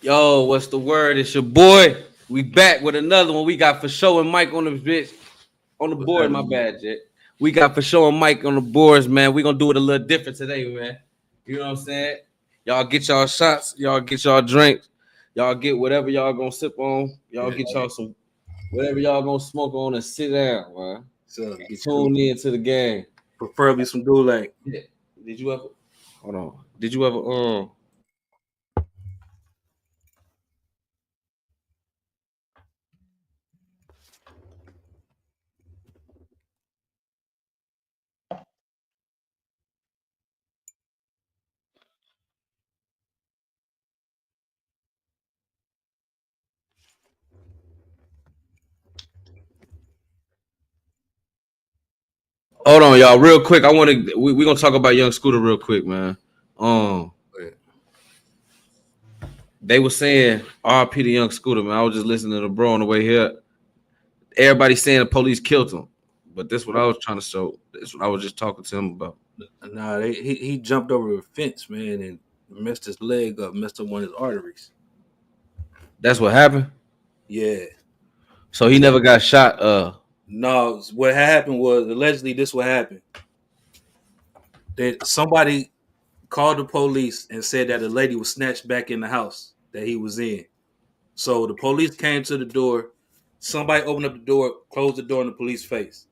Yo, what's the word? It's your boy. We back with another one. We got for show and Mike on the bitch on the What's board. My happening? bad, Jet. We got for show and Mike on the boards, man. We gonna do it a little different today, man. You know what I'm saying? Y'all get y'all shots. Y'all get y'all drinks. Y'all get whatever y'all gonna sip on. Y'all Yeah, get y'all some whatever y'all gonna smoke on and sit down, man. so And get you tune in to the game. preferably some Dulac. Yeah. Did you ever? Hold on. Did you ever? Hold on, y'all. Real quick, I want to. We gonna talk about Young Scooter real quick, man. Um, they were saying RP to Young Scooter, man. I was just listening to the bro on the way here. Everybody saying the police killed him, but this what I was trying to show. This what I was just talking to him about. Nah, he jumped over the fence, man, and messed his leg up, messed up one of his arteries. That's what happened. Yeah. So he never got shot. No, what happened was allegedly this what happened. That somebody called the police and said that a lady was snatched back in the house that he was in. So the police came to the door. Somebody opened up the door, closed the door in the police face.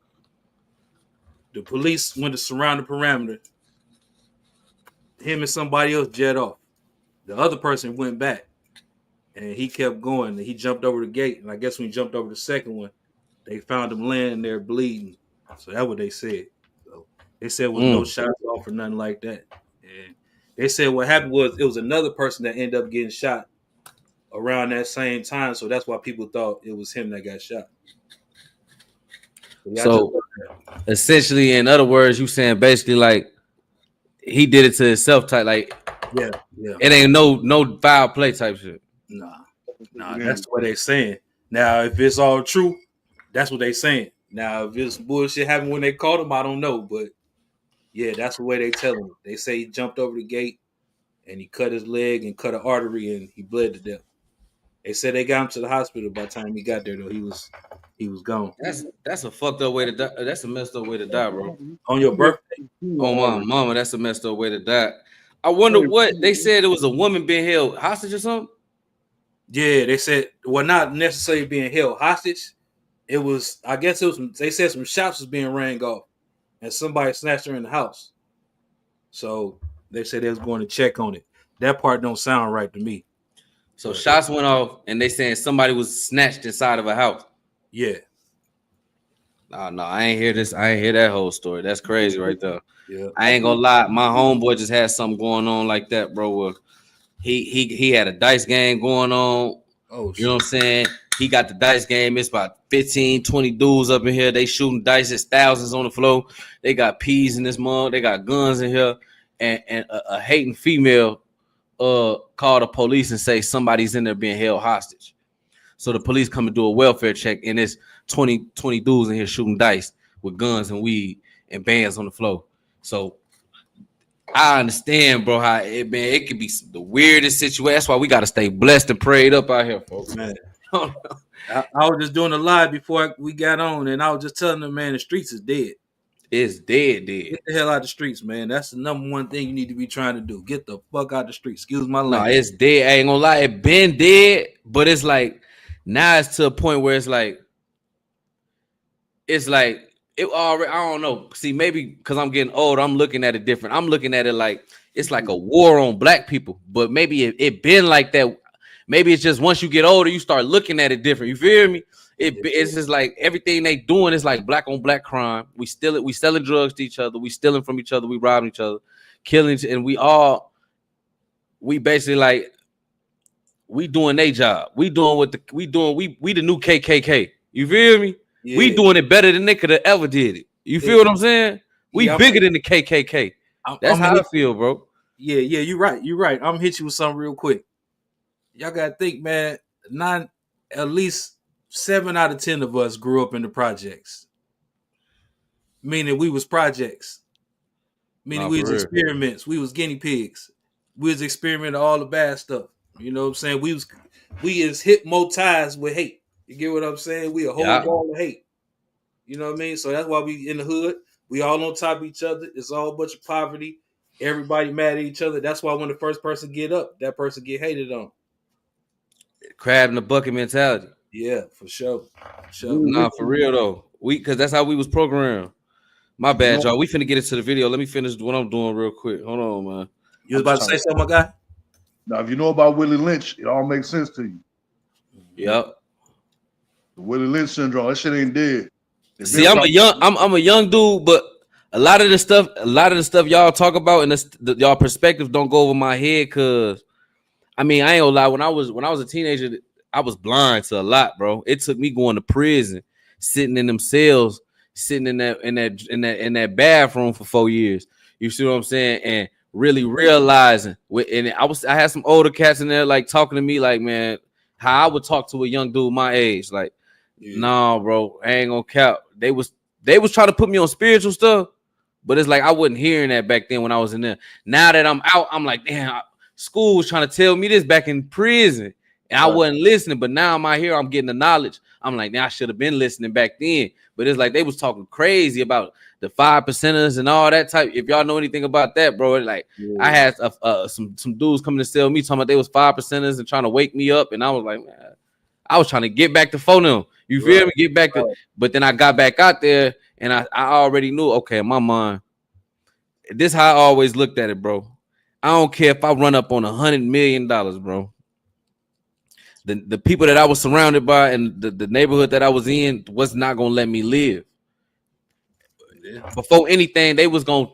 The police went to surround the perimeter. Him and somebody else jet off. The other person went back, and he kept going. And he jumped over the gate, and I guess when he jumped over the second one, they found him laying there bleeding. So that's what they said. So they said was no shots off or nothing like that. And they said what happened was it was another person that ended up getting shot around that same time. So that's why people thought it was him that got shot. So essentially, in other words, you saying basically like he did it to himself, type like yeah. it ain't no foul play type shit. Nah, that's what they saying. Now, if it's all true, that's what they saying. Now, if it's bullshit happened when they caught him, I don't know. But yeah, that's the way they tell him. They say he jumped over the gate and he cut his leg and cut an artery and he bled to death. They said they got him to the hospital. By the time he got there, though, he was gone. That's a fucked up way to die. That's a messed up way to die, bro. On your birthday? Oh my mama, that's a messed up way to die. I wonder what they said. It was a woman being held hostage or something. Yeah, they said, well, not necessarily being held hostage. It was, I guess it was. They said some shots was being rang off, and somebody snatched her in the house. So they said they was going to check on it. That part don't sound right to me. So shots went off, and they saying somebody was snatched inside of a house. Yeah. No, I ain't hear this. I ain't hear that whole story. That's crazy right there. Yeah. I ain't gonna lie. My homeboy just had something going on like that, bro. Where he had a dice game going on. Oh, you know what I'm saying? He got the dice game. It's about 15, 20 dudes up in here. They shooting dice. It's thousands on the floor. They got peas in this mug. They got guns in here. And a hating female call the police and say somebody's in there being held hostage. So the police come and do a welfare check, and it's 20 dudes in here shooting dice with guns and weed and bands on the floor. So I understand, bro, how it could be the weirdest situation. That's why we got to stay blessed and prayed up out here, folks. Man. I was just doing a live before we got on, and I was just telling them, man, the streets is dead. It's dead. Get the hell out of the streets, man. That's the number one thing you need to be trying to do. Get the fuck out the streets. Excuse my language. No, it's dead. I ain't gonna lie, it been dead, but it's like now it's to a point where it's like it already. I don't know. See, maybe because I'm getting old, I'm looking at it different. I'm looking at it like it's like a war on black people, but maybe it been like that. Maybe it's just once you get older, you start looking at it different. You feel me? It's just like everything they doing is like black on black crime. We steal it. We selling drugs to each other. We stealing from each other. We robbing each other, killing, and we basically like we doing their job. We doing what we the new KKK. You feel me? Yeah. We doing it better than they could have ever did it. You feel what I'm saying? We bigger than the KKK. That's how I feel, bro. Yeah, you're right. You're right. I'm gonna hit you with something real quick. Y'all gotta think, man. At least 7 out of 10 of us grew up in the projects. Meaning we was projects. Meaning we was experiments. We was guinea pigs. We was experimenting all the bad stuff. You know what I'm saying? We is hypnotized with hate. You get what I'm saying? We a whole ball of hate. You know what I mean? So that's why we in the hood. We all on top of each other. It's all a bunch of poverty. Everybody mad at each other. That's why when the first person get up, that person get hated on. Crab in the bucket mentality. Yeah, for sure. Nah, for real though. Cause that's how we was programmed. My bad, y'all. We finna get into the video. Let me finish what I'm doing real quick. Hold on, man. You was about to say something, my guy? Now, if you know about Willie Lynch, it all makes sense to you. Yep. The Willie Lynch syndrome. That shit ain't dead. See, I'm a young dude, but a lot of the stuff y'all talk about and y'all perspectives don't go over my head. Cause I mean, I ain't gonna lie. When I was a teenager, I was blind to a lot, bro. It took me going to prison, sitting in them cells, sitting in that bathroom for 4 years. You see what I'm saying? And really realizing, I had some older cats in there like talking to me like, man, how I would talk to a young dude my age, like, nah, bro, I ain't gonna count. They was trying to put me on spiritual stuff, but it's like I wasn't hearing that back then when I was in there. Now that I'm out, I'm like, damn, school was trying to tell me this back in prison, and I wasn't listening. But now I'm out here, I'm getting the knowledge. I'm like, now I should have been listening back then. But it's like they was talking crazy about the 5%ers and all that type. If y'all know anything about that, bro, like I had some dudes coming to sell me talking about they was 5%ers and trying to wake me up, and I was like, man, I was trying to get back to phone them. You feel me? Get back to, but then I got back out there and I already knew, okay, in my mind, this how I always looked at it, bro. I don't care if I run up on $100 million, bro. The people that I was surrounded by and the neighborhood that I was in was not gonna let me live. Before anything, they was gonna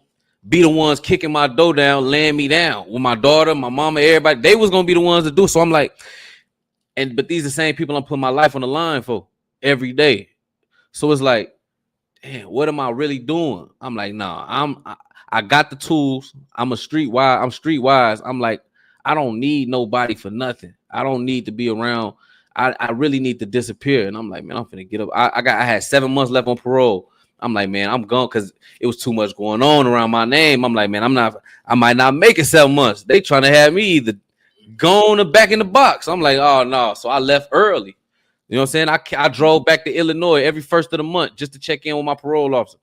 be the ones kicking my door down, laying me down with my daughter, my mama, everybody. They was gonna be the ones to do. So I'm like, but these are the same people I'm putting my life on the line for every day. So it's like, damn, what am I really doing? I'm like, nah, I got the tools. I'm streetwise. I'm like, I don't need nobody for nothing. I don't need to be around. I really need to disappear. And I'm like, man, I'm finna get up. I had 7 months left on parole. I'm like, man, I'm gone because it was too much going on around my name. I'm like, man, I might not make it 7 months. They trying to have me either gone or back in the box. I'm like, oh no. So I left early. You know what I'm saying? I drove back to Illinois every first of the month just to check in with my parole officer.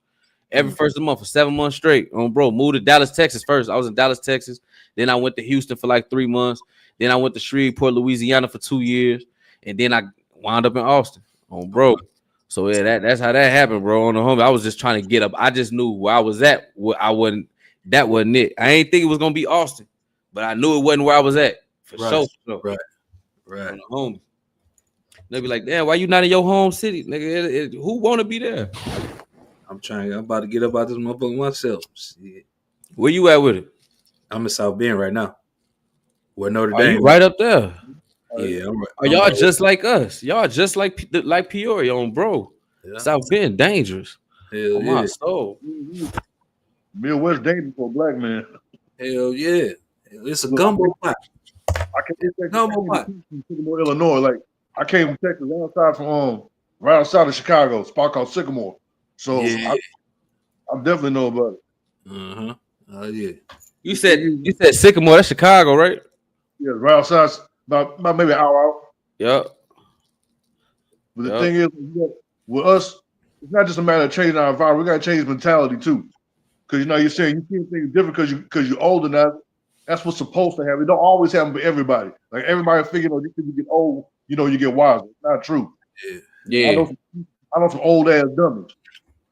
Every first of the month for 7 months straight. Bro, moved to Dallas, Texas first. I was in Dallas, Texas. Then I went to Houston for like 3 months. Then I went to Shreveport, Louisiana for 2 years. And then I wound up in Austin. Bro. So yeah, that's how that happened, bro. On the home, I was just trying to get up. I just knew where I was at. That wasn't it. I ain't think it was gonna be Austin, but I knew it wasn't where I was at. For sure. Right. On the home. They be like, damn, why you not in your home city? Nigga, who wanna be there? I'm about to get up out this motherfucker myself. Shit. Where you at with it? I'm in South Bend right now. Where Notre Dame. You right up there. Yeah, I'm right. Are y'all just like us? Y'all just like Peoria, bro. Yeah. South Bend, dangerous. Hell yeah. My soul. Midwest dangerous for a black man. Hell yeah. It's a gumbo pot. I came from Sycamore, Illinois. Like I came from Texas, right outside of Chicago, a spot called Sycamore. So I definitely know about it. Uh-huh. Oh yeah. You said Sycamore, that's Chicago, right? Yeah, right outside, about maybe an hour out. Yep. But the thing is, with us, it's not just a matter of changing our environment. We got to change mentality too. Because you're saying you see things different because you're older now. That's what's supposed to happen. It don't always happen for everybody. Like everybody figure, just because you get old, you get wiser. It's not true. Yeah. I know some old ass dummies.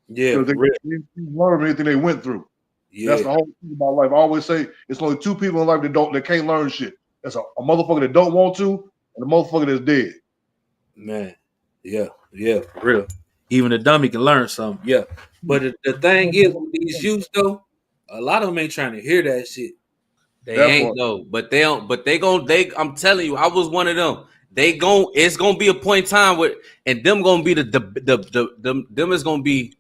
Yeah. They learn anything they went through. Yeah. That's the whole thing about life. I always say it's only two people in life that can't learn shit. That's a motherfucker that don't want to and a motherfucker that's dead. Man. Yeah, for real. Even a dummy can learn something. Yeah. But the thing is, with these youths though, a lot of them ain't trying to hear that shit. They ain't though, but they don't. But I'm telling you, I was one of them. It's gonna be a point in time where, and them gonna be them is gonna be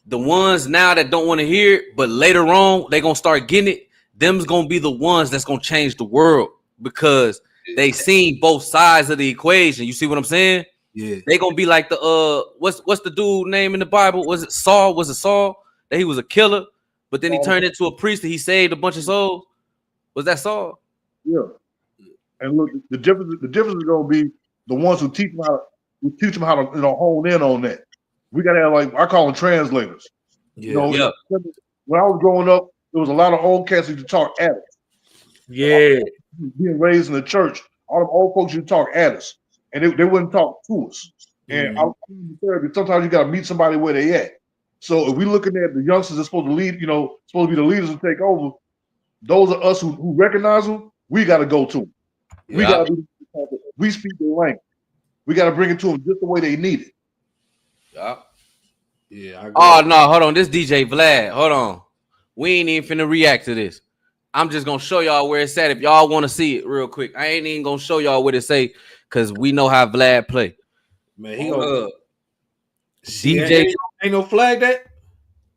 the ones now that don't want to hear it, but later on they gonna start getting it. Them's gonna be the ones that's gonna change the world because they seen both sides of the equation. You see what I'm saying? Yeah. They gonna be like the what's the dude name in the Bible? Was it Saul? Was it Saul? That he was a killer, but then he turned into a priest and he saved a bunch of souls. Was that Saul? Yeah. And look, the difference is going to be the ones who teach them how to hone in on that. We got to have, like, I call them translators. Yeah. When I was growing up, there was a lot of old cats who talk at us. Yeah. Being raised in the church, all them old folks who talk at us, and they wouldn't talk to us. And I was in therapy. Sometimes you got to meet somebody where they at. So if we're looking at the youngsters that's supposed to lead, supposed to be the leaders and take over, those are us who recognize them. We got to go to them. We got to we speak their language. We got to bring it to them just the way they need it. Yeah. Yeah. Oh no, hold on. This DJ Vlad. Hold on. We ain't even finna react to this. I'm just gonna show y'all where it's at. If y'all want to see it real quick, I ain't even gonna show y'all what it say because we know how Vlad play. Man, he gonna DJ ain't no flag that.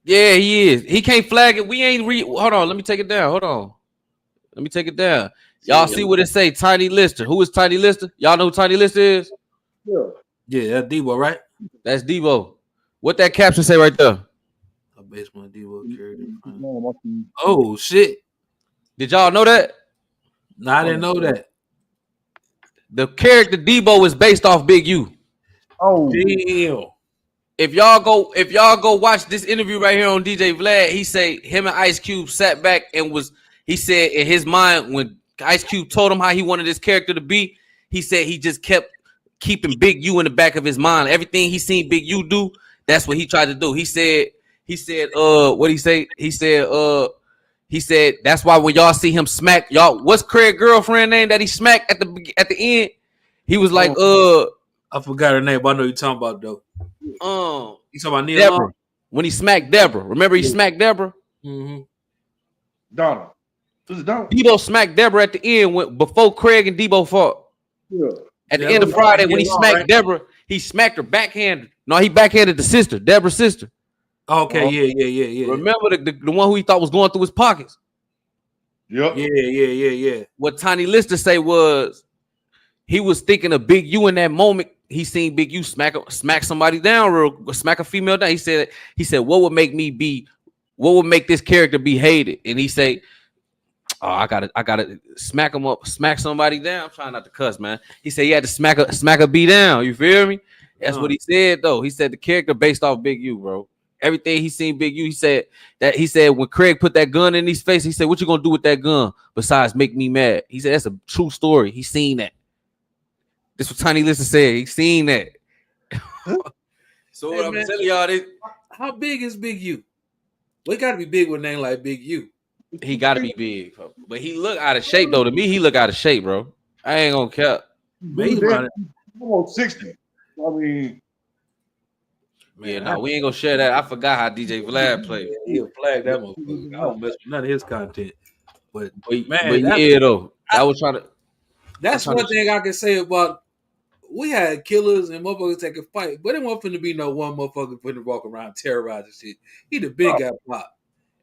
Yeah, he is. He can't flag it. We ain't hold on. Let me take it down. Hold on. Let me take it down. Y'all see what it say? Tiny Lister. Who is Tiny Lister? Y'all know who Tiny Lister is? Yeah, that's Debo, right? That's Debo. What that caption say right there? A basement Debo character. Oh shit! Did y'all know that? No, I didn't know that. The character Debo is based off Big U. Oh damn! If y'all go watch this interview right here on DJ Vlad, he say him and Ice Cube sat back and he said in his mind when Ice Cube told him how he wanted this character to be, he said he just kept keeping Big U in the back of his mind. Everything he seen Big U do, that's what he tried to do. He said, what he say? He said that's why when y'all see him smack y'all, what's Craig's girlfriend name that he smacked at the end? He was like, I forgot her name, but I know you're talking about though. You talking about Neil Deborah. When he smacked Deborah. Remember he smacked Deborah? Mm-hmm. Donna. This is Donna. Debo smacked Deborah at the end before Craig and Debo fought. Yeah. At the end of Friday, when he smacked Deborah, he smacked her backhanded. No, he backhanded the sister, Deborah's sister. Okay, yeah. Remember the one who he thought was going through his pockets? Yep. Yeah. What Tiny Lister say was he was thinking of Big U in that moment. He seen Big U smack somebody down, smack a female down. He said, what would make this character be hated? And he say, oh, I gotta smack him up, smack somebody down. I'm trying not to cuss, man. He said he had to smack a B down. You feel me? That's what he said, though. He said the character based off Big U, bro. Everything he seen Big U, he said when Craig put that gun in his face, he said, what you gonna do with that gun besides make me mad? He said that's a true story. He seen that. This what Tiny Lister said. He seen that. So hey, what I'm telling y'all is, how big is Big U? We gotta be big with a name like Big U. He gotta be big, but he look out of shape though. To me, he look out of shape, bro. I ain't gonna care. He's almost 60. I mean, yeah, no, we ain't gonna share that. I forgot how DJ Vlad played. He'll flag that motherfucker. I don't mess with none of his content. But yeah, though. That's one thing I can say about. We had killers and motherfuckers that could fight, but it wasn't finna be no one motherfucker finna walk around terrorizing shit. He the big guy pop.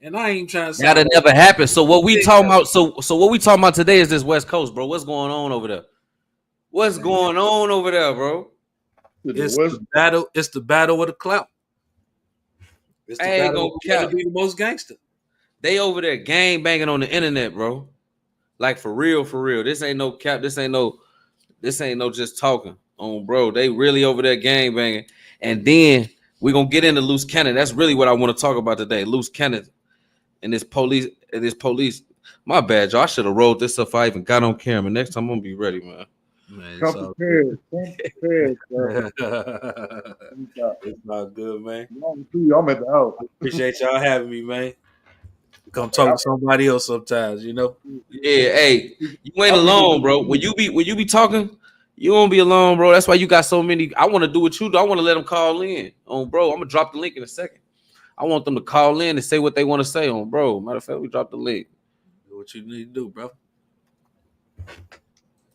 And I ain't trying to say that'll never happen. So what we talking about? So what we talking about today is this West Coast, bro. What's going on over there? What's going on over there, bro? It's the battle. It's the battle with the clout. It's the battle to be the most gangster. They over there gang banging on the internet, bro. Like for real, for real. This ain't no cap. This ain't no just talking on, bro. They really over there gang banging. And then we're gonna get into Luce Cannon. That's really what I want to talk about today. Luce Cannon and this police. My bad, y'all. I should have rolled this up if I even got on camera. Next time I'm gonna be ready, man. Come prepared, It's not good, man. I'm at the house. Appreciate y'all having me, man. Come talk to somebody else sometimes, you know. Yeah, hey, you ain't alone, bro. When you be talking, you won't be alone, bro. That's why you got so many. I want to do what you do. I want to let them call in, bro. I'm gonna drop the link in a second. I want them to call in and say what they want to say, bro. Matter of fact, we drop the link. Do what you need to do, bro.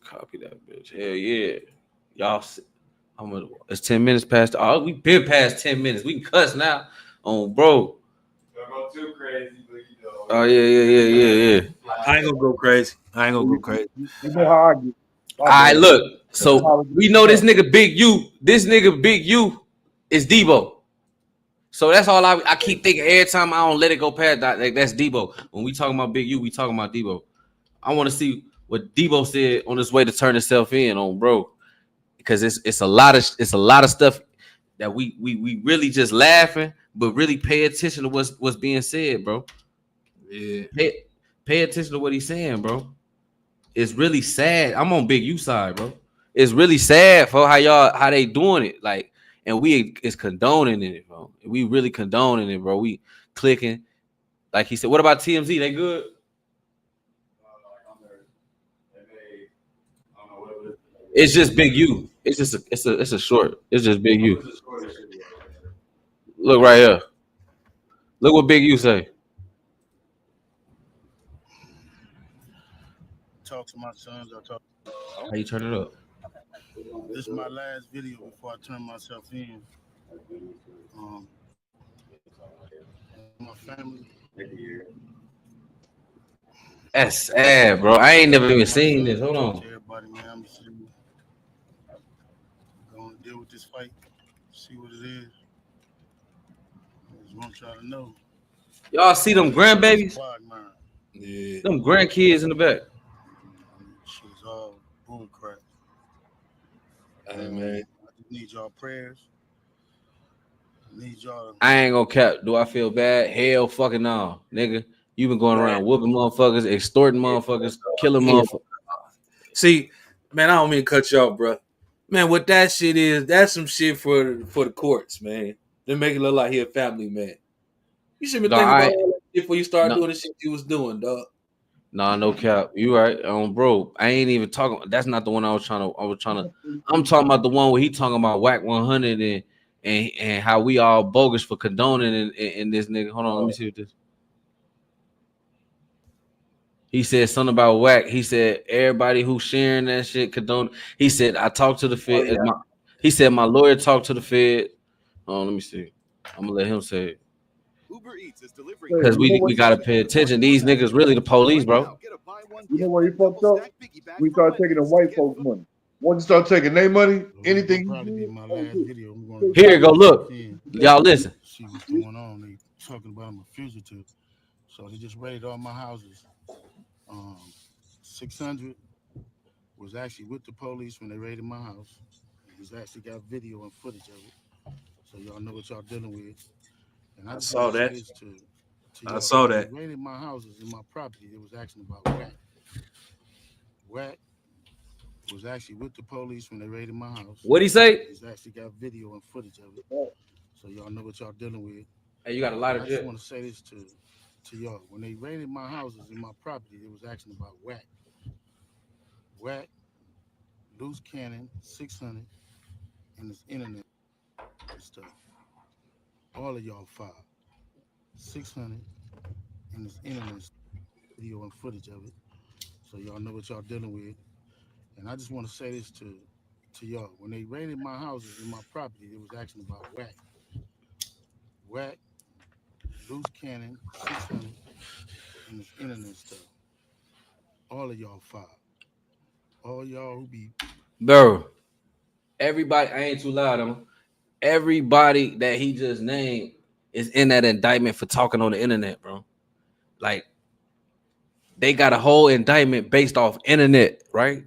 Copy that, bitch. Hell yeah, y'all. It's 10 minutes past. Oh, we been past 10 minutes. We can cuss now, bro. Don't go too crazy, but you know. Oh yeah. I ain't gonna go crazy. You know how I get. All right, look. So we know this nigga Big U. This nigga Big U is Debo. So that's all I keep thinking every time I don't let it go past that. Like, that's Debo. When we talking about Big U, we talking about Debo. I want to see what Debo said on his way to turn himself in on, bro. Because it's a lot of stuff that we really just laughing, but really pay attention to what's being said, bro. Yeah. Pay attention to what he's saying, bro. It's really sad. I'm on Big U side, bro. It's really sad for how they doing it, like, and we is condoning it, bro. We really condoning it, bro. We clicking, like he said. What about TMZ? They good? It's just Big U. It's just it's a short. It's just Big U. Look right here. Look what Big U say. Talk to my sons. I talk. How you turn it up? This is my last video before I turn myself in. My family. That's sad, bro. I ain't never even seen this. Hold on. Everybody, man, I'm just going to deal with this fight. See what it is. I just want y'all to know. Y'all see them grandbabies? Yeah. Them grandkids in the back. Shit's all bull crap. Hey, man. I just need y'all prayers. I need y'all. I ain't gonna cap. Do I feel bad? Hell fucking no, nigga. You been going around whooping motherfuckers, extorting motherfuckers, killing motherfuckers. See, man, I don't mean to cut you off, bro. Man, what that shit is, that's some shit for the courts, man. They make it look like he a family man. You should be thinking about all that shit before you start doing the shit you was doing, dog. Nah, no cap. You right, bro. I ain't even talking. That's not the one I was trying to. I'm talking about the one where he talking about whack 100 and how we all bogus for condoning in this nigga. Hold on, let me see what this. He said something about whack. He said everybody who's sharing that shit condone. He said I talked to the Fed. He said my lawyer talked to the Fed. Oh, let me see. I'm gonna let him say it. Because we gotta pay attention. These niggas really the police, bro. You know where he fucked up? We start taking the white folks' money. Once you start taking their money, anything. Here you go. Look, y'all listen. See what's going on. They talking about I'm a fugitive, so they just raided all my houses. 600 was actually with the police when they raided my house. He's actually got video and footage of it, so y'all know what y'all dealing with. And I saw that. I saw that. They raided my houses and my property. It was asking about whack. Whack was actually with the police when they raided my house. What'd he say? He's actually got video and footage of it, so y'all know what y'all dealing with. Hey, you got a lot of. I just want to say this to y'all. When they raided my houses and my property, it was asking about whack. Whack, Luce Cannon, 600, and this internet stuff. All of y'all filed 600 and this internet video and footage of it, so y'all know what y'all dealing with. And I just want to say this to y'all. When they raided my houses and my property, it was asking about whack. Whack, Luce Cannon, 600, and this internet stuff. All of y'all filed. All y'all who be. Bro, everybody, I ain't too loud on him. Everybody that he just named is in that indictment for talking on the internet, bro. Like, they got a whole indictment based off internet, right?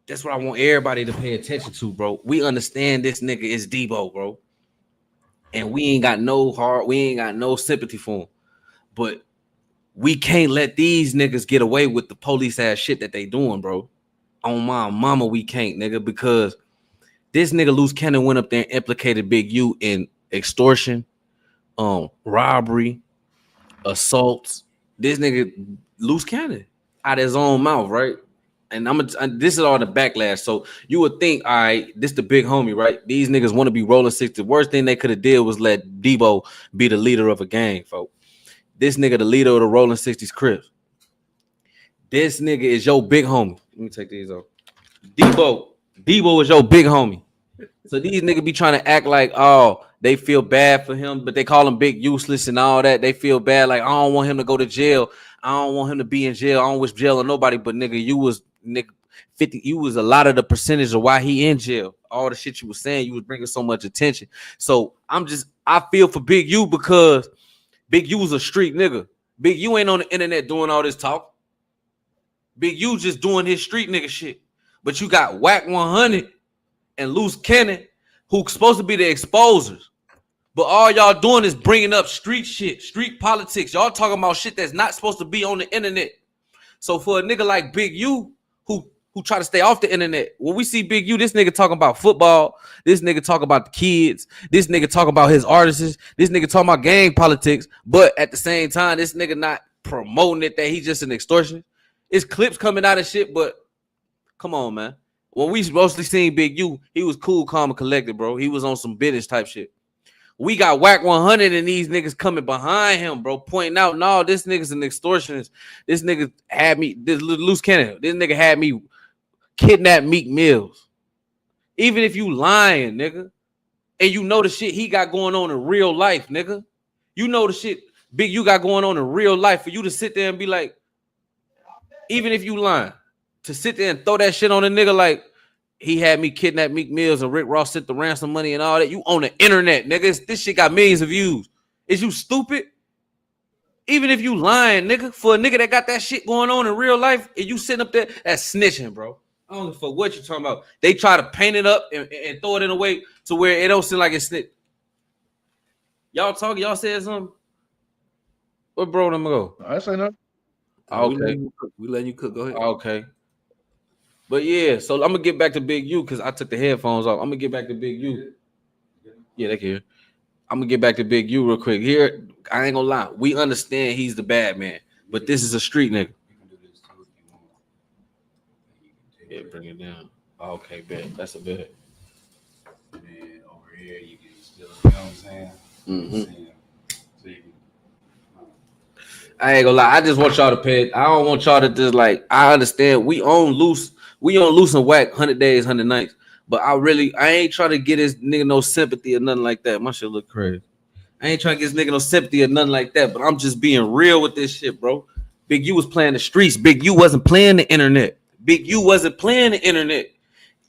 That's what I want everybody to pay attention to, bro. We understand this nigga is Debo, bro. And we ain't got no sympathy for him. But we can't let these niggas get away with the police ass shit that they doing, bro. On my mama, we can't, nigga, because this nigga Luce Cannon went up there and implicated Big U in extortion, robbery, assaults. This nigga Luce Cannon out of his own mouth, right? And this is all the backlash. So you would think, all right, this the big homie, right? These niggas want to be rolling 60. The worst thing they could have did was let Debo be the leader of a gang, folks. This nigga the leader of the rolling 60s Crips. This nigga is your big homie. Let me take these off. Debo is your big homie. So these niggas be trying to act like, oh, they feel bad for him, but they call him big useless and all that. They feel bad, like, I don't want him to go to jail. I don't want him to be in jail. I don't wish jail on nobody, but nigga, you was 50. You was a lot of the percentage of why he in jail. All the shit you was saying, you was bringing so much attention. So I feel for Big U because Big U was a street nigga. Big U ain't on the internet doing all this talk. Big U just doing his street nigga shit. But you got Whack 100 and Luce Cannon, who's supposed to be the exposers. But all y'all doing is bringing up street shit, street politics. Y'all talking about shit that's not supposed to be on the internet. So for a nigga like Big U, who try to stay off the internet, when we see Big U, this nigga talking about football, this nigga talking about the kids, this nigga talking about his artists, this nigga talking about gang politics, but at the same time, this nigga not promoting it that he's just an extortion. It's clips coming out of shit, but come on, man. When we mostly seen Big U, he was cool, calm, and collected, bro. He was on some business type shit. We got Whack 100 and these niggas coming behind him, bro, pointing out, no, this nigga's an extortionist. This nigga had me, this Luce Cannon, this nigga had me kidnap Meek Mills. Even if you lying, nigga, and you know the shit he got going on in real life, nigga. You know the shit Big U got going on in real life. For you to sit there and be like, even if you lying, to sit there and throw that shit on a nigga like he had me kidnap Meek Mills and Rick Ross sent the ransom money and all that. You on the internet, nigga. This shit got millions of views. Is you stupid? Even if you lying, nigga, for a nigga that got that shit going on in real life and you sitting up there, that's snitching, bro. I don't give a fuck what you talking about. They try to paint it up and throw it in a way to where it don't seem like it's snitch. Y'all talking, y'all said something? Where bro them go? I say nothing. Okay. We letting you cook. Go ahead. Okay. But yeah, so I'm gonna get back to Big U because I took the headphones off. I'm gonna get back to Big U. Yeah, they can hear. I'm gonna get back to Big U real quick. Here, I ain't gonna lie. We understand he's the bad man, but this is a street nigga. Yeah, bring it down. Okay, bet. That's a bet. And then over here, you can still, you know what I'm saying? Mm-hmm. So you can, I ain't gonna lie. I just want y'all to pay. I don't want y'all to just like. I understand. We own Luce and Whack 100 days, 100 nights. But I ain't trying to get this nigga no sympathy or nothing like that. My shit look crazy. I ain't trying to get this nigga no sympathy or nothing like that. But I'm just being real with this shit, bro. Big U was playing the streets. Big U wasn't playing the internet. Big U wasn't playing the internet.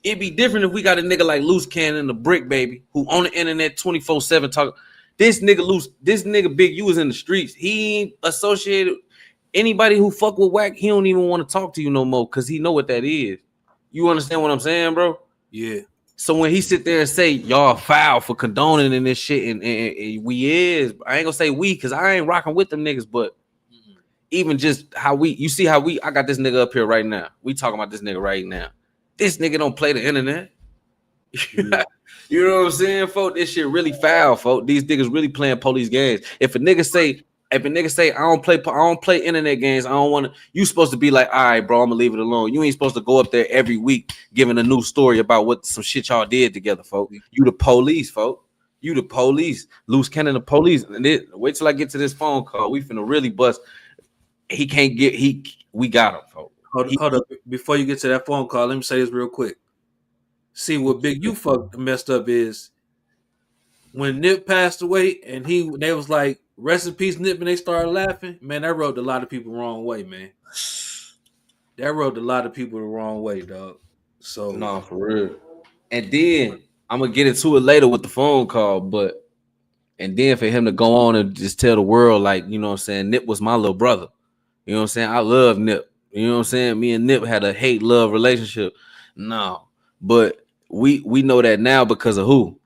It'd be different if we got a nigga like Luce Cannon, the Brick Baby, who on the internet 24/7 talking. This nigga Big U is in the streets. He ain't associated. Anybody who fuck with Whack, he don't even want to talk to you no more because he know what that is. You understand what I'm saying, bro? Yeah. So when he sit there and say y'all foul for condoning in this shit, and we is, I ain't gonna say we because I ain't rocking with them niggas, but even just how I got this nigga up here right now. We talking about this nigga right now. This nigga don't play the internet. You know what I'm saying, folks? This shit really foul, folks. These niggas really playing police games. If a nigga say I don't play internet games, I don't want to. You supposed to be like, all right, bro, I'm gonna leave it alone. You ain't supposed to go up there every week giving a new story about what some shit y'all did together, folks. You the police, folks. You the police. Luce Cannon the police. And wait till I get to this phone call. We finna really bust. He can't get we got him, folks. Hold up. Before you get to that phone call, let me say this real quick. See, what Big U messed up is when Nip passed away and they was like, rest in peace, Nip, and they started laughing. Man, that rubbed a lot of people the wrong way, man. That rubbed a lot of people the wrong way, dog. So no, for real. And then I'm gonna get into it later with the phone call, and then for him to go on and just tell the world, like, you know what I'm saying, Nip was my little brother. You know what I'm saying? I love Nip. You know what I'm saying? Me and Nip had a hate-love relationship. No, but we know that now because of who?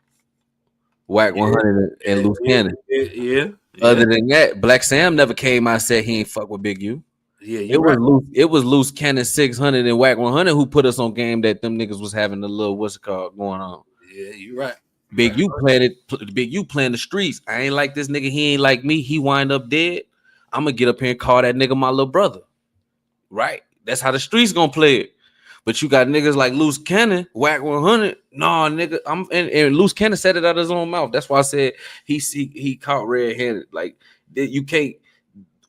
Whack 100 and Luce Cannon. Yeah. Other than that, Black Sam never came out and said he ain't fuck with Big U. Yeah, it was Luce Cannon 600 and Whack 100 who put us on game that them niggas was having the little what's it called going on. Yeah, you right. Big U playing it. Big U playing the streets. I ain't like this nigga. He ain't like me. He wind up dead. I'm gonna get up here and call that nigga my little brother. Right? That's how the streets gonna play it. But you got niggas like Luce Cannon, Whack 100. Nah, nigga, and Luce Cannon said it out of his own mouth. That's why I said he caught red-handed. Like, you can't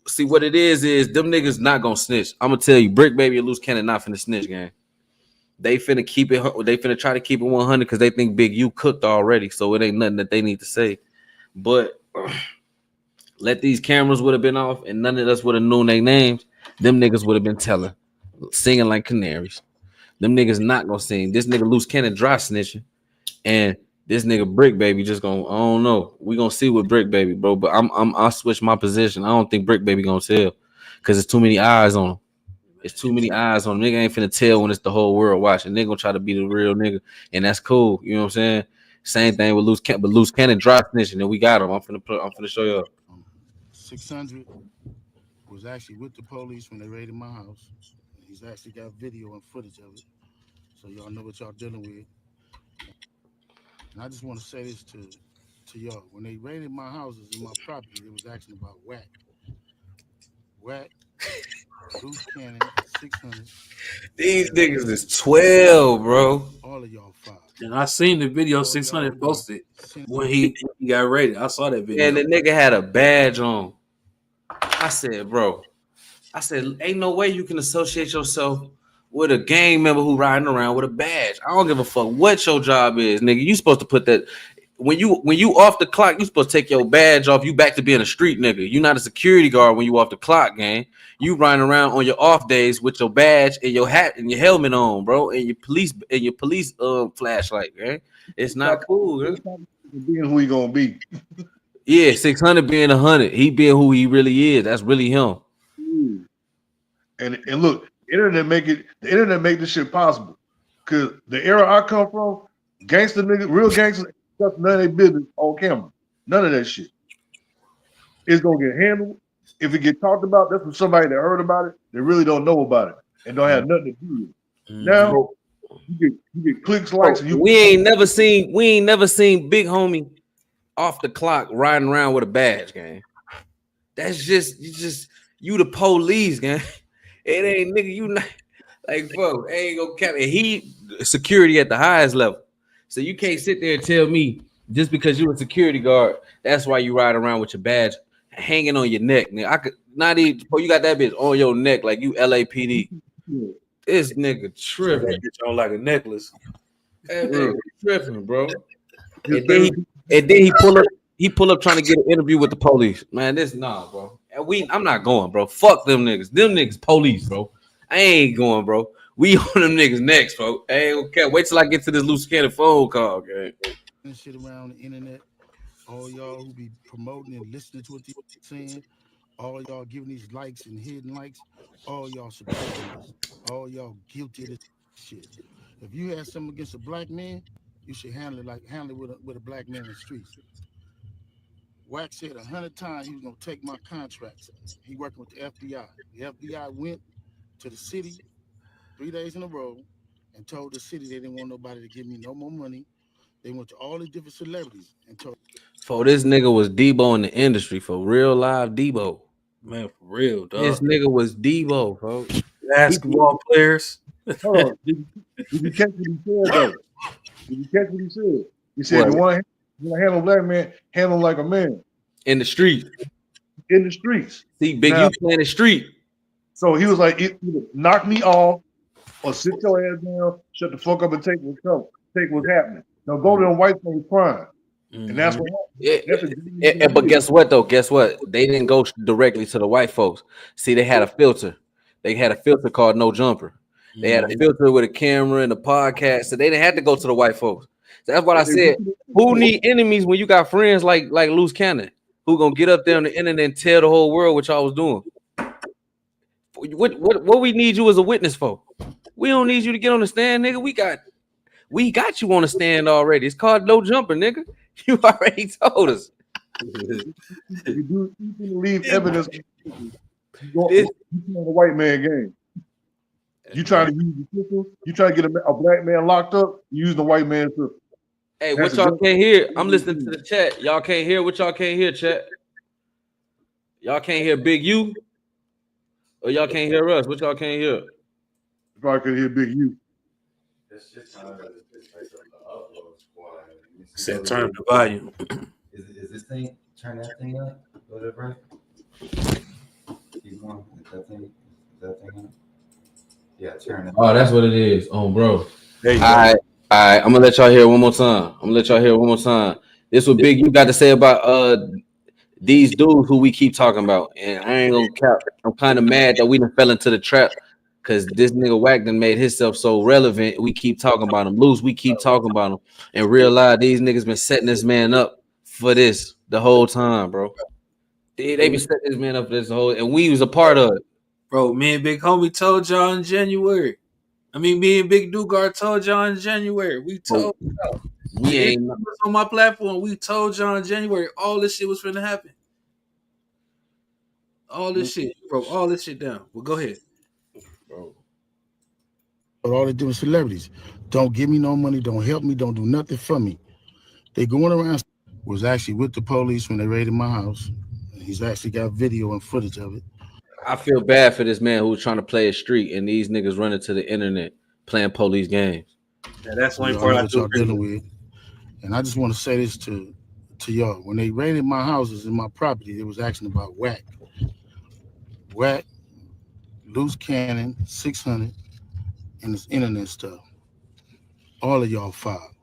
see what it is them niggas not gonna snitch. I'm gonna tell you, Brick Baby and Luce Cannon not finna snitch, gang. They finna keep it. They finna try to keep it 100 because they think Big U cooked already. So it ain't nothing that they need to say. But let these cameras would have been off and none of us would have known their names. Them niggas would have been singing like canaries. Them niggas not gonna sing. This nigga Luce Cannon dry snitching, and this nigga Brick Baby just gonna. I don't know. We gonna see with Brick Baby, bro. But I'll switch my position. I don't think Brick Baby gonna sell because there's too many eyes on him. It's too many eyes on him. Nigga ain't finna tell when it's the whole world watching. Nigga gonna try to be the real nigga, and that's cool. You know what I'm saying? Same thing with Luce Cannon, but Luce Cannon dropped snitching, and we got him. I'm finna show you. 600 was actually with the police when they raided my house. He's actually got video and footage of it, so y'all know what y'all dealing with. And I just want to say this to y'all: when they raided my houses and my property, it was asking about whack, Luce Cannon, 600. These niggas is 12, bro. All of y'all 5. And I seen the video 600 posted when he got raided. I saw that video. And the nigga had a badge on. I said, bro, ain't no way you can associate yourself with a gang member who riding around with a badge. I don't give a fuck what your job is, nigga. You supposed to put that when you off the clock, you supposed to take your badge off. You back to being a street nigga. You not a security guard when you off the clock, gang. You riding around on your off days with your badge and your hat and your helmet on, bro, and your police flashlight, gang. It's not cool, man. Being who he gonna be. Yeah, 600 being 100. He being who he really is. That's really him. And look, the internet make this shit possible. Cause the era I come from, gangster niggas, real gangsters, none of their business on camera. None of that shit. It's gonna get handled. If it get talked about, that's from somebody that heard about it. They really don't know about it and don't have nothing to do with it. Now you get clicks, likes, and we ain't never seen big homie off the clock riding around with a badge, gang. That's just you the police, gang. It ain't nigga, you not like fuck. Ain't gonna cap it. He security at the highest level. So you can't sit there and tell me just because you a security guard, that's why you ride around with your badge hanging on your neck. Nigga. I could not even you got that bitch on your neck like you LAPD. This nigga tripping. That bitch on like a necklace. That nigga tripping, bro. And then he pull up trying to get an interview with the police. Man, bro. And I'm not going, bro. Fuck them niggas. Them niggas police, bro. I ain't going, bro. We on them niggas next, bro. I ain't okay. Wait till I get to this Luce Cannon phone call, gang. And shit around the internet. All y'all who be promoting and listening to what they're saying, all y'all giving these likes and hidden likes, all y'all supporting this. All y'all guilty of this shit. If you had something against a black man, you should handle it with a black man in the streets. Wack said 100 times he was gonna take my contracts. He working with the FBI. The FBI went to the city 3 days in a row and told the city they didn't want nobody to give me no more money. They went to all the different celebrities and told. For this nigga was Debo in the industry, for real live Debo. Man, for real, dog. This nigga was Debo, folks. Basketball players. Hold on. Did you catch what he said though? Did you catch what he said? He said you want to handle a black man, handle him like a man. In the street. In the streets. See, Big, you playing the street. So he was like, either knock me off or sit your ass down, shut the fuck up and take what's happening. Now go to them white folks crying. And that's what happened. But guess what though? Guess what? They didn't go directly to the white folks. See, they had a filter. They had a filter called No Jumper. They had a filter with a camera and a podcast, so they didn't have to go to the white folks. So that's what I said. Who need enemies when you got friends like Luce Cannon, who gonna get up there on the internet and tell the whole world what y'all was doing? What we need you as a witness for? We don't need you to get on the stand, nigga. We got you on the stand already. It's called No Jumper, nigga. You already told us. You leave evidence. You on the white man game. You trying to use the system. You trying to get a black man locked up. You use the white man system. Hey, what y'all can't hear? I'm listening to the chat. Y'all can't hear what y'all can't hear, chat. Y'all can't hear Big U, or y'all can't hear us. What y'all can't hear? You probably could hear Big U. It's just kind of upload squad. Said turn the volume. Is this thing turn that thing up? Whatever. Keep going. Is that thing up? Yeah, turn it. Oh, that's what it is. Oh, bro. There you go. All right. I'm gonna let y'all hear one more time. This what Big you got to say about these dudes who we keep talking about. And I ain't gonna cap. I'm kind of mad that we done fell into the trap because this nigga Wack done made himself so relevant. We keep talking about him. Luce, we keep talking about him. And realize these niggas been setting this man up for this the whole time, bro. They been setting this man up for this whole, and we was a part of it. Bro, me and Big Homie told y'all in January. Me and Big Dugard told y'all in January. We told y'all. We ain't On my platform. We told y'all in January all this shit was finna happen. All this shit, bro. All this shit down. Well, go ahead. bro. But all they do is celebrities. Don't give me no money. Don't help me. Don't do nothing for me. They going around. Was actually with the police when they raided my house. He's actually got video and footage of it. I feel bad for this man who was trying to play a street, and these niggas running to the internet playing police games. Yeah, that's one Y'all part know I what do y'all agree dealing with. with. And I just want to say this to y'all. When they raided my houses and my property, they was asking about whack, loose cannon, 600, and this internet stuff. All of y'all filed.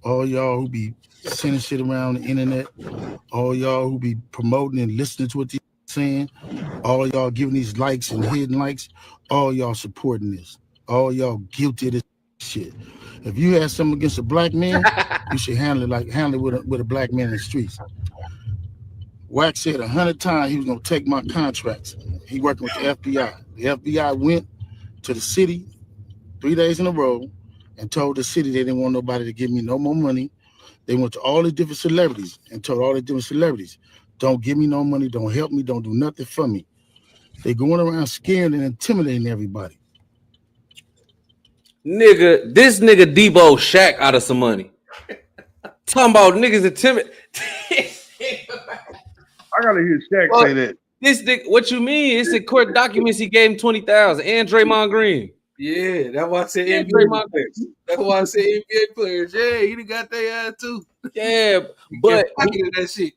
All y'all who be sending shit around the internet, all y'all who be promoting and listening to what they're saying, all y'all giving these likes and hidden likes, all y'all supporting this. All y'all guilty of this shit. If you had something against a black man, you should handle it with a black man in the streets. Wack said 100 times he was gonna take my contracts. He working with the FBI. The FBI went to the city 3 days in a row and told the city they didn't want nobody to give me no more money. They went to all the different celebrities and told all the different celebrities, don't give me no money, don't help me, don't do nothing for me. They going around scaring and intimidating everybody. Nigga, this nigga Debo Shaq out of some money. Talking about niggas intimidate. I gotta hear Shaq say that. This nigga, what you mean? It's in court documents. He gave him 20,000 and Draymond Green. Yeah, that's why I said And NBA Draymond players. That's why I said NBA players. Yeah, he done got their ass too. Yeah, but that shit.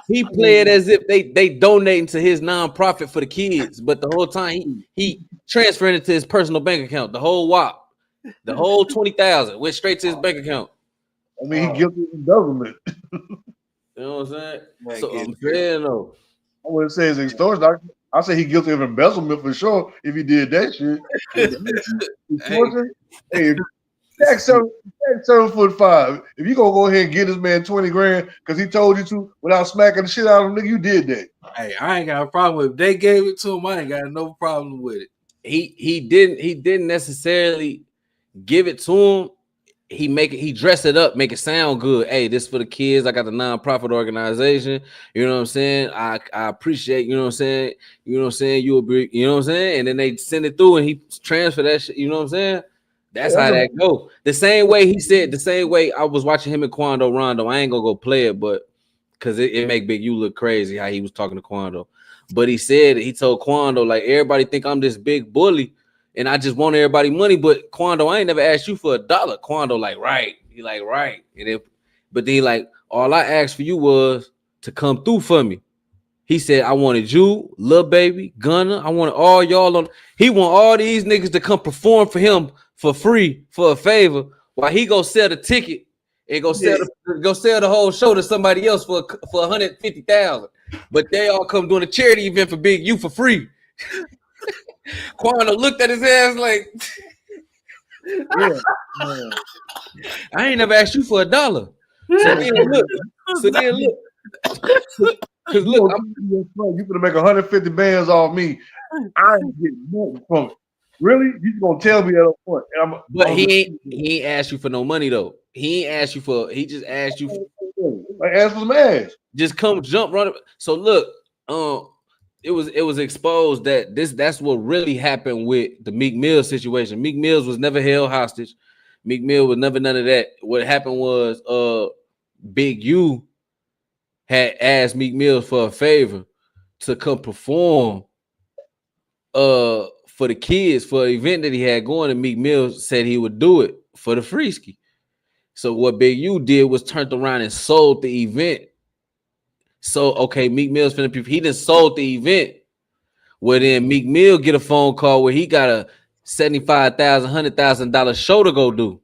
he played as if they donating to his nonprofit for the kids, but the whole time he transferring it to his personal bank account. The whole WAP, the whole 20,000 went straight to his bank account. I mean, he guilty of embezzlement. You know what I'm saying? Man, So I'm saying though. I wouldn't say it's extortion. I say he guilty of embezzlement for sure if he did that shit. Extortion? Hey, Shaq 7'5". If you gonna go ahead and get this man 20 grand because he told you to without smacking the shit out of him, nigga, you did that. Hey, I ain't got a problem with it. If they gave it to him, I ain't got no problem with it. He didn't necessarily give it to him. He dress it up, make it sound good. Hey, this for the kids. I got the nonprofit organization. You know what I'm saying? I appreciate, you know what I'm saying? You know what I'm saying? You agree, you know what I'm saying? And then they send it through and he transfer that shit, you know what I'm saying? That's how that go. The same way he said, the same way I was watching him and Quando Rondo. I ain't gonna go play it, but because it make Big U look crazy how he was talking to Quando. But he said, he told Quando, like, everybody think I'm this big bully and I just want everybody money. But Quando, I ain't never asked you for $1. Quando, like, right. He like, right. But then he like, all I asked for you was to come through for me. He said, I wanted you, Lil Baby, Gunna. I wanted all y'all on. He want all these niggas to come perform for him for free, for a favor, while he go sell the ticket and go sell the whole show to somebody else for 150,000. But they all come doing a charity event for Big U for free. Quando looked at his ass like, Yeah. I ain't never asked you for $1. So then look. Because look, you gonna make 150 bands off me. I ain't getting nothing from it. Really? You gonna tell me at a point? But he ain't asked you for no money though. He just asked you like ask for some ass. Just come jump run. So look, it was exposed that that's what really happened with the Meek Mill situation. Meek Mills was never held hostage. Meek Mill was never none of that. What happened was Big U had asked Meek Mill for a favor to come perform for the kids for an event that he had going, and Meek Mill said he would do it for the Freeski. So what Big U did was turned around and sold the event. So okay, Meek Mill's finna he done sold the event. Well, then Meek Mill get a phone call where he got a $75,000, $100,000 show to go do.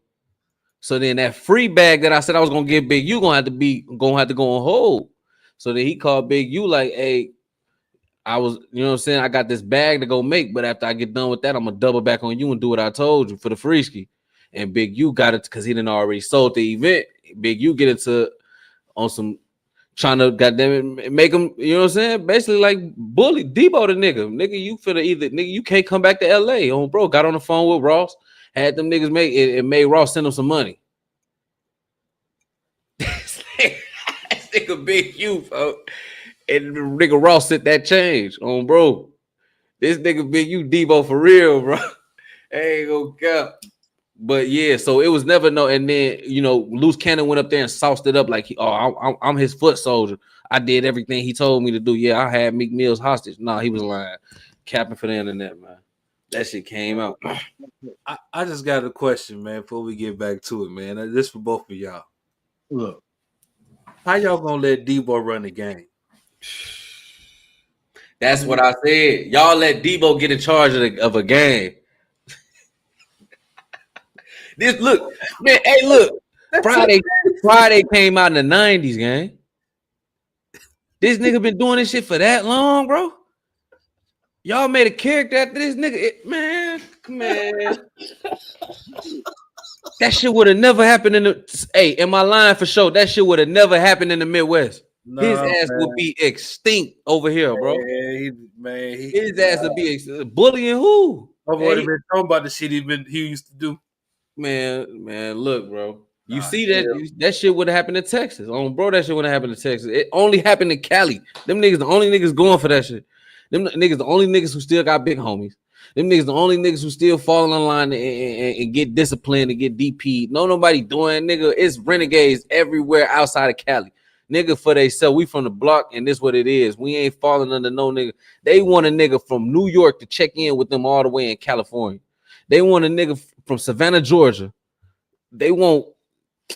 So then that free bag that I said I was gonna give Big U gonna have to go on hold. So then he called Big U like, hey, I was, you know what I'm saying? I got this bag to go make, but after I get done with that, I'm gonna double back on you and do what I told you for the Freeski. And Big U got it because he didn't already sold the event. Big U get into on some trying to goddamn it make him, you know what I'm saying? Basically like bully Debo the nigga. You finna either nigga, you can't come back to LA. On bro, got on the phone with Ross, had them niggas make it, and made Ross send him some money. This nigga Big U, folks. And nigga Ross sent that change on bro. This nigga Big U Debo for real, bro. Ain't gonna cap. But yeah, so it was never no. And then Luce Cannon went up there and sauced it up like, I'm his foot soldier. I did everything he told me to do. Yeah, I had Meek Mills hostage. Nah, he was lying, capping for the internet, man. That shit came out. I just got a question, man. Before we get back to it, man. This for both of y'all. Look, how y'all gonna let Debo run the game? That's what I said. Y'all let Debo get in charge of a game. This look, man. Hey, look. Friday came out in the 90s, gang. This nigga been doing this shit for that long, bro. Y'all made a character after this nigga. Man. That shit would have never happened in the. Hey, in my line for sure, that shit would have never happened in the Midwest. No, his ass would be extinct over here, bro. His ass would be bullying who? I've already been talking about the shit he used to do. Man, look, bro. You see that shit would have happened in Texas. Bro, that shit would have happened in Texas. It only happened in Cali. Them niggas, the only niggas going for that shit. Them niggas, the only niggas who still got big homies. Them niggas, the only niggas who still fall in line and get disciplined and get DP'd. Nobody doing, nigga. It's renegades everywhere outside of Cali. Nigga for they self. We from the block, and this what it is. We ain't falling under no nigga. They want a nigga from New York to check in with them all the way in California. They want a nigga from Savannah, Georgia. They want,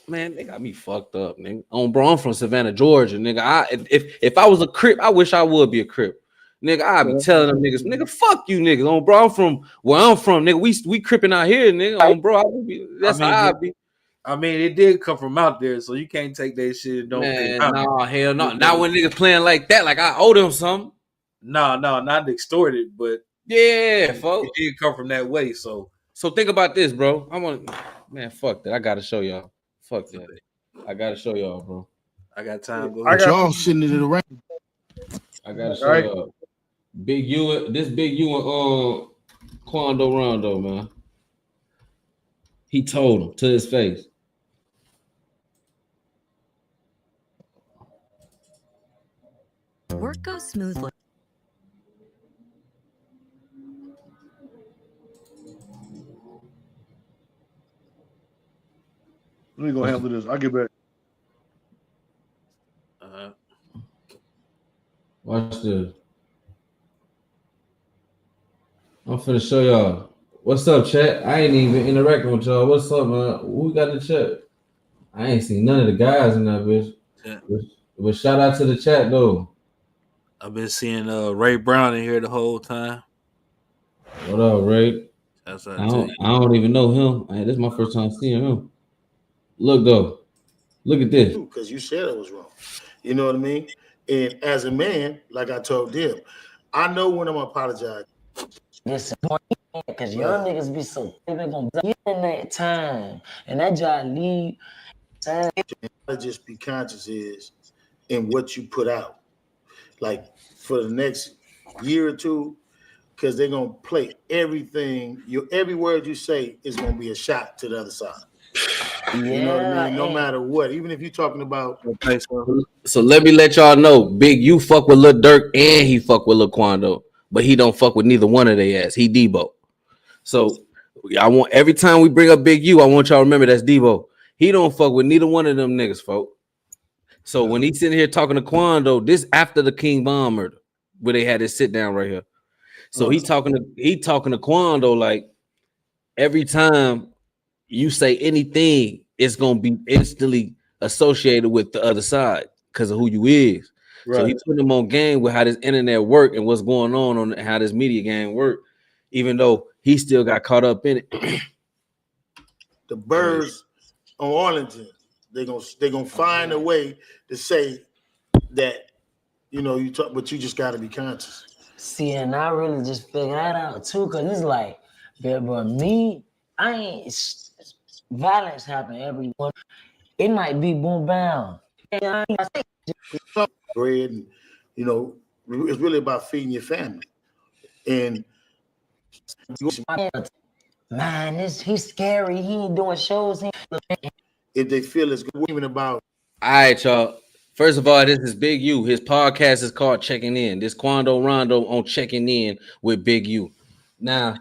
man, they got me fucked up, nigga. Bro, I'm from Savannah, Georgia, nigga. If I was a Crip, I wish I would be a Crip. Nigga, I'd be telling them niggas, nigga, fuck you niggas. Bro, I'm from where I'm from, nigga. We cripping out here, nigga. Bro, that's how I be. I mean, it did come from out there, so you can't take that shit and don't pay. No, hell no. Not when niggas playing like that, like I owe them something. No, not extorted, but yeah, folks. It did come from that way, so think about this, bro. Man, fuck that. I gotta show y'all. Fuck that. I gotta show y'all, bro. I got time. Y'all sitting in it around. I gotta show y'all. Big U and Quando Rondo, man. He told him to his face. Work goes smoothly. Let me go handle this. I'll get back. Watch this. I'm finna show y'all. What's up, chat? I ain't even interacting with y'all. What's up, man? Who got the chat? I ain't seen none of the guys in that bitch. Yeah. But shout out to the chat though. I've been seeing Ray Brown in here the whole time. What up, Ray? I don't even know him. This is my first time seeing him. Look though. Look at this. Because you said it was wrong. You know what I mean? And as a man, like I told them, I know when I'm gonna apologize. Listen, because young niggas be so they gonna get in that time, and that job leave. Just be conscious is in what you put out, like for the next year or two, because they're gonna play everything. Every word you say is gonna be a shot to the other side. Yeah, you know what I mean? No matter what, even if you're talking about. So let me let y'all know, Big U fuck with Lil Durk and he fuck with Lil Quando, but he don't fuck with neither one of their ass. He Debo. So I want every time we bring up Big U, I want y'all to remember that's Debo. He don't fuck with neither one of them niggas, folks. So when he's sitting here talking to Quando, this after the King Von murder, where they had this sit down right here. So he talking to Quando like every time you say anything, it's gonna be instantly associated with the other side because of who you is. Right. So he put them on game with how this internet work and what's going on how this media game work, even though he still got caught up in it. The birds on Arlington, they're gonna find a way to say that, you know, you talk, but you just gotta be conscious. See, and I really just figured that out too, cause it's like, but me, I ain't violence happen everyone. It might be boom bam. bread, and it's really about feeding your family. And man, he's scary. He ain't doing shows. If they feel it's good, even about. All right, y'all. First of all, this is Big U. His podcast is called Checking In. This Quando Rondo on Checking In with Big U. Now,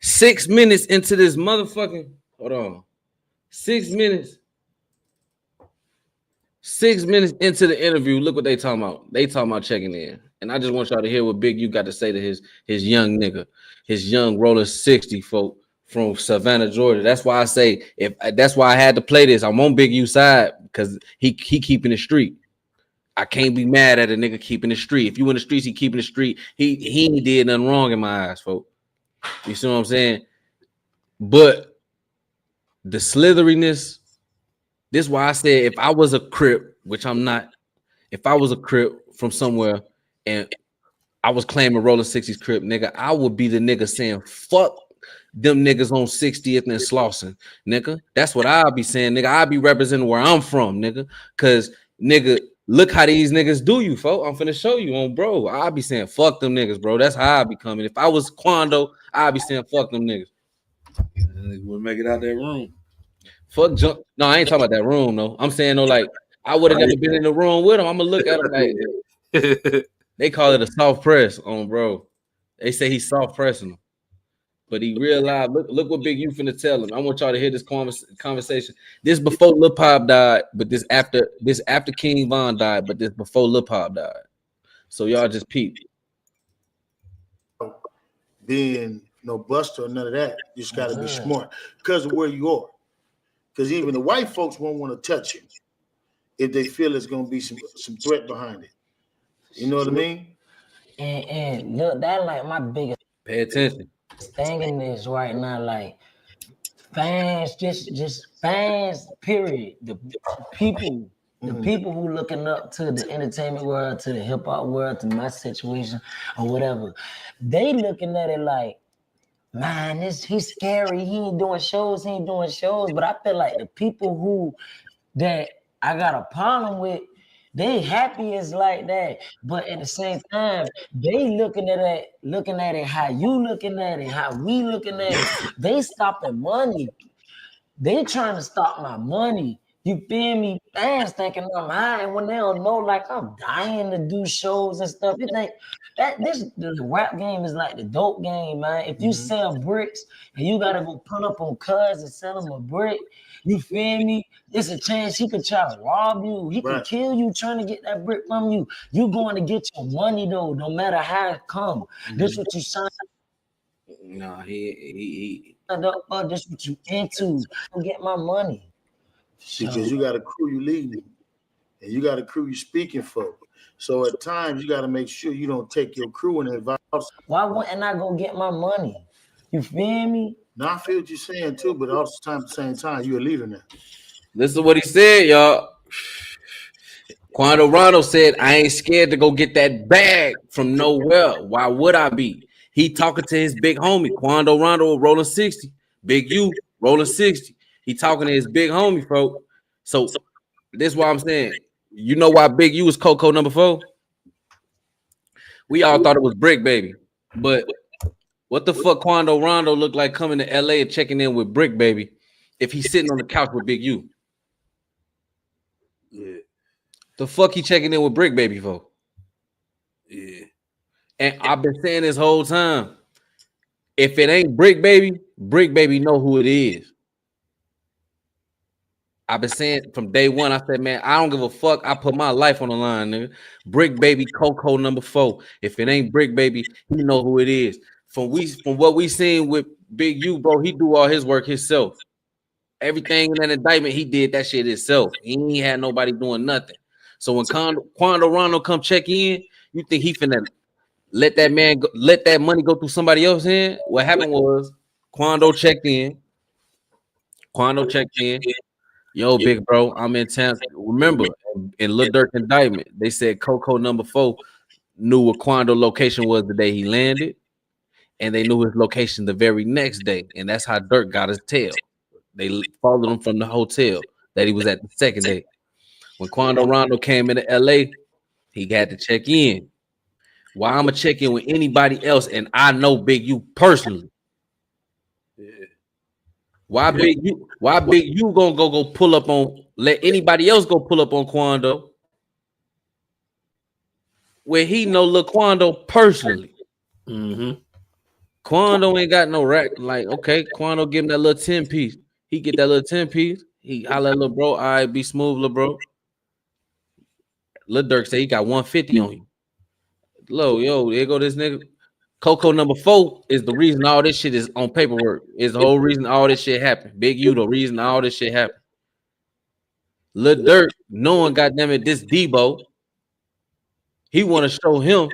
6 minutes into this motherfucking, hold on. 6 minutes. 6 minutes into the interview, look what they talking about. They talking about checking in. And I just want y'all to hear what Big U got to say to his young nigga, his young roller 60 folk from Savannah, Georgia. That's why I say, that's why I had to play this. I'm on Big U side because he keeping the street. I can't be mad at a nigga keeping the street. If you in the streets, he keeping the street. He ain't did nothing wrong in my eyes, folk. You see what I'm saying? But the slitheriness, this is why I said if I was a Crip, which I'm not, if I was a Crip from somewhere and I was claiming Roller 60s Crip, nigga, I would be the nigga saying, fuck them niggas on 60th and Slauson, nigga. That's what I'll be saying, nigga. I'll be representing where I'm from, nigga. Cause nigga, look how these niggas do you, folk. I'm finna show you on bro. I'll be saying, fuck them niggas, bro. That's how I be coming. If I was Quando, I'll be saying, fuck them niggas. We'll make it out that room. Fuck jump. No, I ain't talking about that room, though. I'm saying, though, like, I would have never been in the room with him. I'm gonna look at him like they call it a soft press on bro. They say he's soft pressing him. But he realized, look what Big U finna tell him. I want y'all to hear this conversation. This before Lil Pop died, but this after King Von died, but this before Lil Pop died. So y'all just peep. Being no buster or none of that, you just gotta be smart because of where you are. Because even the white folks won't want to touch you if they feel it's gonna be some threat behind it. You know what I mean? And look, that like my biggest Pay attention. thing in this right now, like fans, just fans, period. The people who looking up to the entertainment world, to the hip hop world, to my situation or whatever, they looking at it like, man, he's scary. He ain't doing shows. But I feel like the people who that I got a problem with, they happy is like that. But at the same time, they looking at it how you looking at it, how we looking at it. They stopping money. They trying to stop my money. You feel me? Fans thinking I'm high, and when they don't know, like I'm dying to do shows and stuff. You think that the rap game is like the dope game, man. If you sell bricks and you gotta go put up on cuz and sell them a brick, you feel me? There's a chance he could try to rob you. He could kill you trying to get that brick from you. You going to get your money though, no matter how it come. This what you signed. No, he This what you into. I'll get my money. Because you got a crew you leading, and you got a crew you speaking for. So at times you got to make sure you don't take your crew and advise. Why wouldn't I go get my money? You feel me? No, I feel what you're saying too, but also at the same time, you're a leader now. This is what he said, y'all. Quando Rondo said, I ain't scared to go get that bag from nowhere. Why would I be? He talking to his big homie, Quando Rondo, rolling 60. Big U, rolling 60. He talking to his big homie, folks. So this is what I'm saying. You know why Big U is Coco number 4? We all thought it was Brick Baby. But what the fuck Quando Rondo look like coming to LA and checking in with Brick Baby if he's sitting on the couch with Big U? Yeah. The fuck he checking in with Brick Baby for? Yeah. And I've been saying this whole time. If it ain't Brick Baby know who it is. I've been saying from day one, I said, man, I don't give a fuck. I put my life on the line, nigga. Brick Baby, Coco number 4. If it ain't Brick Baby, he know who it is. From what we seen with Big U, bro, he do all his work himself. Everything in that indictment, he did that shit himself. He ain't had nobody doing nothing. So when Quando Rondo come check in, you think he finna let that money go through somebody else's hand? What happened was Quando checked in. Yo, big bro, I'm in town. Remember, in Lil Durk indictment, they said Coco number 4 knew what Quando location was the day he landed, and they knew his location the very next day, and that's how Durk got his tail. They followed him from the hotel that he was at the second day. When Quando Rondo came into LA, he had to check in. Why I'm gonna check in with anybody else and I know Big U personally? Yeah. Why Big U? Why Big U gonna go pull up on? Let anybody else go pull up on Quando? Where he know Lil Quando personally. Mm-hmm. Quando ain't got no rack. Like, okay, Quando give him that little 10 piece. He get that little 10 piece. He holla at little bro. All right, be smooth, little bro. Lil Durk say he got 150 on you. Low, yo, there go this nigga. Coco number 4 is the reason all this shit is on paperwork. Is the whole reason all this shit happened. Big U, the reason all this shit happened. Lil Durk, knowing goddamn it, this Debo, he want to show him,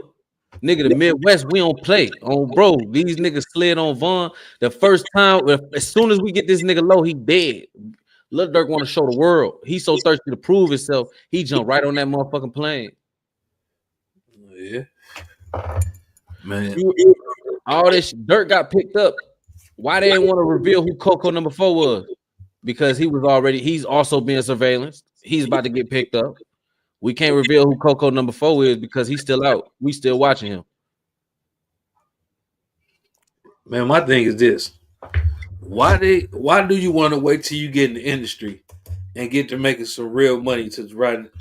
nigga, the Midwest, we don't play. On bro, these niggas slid on Vaughn. The first time, as soon as we get this nigga low, he dead. Lil Durk want to show the world. He so thirsty to prove himself, he jump right on that motherfucking plane. Yeah. Man. All this Dirt got picked up. Why they didn't want to reveal who Coco number 4 was? Because he's also being surveillanced. He's about to get picked up. We can't reveal who Coco number 4 is because he's still out. We still watching him. Man, my thing is this. Why do you want to wait till you get in the industry and get to making some real money to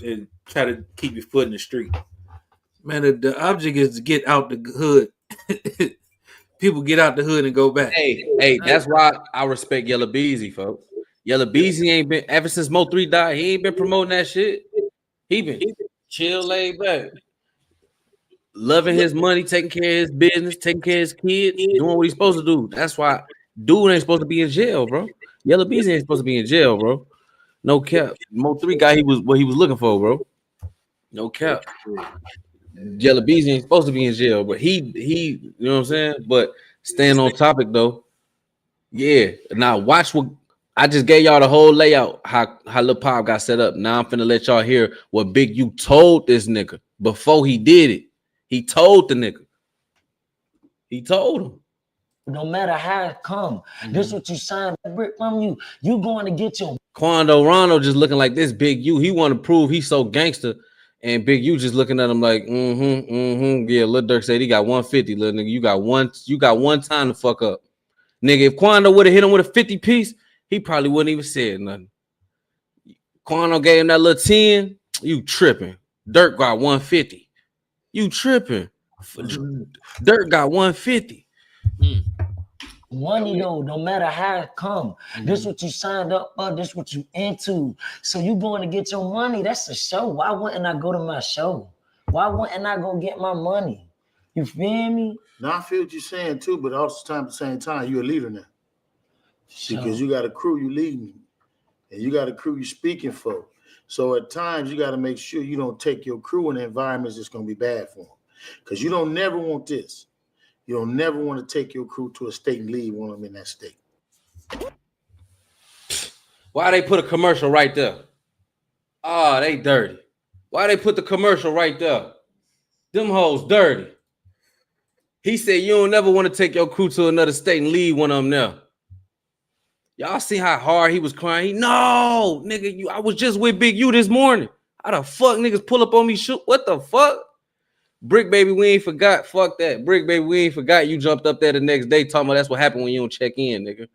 and try to keep your foot in the street? Man, the object is to get out the hood. People get out the hood and go back. Hey, that's why I respect Yella Beezy, folks. Yella Beezy ain't been, ever since Mo 3 died, he ain't been promoting that shit. He been chill, laid back. Loving his money, taking care of his business, taking care of his kids, doing what he's supposed to do. That's why dude ain't supposed to be in jail, bro. Yella Beezy ain't supposed to be in jail, bro. No cap. Mo 3 guy, he was what he was looking for, bro. No cap. Yella Beezy ain't supposed to be in jail, but he, you know what I'm saying? But staying on topic though, yeah. Now watch what I just gave y'all the whole layout, how Lil Pop got set up. Now I'm finna let y'all hear what Big U told this nigga before he did it. He told the nigga. He told him. No matter how it come, this what you signed that brick from you. You going to get your Quando Rondo just looking like this Big U. He want to prove he's so gangster. And Big U just looking at him like, yeah. Lil Durk said he got 150, little nigga. You got one time to fuck up. Nigga, if Quando would have hit him with a 50 piece, he probably wouldn't even said nothing. Quando gave him that little 10, you tripping. Durk got 150. You tripping. Durk got 150. money though, no matter how it come. This what you signed up for, this what you into. So you going to get your money. That's a show. Why wouldn't I go to my show? Why wouldn't I go get my money? You feel me? Now I feel what you're saying too, but also at the same time, you're a leader now. Because you got a crew you leading, and you got a crew you speaking for. So at times you got to make sure you don't take your crew in environments that's going to be bad for them. Because you don't never want this. You don't never want to take your crew to a state and leave one of them in that state. Why they put a commercial right there? Oh, they dirty. Why they put the commercial right there? Them hoes dirty. He said you don't never want to take your crew to another state and leave one of them there. Y'all see how hard he was crying? No, nigga, I was just with Big U this morning. How the fuck niggas pull up on me? Shoot, what the fuck? Brick baby, we ain't forgot. Fuck that. Brick baby, we ain't forgot. You jumped up there the next day talking about that's what happened when you don't check in, nigga.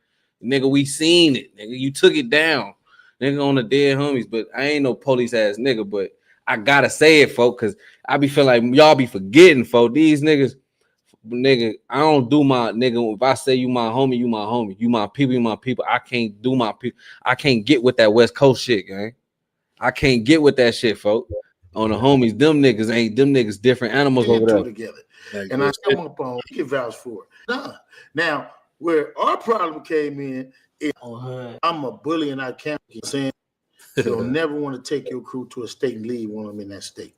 Nigga, we seen it. Nigga, you took it down. Nigga on the dead homies, but I ain't no police ass nigga, but I gotta say it, folk, because I be feeling like y'all be forgetting, folk. These niggas, nigga, I don't do my nigga. If I say you my homie, you my homie. You my people, you my people. I can't do my people. I can't get with that West Coast shit, gang. I can't get with that shit, folk. On the homies, them niggas different animals over there. Together. And I come up on give vouch for it. Nah. Now, where our problem came in is I'm a bully and I can't saying you'll never want to take your crew to a state and leave one of them in that state.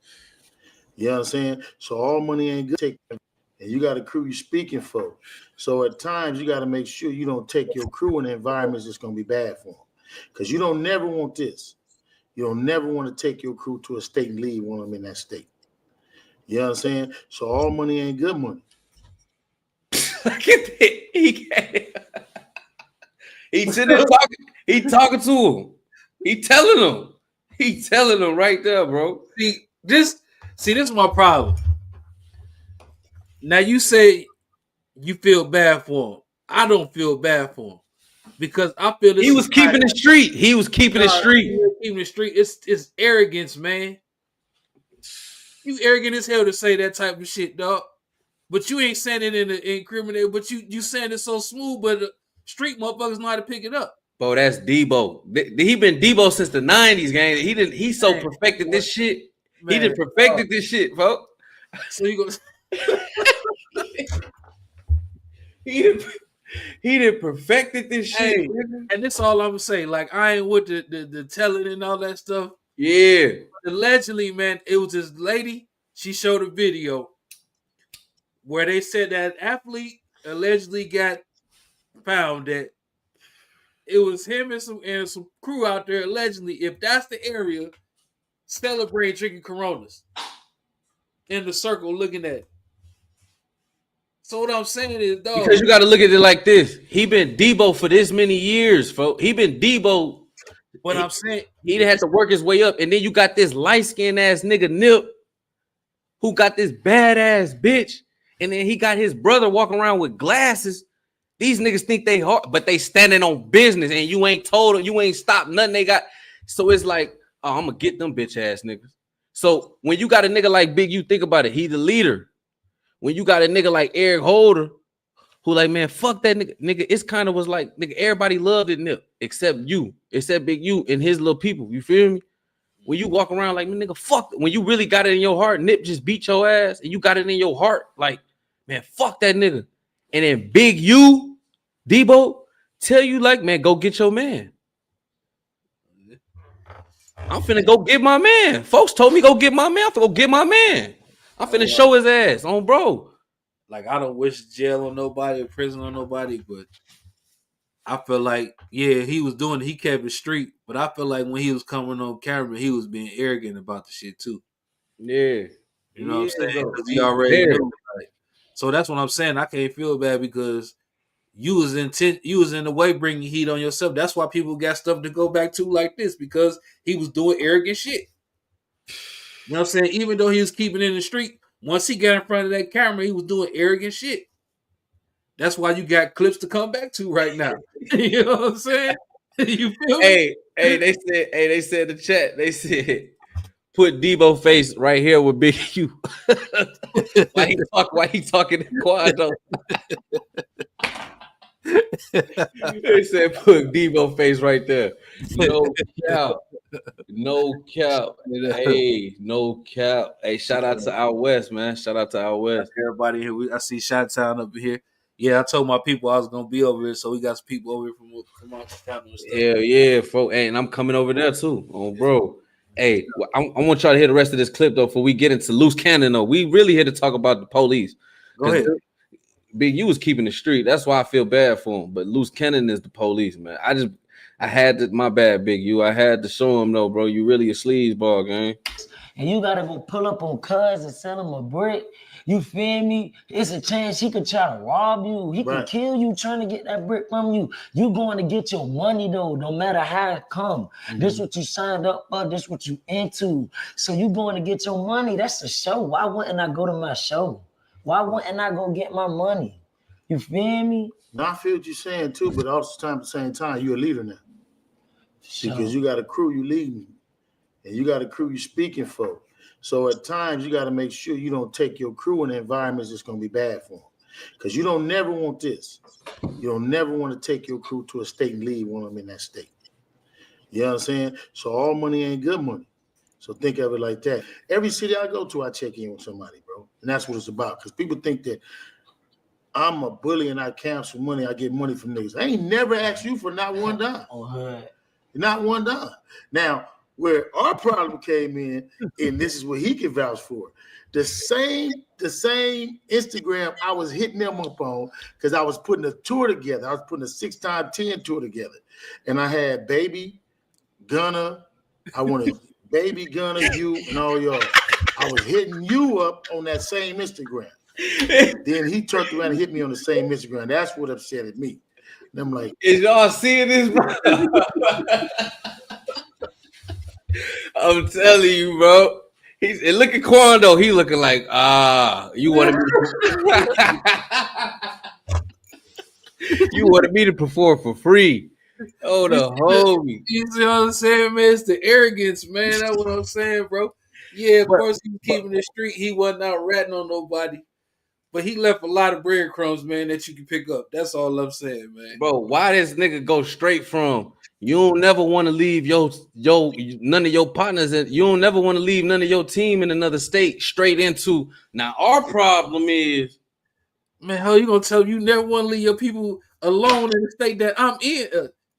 You know what I'm saying? So all money ain't good. And you got a crew you're speaking for. So at times you got to make sure you don't take your crew in environments that's going to be bad for them. Because you don't never want this. You don't never want to take your crew to a state and leave one of them in that state. You know what I'm saying? So all money ain't good money. Look at that. He sitting there talking. He talking to him. He telling him. He telling them right there, bro. This is my problem. Now you say you feel bad for him. I don't feel bad for him because I feel this. He was keeping the street. He was keeping the street. Keeping the street. It's arrogance, man. You arrogant as hell to say that type of shit, dog. But you ain't saying it in the incriminator. But you saying it so smooth, but the street motherfuckers know how to pick it up. Bro, that's Debo. He been Debo since the 90s, gang. He so perfected this shit. Man, he done perfected this shit, bro. So you go. He done perfected this shit. Hey, and this all I'm gonna say. Like, I ain't with the telling and all that stuff. Yeah. Allegedly, man, it was this lady. She showed a video where they said that athlete allegedly got found that it was him and some crew out there allegedly, if that's the area, celebrating drinking Coronas in the circle looking at it. So what I'm saying is, dog, because you got to look at it like this. He been Debo for this many years, folks. He been Debo. What I'm saying, he had to work his way up, and then you got this light-skinned ass nigga Nip, who got this badass bitch, and then he got his brother walking around with glasses. These niggas think they hard, but they standing on business, and you ain't told them, you ain't stopped nothing they got. So it's like, oh, I'm gonna get them bitch ass niggas. So when you got a nigga like Big, you think about it, he the leader. When you got a nigga like Eric Holder, who like, man, fuck that nigga. It's kind of was like, nigga, everybody loved it, Nip, except you, except Big U and his little people. You feel me? When you walk around like, man, nigga, fuck. When you really got it in your heart, Nip just beat your ass, and you got it in your heart, like, man, fuck that nigga. And then Big U, Debo, tell you like, man, go get your man. I'm finna go get my man. Folks told me go get my man. I'm finna go get my man. I'm finna show his ass on bro. Like, I don't wish jail on nobody or prison on nobody, but I feel like, yeah, he was doing it. He kept it street, but I feel like when he was coming on camera, he was being arrogant about the shit too. Yeah. You know what I'm saying? Because he already knew. Like, so that's what I'm saying. I can't feel bad because you was in the way bringing heat on yourself. That's why people got stuff to go back to like this, because he was doing arrogant shit. You know what I'm saying? Even though he was keeping it in the street, once he got in front of that camera, he was doing arrogant shit. That's why you got clips to come back to right now. You know what I'm saying? You feel me? Hey, they said in the chat, they said, put Debo face right here with Big U. Why he talking to Quando? They said put Debo face right there. No cap. No cap. Hey, no cap. Hey, shout out to Out West, man. Shout out to Out West. Everybody here. I see Shot Town up here. Yeah, I told my people I was gonna be over here, so we got some people over here from out the town and stuff. Yeah, folks. Hey, and I'm coming over there too. Oh, bro. Hey, I want y'all to hear the rest of this clip though, before we get into Luce Cannon though. We really here to talk about the police. Go ahead. Big U was keeping the street. That's why I feel bad for him. But Luce Cannon is the police, man. I had to, my bad, Big U. I had to show him though, bro. You really a sleazeball, gang. And you gotta go pull up on Cuz and sell him a brick. You feel me? It's a chance he could try to rob you. He could kill you trying to get that brick from you. You going to get your money though, no matter how it come. Mm-hmm. This what you signed up for. This what you into. So you going to get your money. That's the show. Why wouldn't I go to my show? Why wouldn't I go get my money? You feel me? Now I feel what you're saying too, but also at the same time, you're a leader now. Because you got a crew you leading, and you got a crew you speaking for. So at times you got to make sure you don't take your crew in environments that's going to be bad for them. Because you don't never want this. You don't never want to take your crew to a state and leave one of them in that state. You know what I'm saying? So all money ain't good money. So think of it like that. Every city I go to, I check in with somebody, bro. And that's what it's about. Because people think that I'm a bully and I cancel money. I get money from niggas. I ain't never asked you for not one dime. Not one dime. Now, where our problem came in, and this is what he can vouch for, the same Instagram I was hitting them up on, because I was putting a tour together. I was putting a 6x10 tour together. And I had Baby, Gunna, I wanted Baby, Gunna, you, and all y'all. I was hitting you up on that same Instagram. Then he turned around and hit me on the same Instagram. That's what upset me. And I'm like, is y'all seeing this, bro? I'm telling you, bro. And look at Quando. He looking like, you wanted me you wanted me to perform for free. Oh, the homie. You see what I'm saying, man? It's the arrogance, man. That's what I'm saying, bro. Yeah, of course he was keeping the street. He wasn't out ratting on nobody. But he left a lot of breadcrumbs, man, that you can pick up. That's all I'm saying, man. Bro, why this nigga go straight from you don't never want to leave your none of your partners and you don't never want to leave none of your team in another state straight into now our problem is, man, how you gonna tell me you never want to leave your people alone in the state that I'm in?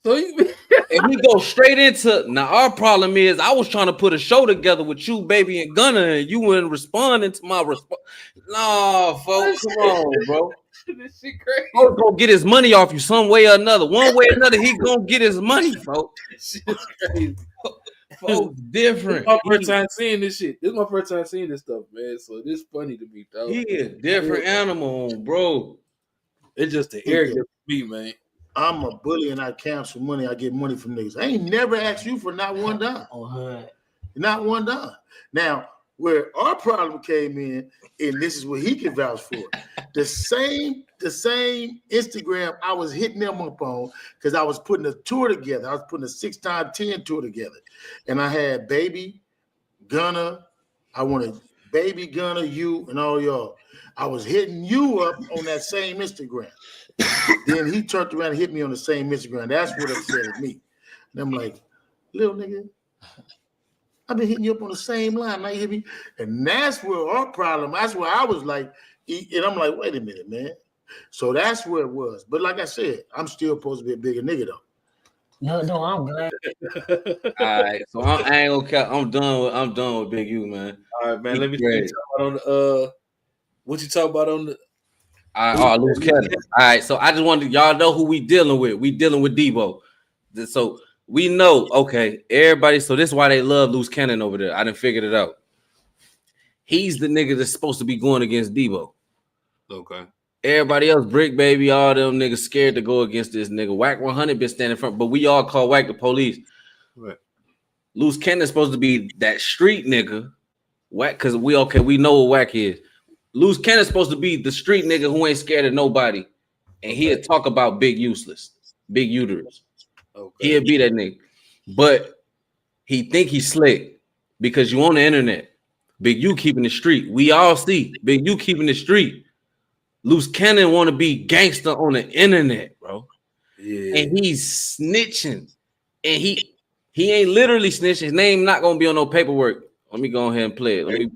So you and he go straight into now our problem is I was trying to put a show together with you, baby, and Gunner, and you weren't responding to my response. Nah, folks, come on, bro. this shit crazy. Folks gonna get his money off you some way or another. One way or another, he gonna get his money, folks. This shit's crazy. Folks different. This is my first time seeing this shit. This is my first time seeing this stuff, man. So this funny to me, dog. He a different animal, bro. It's just the arrogance of me, man. I'm a bully and I cancel money. I get money from niggas. I ain't never asked you for not one dime. Not one dime. Now, where our problem came in, and this is what he can vouch for, the same Instagram I was hitting them up on because I was putting a tour together. I was putting a 6x10 tour together. And I had Baby, Gunner, I wanted Baby, Gunner, you, and all y'all. I was hitting you up on that same Instagram. Then he turned around and hit me on the same Instagram. That's what upset me. And I'm like, little nigga, I've been hitting you up on the same line. Now you hit me. And that's where our problem, that's where I was like, and I'm like, wait a minute, man. So that's where it was. But like I said, I'm still supposed to be a bigger nigga though. No, I'm glad. All right, so I ain't gonna count. I'm done with Big U, man. All right, man. Let me see what you talk about on the what you talk about on the Luce Cannon. All right, so I just wanted y'all know who we dealing with. We dealing with Debo. So we know, okay, everybody. So this is why they love Luce Cannon over there. I done figured it out. He's the nigga that's supposed to be going against Debo. Okay. Everybody else, Brick Baby, all them niggas scared to go against this nigga. Whack 100 been standing front, but we all call Whack the police. Right. Luce Cannon's supposed to be that street nigga. Whack, because we know what Whack is. Luce Cannon's supposed to be the street nigga who ain't scared of nobody. And he'll talk about big useless, big uterus. Okay. He'll be that nigga. But he think he's slick because you on the internet. Big U keeping the street. We all see Big U keeping the street. Luce Cannon want to be gangster on the internet, bro. Yeah. And he's snitching. And he ain't literally snitching. His name not gonna be on no paperwork. Let me go ahead and play it. Let me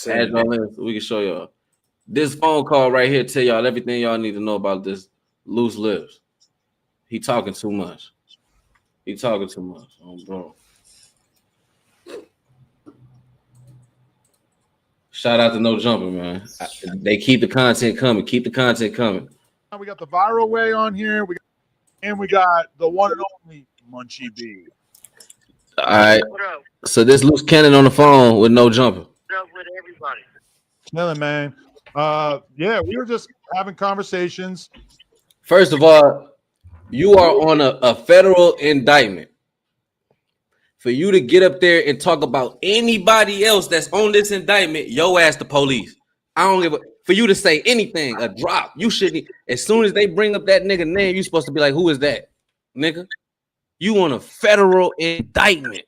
add y'all in so we can show y'all. This phone call right here tell y'all everything y'all need to know about this Loose Lips. He talking too much. He talking too much. Oh, bro. Shout out to No Jumper, man. They keep the content coming. Keep the content coming. We got the viral way on here. We got the one and only Munchie B. All right. So this Luce Cannon on the phone with No Jumper. What's up with everybody? Chilling, man. Yeah, we were just having conversations. First of all, you are on a federal indictment. For you to get up there and talk about anybody else that's on this indictment, yo ass the police. I don't give a for you to say anything, a drop. You shouldn't. As soon as they bring up that nigga name, you supposed to be like, who is that, nigga? You on a federal indictment.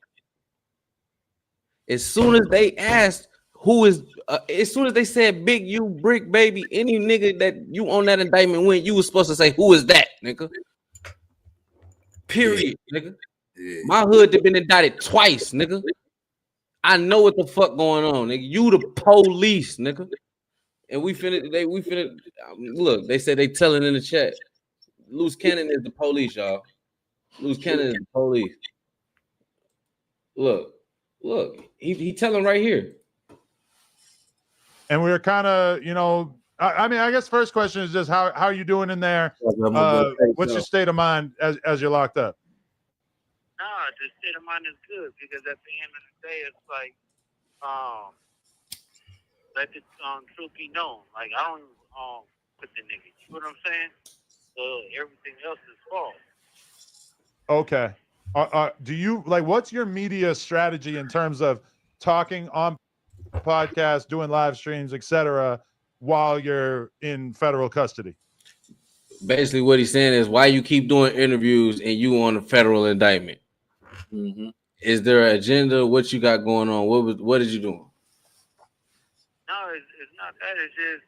As soon as they asked who is, as soon as they said Big U, Brick Baby, any nigga that you on that indictment when you was supposed to say who is that, nigga? Period, nigga. Yeah. My hood have been indicted twice, nigga. I know what the fuck going on, nigga. You the police, nigga. And we finna look, they said they telling in the chat. Luce Cannon is the police, y'all. Luce Cannon is the police. Look, he telling right here. And we were kind of, I mean, I guess first question is just how are you doing in there? What's your state of mind as you're locked up? Nah, the state of mind is good because at the end of the day, it's like, let the truth be known. Like, I don't put the nigga. You know what I'm saying? So everything else is false. Okay. Do you like? What's your media strategy in terms of talking on podcasts, doing live streams, etc., while you're in federal custody? Basically, what he's saying is why you keep doing interviews and you on a federal indictment. Mm-hmm. Is there an agenda? What you got going on? What is you doing? No, it's not that. It's just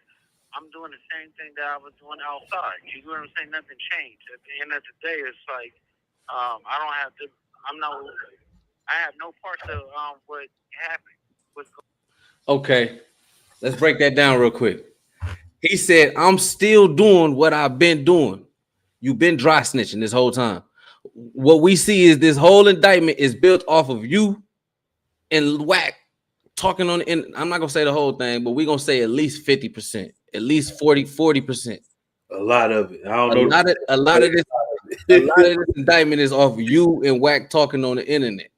I'm doing the same thing that I was doing outside. You know what I'm saying? Nothing changed. At the end of the day, it's like I don't have to. I have no part of what happened. Okay, let's break that down real quick. He said, I'm still doing what I've been doing. You've been dry snitching this whole time. What we see is this whole indictment is built off of you and Whack talking on. And I'm not gonna say the whole thing, but we're gonna say at least 50%, at least 40%. A lot of it. I don't know. A lot of this indictment is off you and Whack talking on the internet.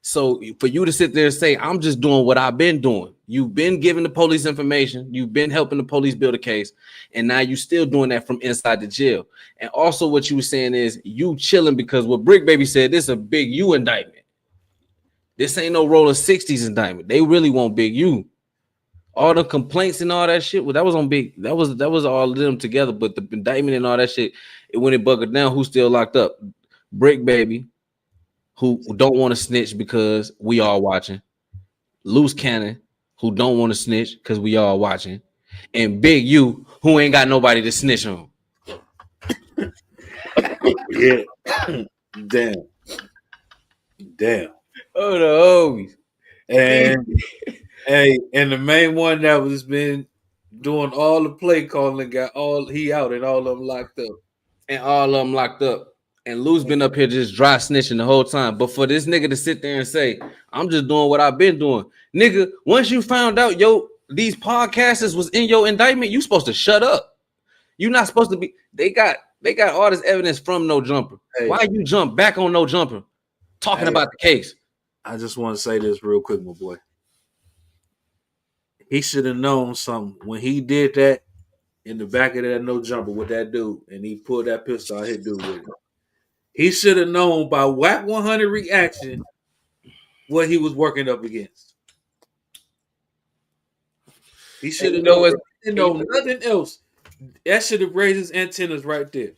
So for you to sit there and say, I'm just doing what I've been doing. You've been giving the police information. You've been helping the police build a case. And now you're still doing that from inside the jail. And also what you were saying is you chilling because what Brick Baby said, this is a big U indictment. This ain't no roller 60s indictment. They really want big U. All the complaints and all that shit, well, that was on big. That was all of them together. But the indictment and all that shit, when it buckled down, who's still locked up? Brick Baby, who don't want to snitch because we all watching. Luce Cannon, who don't want to snitch because we all watching. And Big U, who ain't got nobody to snitch on. Yeah. Damn. Oh, the homies. And hey, and the main one that was been doing all the play calling got he out and all of them locked up. And Lou's been up here just dry snitching the whole time. But for this nigga to sit there and say, I'm just doing what I've been doing. Nigga, once you found out, these podcasters was in your indictment, you supposed to shut up. You're not supposed to be. They got all this evidence from No Jumper. Hey. Why you jump back on No Jumper talking about the case? I just want to say this real quick, my boy. He should have known something when he did that in the back of that No Jumper with that dude, and he pulled that pistol out, hit dude with it. He should have known by Whack 100 reaction what he was working up against. He should have known nothing else. That should have raised his antennas right there.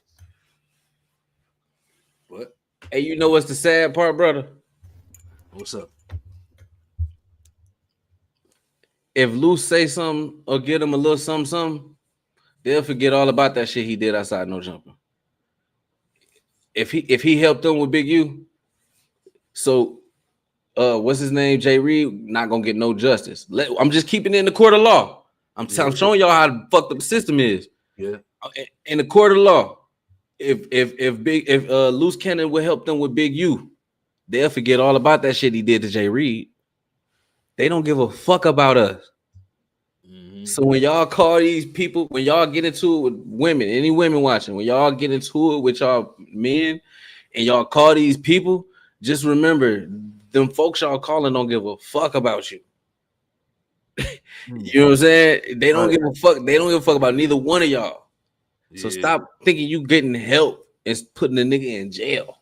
What? Hey, you know what's the sad part, brother? What's up? If Luce say something or get him a little something, they'll forget all about that shit he did outside No Jumper. If he helped them with Big U, so what's his name? Jay Reed not gonna get no justice. I'm just keeping it in the court of law. I'm showing y'all how fucked up the system is. Yeah. In the court of law, if Luce Cannon would help them with Big U, they'll forget all about that shit he did to Jay Reed. They don't give a fuck about us. Mm-hmm. So when y'all call these people, when y'all get into it with women, any women watching, when y'all get into it with y'all men and y'all call these people, just remember them folks y'all calling don't give a fuck about you. You know what I'm saying? They don't give a fuck. They don't give a fuck about neither one of y'all. Yeah. So stop thinking you getting help and putting a nigga in jail.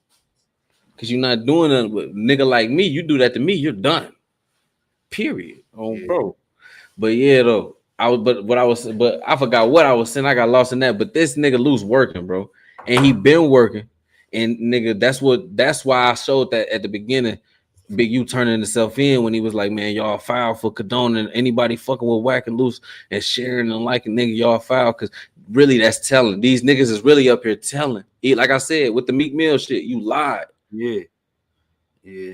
Cause you're not doing nothing with nigga like me. You do that to me, you're done. Period. Bro. But yeah, though. I forgot what I was saying. I got lost in that. But this nigga Luce working, bro. And he been working. And nigga, that's why I showed that at the beginning. Big U turning himself in when he was like, man, y'all foul for condoning anybody fucking with Whack and Luce and sharing and liking, nigga, y'all foul. Cause really that's telling. These niggas is really up here telling. Like I said, with the Meek Mill shit, you lied. Yeah.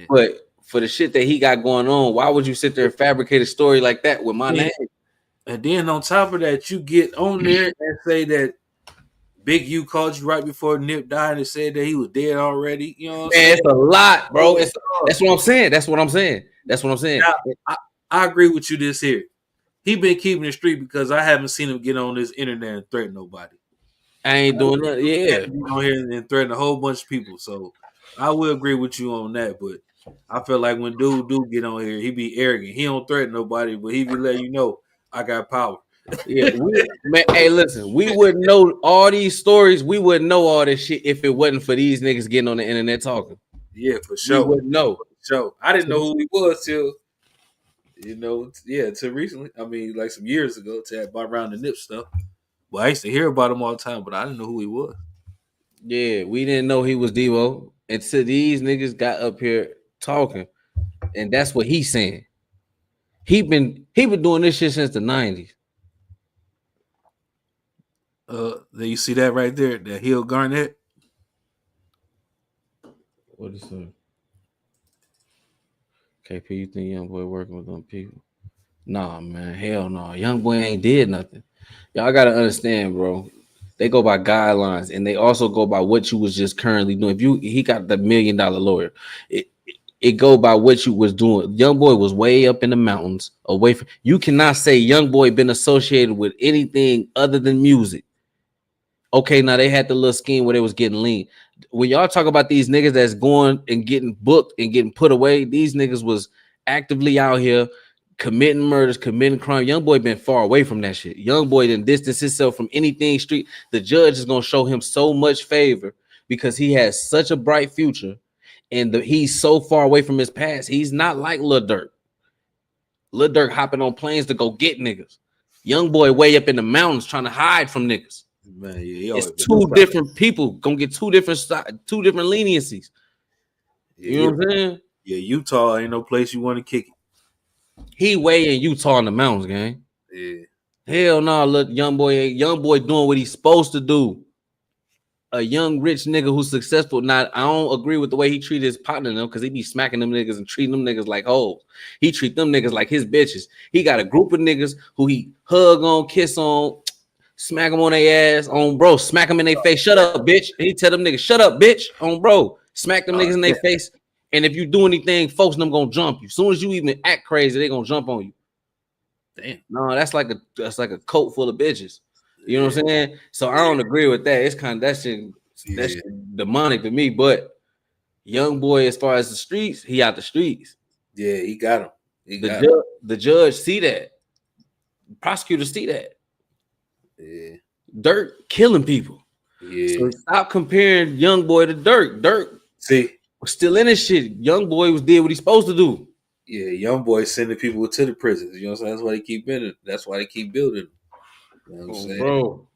But for the shit that he got going on, why would you sit there and fabricate a story like that with my name? And then on top of that, you get on there and say that Big U called you right before Nip died and said that he was dead already. You know what I'm saying? It's a lot, bro. That's what I'm saying. Now, I agree with you this here. He been keeping it street because I haven't seen him get on this internet and threaten nobody. I ain't doing that. Yeah. On here and threaten a whole bunch of people. So I will agree with you on that, but I feel like when dude do get on here, he be arrogant. He don't threaten nobody, but he be letting you know I got power. Yeah, man, hey, listen, we wouldn't know all these stories. We wouldn't know all this shit if it wasn't for these niggas getting on the internet talking. Yeah, for We sure. wouldn't know. So I didn't know who he was till till recently. I mean, like some years ago, to about around the Nip stuff. Well, I used to hear about him all the time, but I didn't know who he was. Yeah, we didn't know he was Debo until these niggas got up here talking, and that's what he's saying. He been doing this shit since the 90s. Then you see that right there, that Hill Garnett. What is that? KP, you think young boy working with them people? Nah, man, hell no. Young boy ain't did nothing. Y'all gotta understand, bro. They go by guidelines, and they also go by what you was just currently doing. He got the $1 million lawyer. It go by what you was doing. Young boy was way up in the mountains, away from. You cannot say young boy been associated with anything other than music. Okay, now they had the little scheme where they was getting lean. When y'all talk about these niggas that's going and getting booked and getting put away, these niggas was actively out here committing murders, committing crime. Young boy been far away from that shit. Young boy didn't distance himself from anything street. The judge is gonna show him so much favor because he has such a bright future, and he's so far away from his past. He's not like Lil Durk. Lil Durk hopping on planes to go get niggas. Young boy way up in the mountains trying to hide from niggas. Man, yeah, it's two different people gonna get two different leniencies. You know what I'm saying? Yeah, Utah ain't no place you want to kick it. He way in Utah in the mountains, gang. Yeah. Hell no, look, young boy doing what he's supposed to do. A young rich nigga who's successful. Now, I don't agree with the way he treated his partner though, because he be smacking them niggas and treating them niggas like hoes. He treat them niggas like his bitches. He got a group of niggas who he hug on, kiss on, smack them on their ass, on bro, smack them in their face. Shut up, bitch. And he tell them niggas, shut up, bitch, on bro. Smack them niggas in their face. And if you do anything, folks them gonna jump you. As soon as you even act crazy, they gonna jump on you. Damn. No, that's like a coat full of bitches. You know what I'm saying? So I don't agree with that. It's kind of that shit demonic to me. But young boy, as far as the streets, he out the streets. Yeah, he got him. The judge see that. Prosecutors see that. Yeah. Dirt killing people. Yeah. So stop comparing young boy to Dirt. Dirt was still in his shit. Young boy did what he's supposed to do. Yeah, young boy sending people to the prisons. You know what I'm saying? That's why they keep building. That's why they keep building. You know what I'm saying? Bro.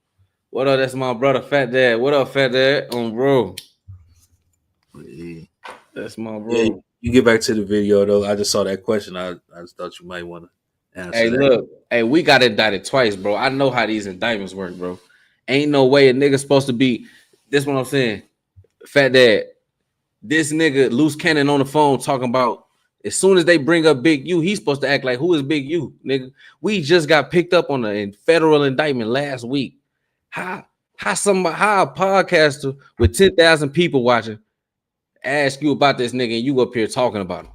What up? That's my brother, Fat Dad. What up, Fat Dad? Bro. Yeah. That's my bro. Yeah, you get back to the video though. I just saw that question. I just thought you might want to answer. Hey, look. Hey, we got indicted twice, bro. I know how these indictments work, bro. Ain't no way a nigga supposed to be. This what I'm saying. Fat Dad. This nigga, Luce Cannon on the phone talking about as soon as they bring up Big U, he's supposed to act like, who is Big U, nigga? We just got picked up on a federal indictment last week. How a podcaster with 10,000 people watching ask you about this nigga and you up here talking about him?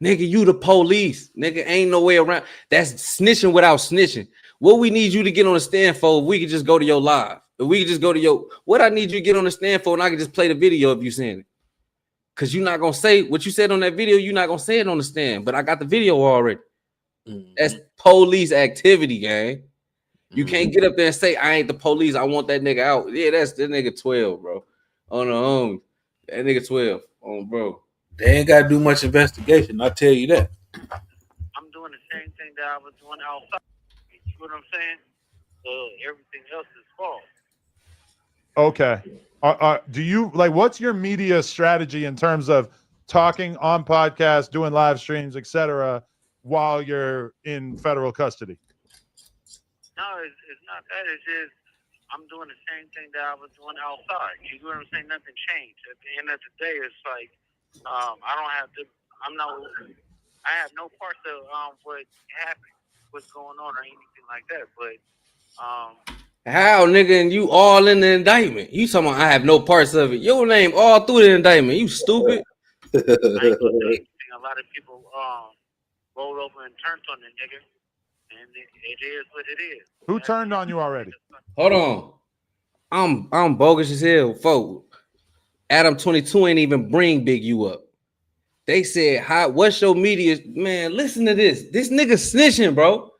Nigga, you the police. Nigga, ain't no way around. That's snitching without snitching. What we need you to get on the stand for, if we could just go to your live. If we could just go to your, what I need you to get on the stand for, and I can just play the video of you saying it. Because you're not going to say what you said on that video, you're not going to say it on the stand. But I got the video already. Mm-hmm. That's police activity, gang. You can't get up there and say, I ain't the police. I want that nigga out. Yeah, that's that nigga 12, bro. On the home. That nigga 12. Bro. They ain't got to do much investigation. I tell you that. I'm doing the same thing that I was doing outside. You know what I'm saying? So everything else is false. Okay. Do you like, what's your media strategy in terms of talking on podcasts, doing live streams, etc., while you're in federal custody? No, it's not that. It's just I'm doing the same thing that I was doing outside. You know what I'm saying? Nothing changed. At the end of the day, it's like I don't have to. I have no parts of what happened, what's going on, or anything like that. But how, nigga, and you all in the indictment? You talking about I have no parts of it? Your name all through the indictment. You stupid. I ain't gonna say anything. A lot of people rolled over and turned on the nigga, and it is what it is. Who turned on you already? Hold on. I'm bogus as hell, folks. Adam 22 ain't even bring Big U up. They said, what's your media? Man, listen to this. This nigga snitching, bro.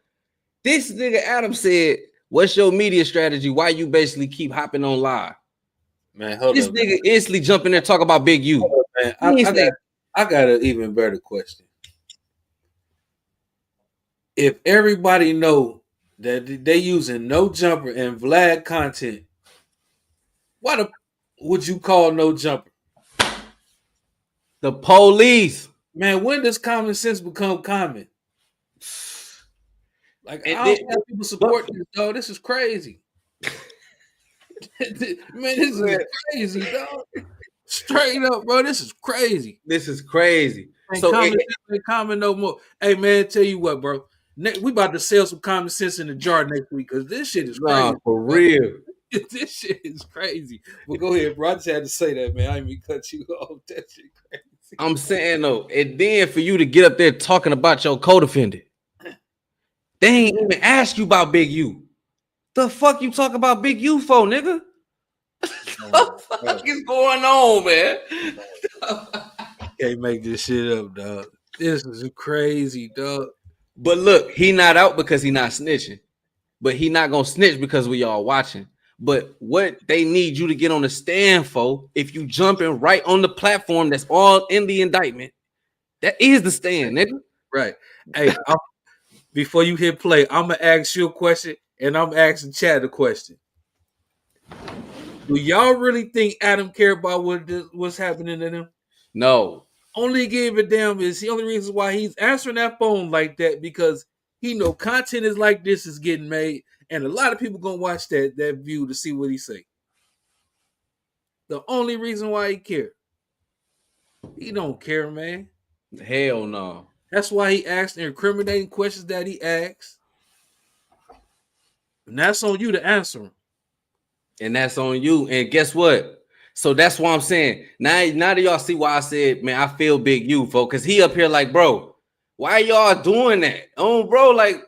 This nigga Adam said, "What's your media strategy? Why you basically keep hopping on live?" Man, hold This up, nigga instantly jump in there talk about Big U. hold up, man. I got an even better question. If everybody know that they using no jumper and Vlad content, would you call no jumper? The police. Man, when does common sense become common? Like, And I don't see how people support this, dog. This is crazy. Man, this is crazy, dog. Straight up, bro. This is crazy. This is crazy. Ain't So common sense ain't common no more. Hey, man, tell you what, bro. We about to sell some common sense in the jar next week because this shit is crazy. nah, for real. This shit is crazy. Well, go ahead, bro. I just had to say that, man. I didn't mean to cut you off. That shit crazy. I'm saying though, and then for you to get up there talking about your co-defendant, they ain't even ask you about Big U. The fuck you talk about Big U for, nigga? What the fuck is going on, man? Can't make this shit up, dog. This is crazy, dog. But look, he not out because he not snitching. But he not gonna snitch because we all watching. But what they need you to get on the stand for, if you jumping right on the platform that's all in the indictment, that is the stand, nigga. Right. Hey, before you hit play, I'm gonna ask you a question, and I'm asking Chad a question. Do y'all really think Adam care about what's happening to him? No. Only give a damn is the only reason why he's answering that phone like that because he know content is like this is getting made, and a lot of people gonna watch that view to see what he say. The only reason why he care. He don't care, man. Hell no. That's why he asked the incriminating questions that he asked. And that's on you to answer them. And that's on you. And guess what? So that's why I'm saying, now that y'all see why I said, man, I feel Big U, folks. Because he up here like, bro, why y'all doing that? Oh, bro, like,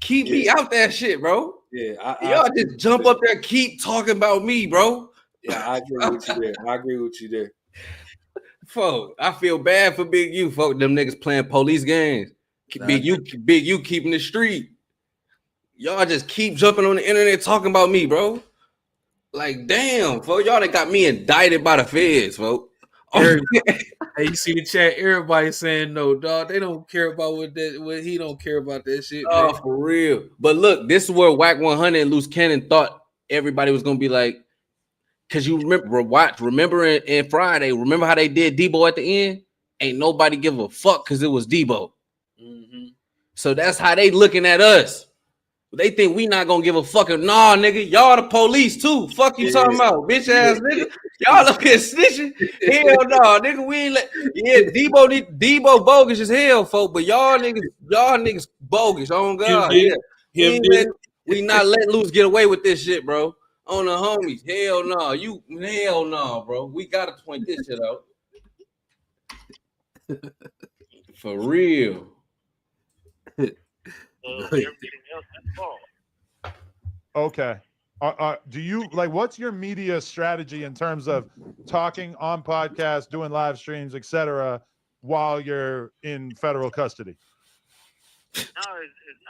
keep me out that shit, bro. Yeah, y'all just jump up there, keep talking about me, bro. Yeah, I agree with you there. I agree with you there. Folk, I feel bad for Big U, folk. Them niggas playing police games. Big U keeping the street. Y'all just keep jumping on the internet talking about me, bro. Like, damn, folks, y'all that got me indicted by the feds, folks. Hey, you see the chat? Everybody saying no, dog. They don't care about what he don't care about that shit. Oh, man. for real. But look, this is where Whack 100 and Luce Cannon thought everybody was gonna be like, because you remember in Friday, remember how they did Debo at the end? Ain't nobody give a fuck because it was Debo. Mm-hmm. So that's how they looking at us. They think we not gonna give a fucking nah, nigga. Y'all the police too. Fuck you talking about, bitch ass nigga. Y'all up here snitching. Hell no, nigga. We ain't let. Yeah, Debo bogus as hell, folk. But y'all niggas bogus. On God, we not letting Luce get away with this shit, bro. On the homies, hell no. Hell no, bro. We gotta point this shit out. For real. Everything else is false. Okay. Do you like what's your media strategy in terms of talking on podcasts, doing live streams, etc., while you're in federal custody? No, it's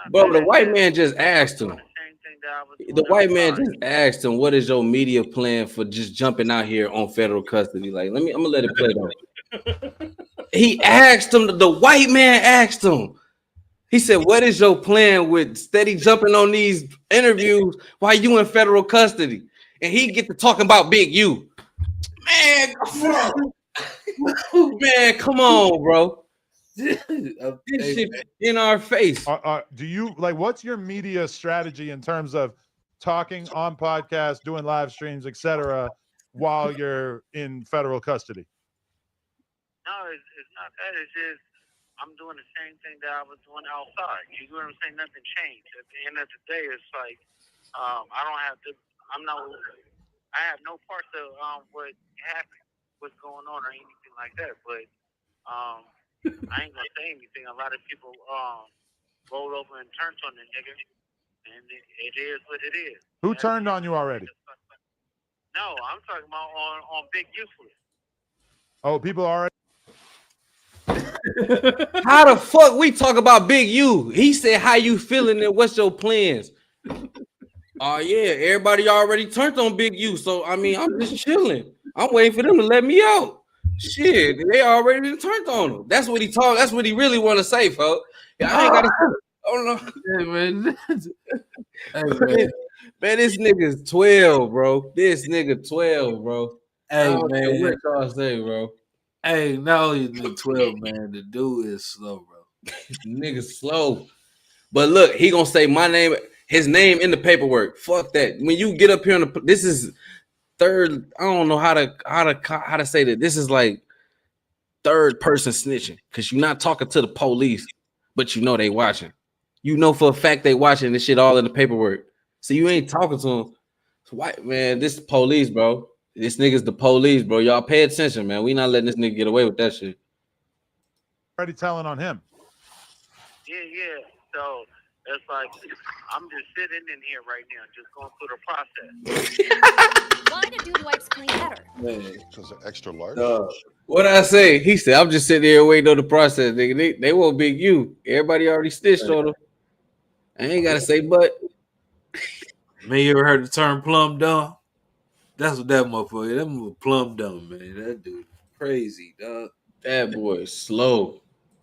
not. Bro, the white man just asked him. The white man just asked him, "What is your media plan for just jumping out here on federal custody?" Like, I'm gonna let it play though. He asked him. The white man asked him. He said, "What is your plan with steady jumping on these interviews while you in federal custody?" And he get to talking about Big U. Man, man, come on, bro. This shit in our face. Do you like what's your media strategy in terms of talking on podcasts, doing live streams, etc., while you're in federal custody? No, it's not that. It's just I'm doing the same thing that I was doing outside. You know what I'm saying? Nothing changed. At the end of the day, it's like I don't have to. I have no parts of what happened, what's going on, or anything like that. But I ain't gonna say anything. A lot of people rolled over and turned on the nigga, and it is what it is. Who turned on you already? No, I'm talking about on Big Useless. Oh, people already. How the fuck we talk about Big U? He said, "How you feeling and what's your plans?" Oh yeah, everybody already turned on Big U, so I mean, I'm just chilling. I'm waiting for them to let me out. Shit, they already turned on him. That's what he talk. That's what he really want to say, folks. I ain't gotta. Oh no, Hey, man. Hey, man. Man, this nigga's 12, bro. This nigga 12, bro. I Hey, don't care man. what y'all say, bro. Hey, not only is he 12, man, the dude is slow, bro. Nigga slow. But look, he gonna say my name, his name in the paperwork. Fuck that. When you get up here on the, this is third. I don't know how to say that. This is like third person snitching because you're not talking to the police, but you know they watching. You know for a fact they watching this shit all in the paperwork. So you ain't talking to them. So white man, this police, bro. This nigga's the police, bro. Y'all pay attention, man. We not letting this nigga get away with that shit. Already telling on him. Yeah. So it's like I'm just sitting in here right now, just going through the process. Why do dude wipes clean better? Because they're extra large. What I say? He said, "I'm just sitting there waiting on the process, nigga. They won't Big U. Everybody already stitched on him. I ain't gotta say, but Man, you ever heard the term plum dumb? That's what that motherfucker. That motherfucker plum dumb, man. That dude crazy, dog. That boy is slow,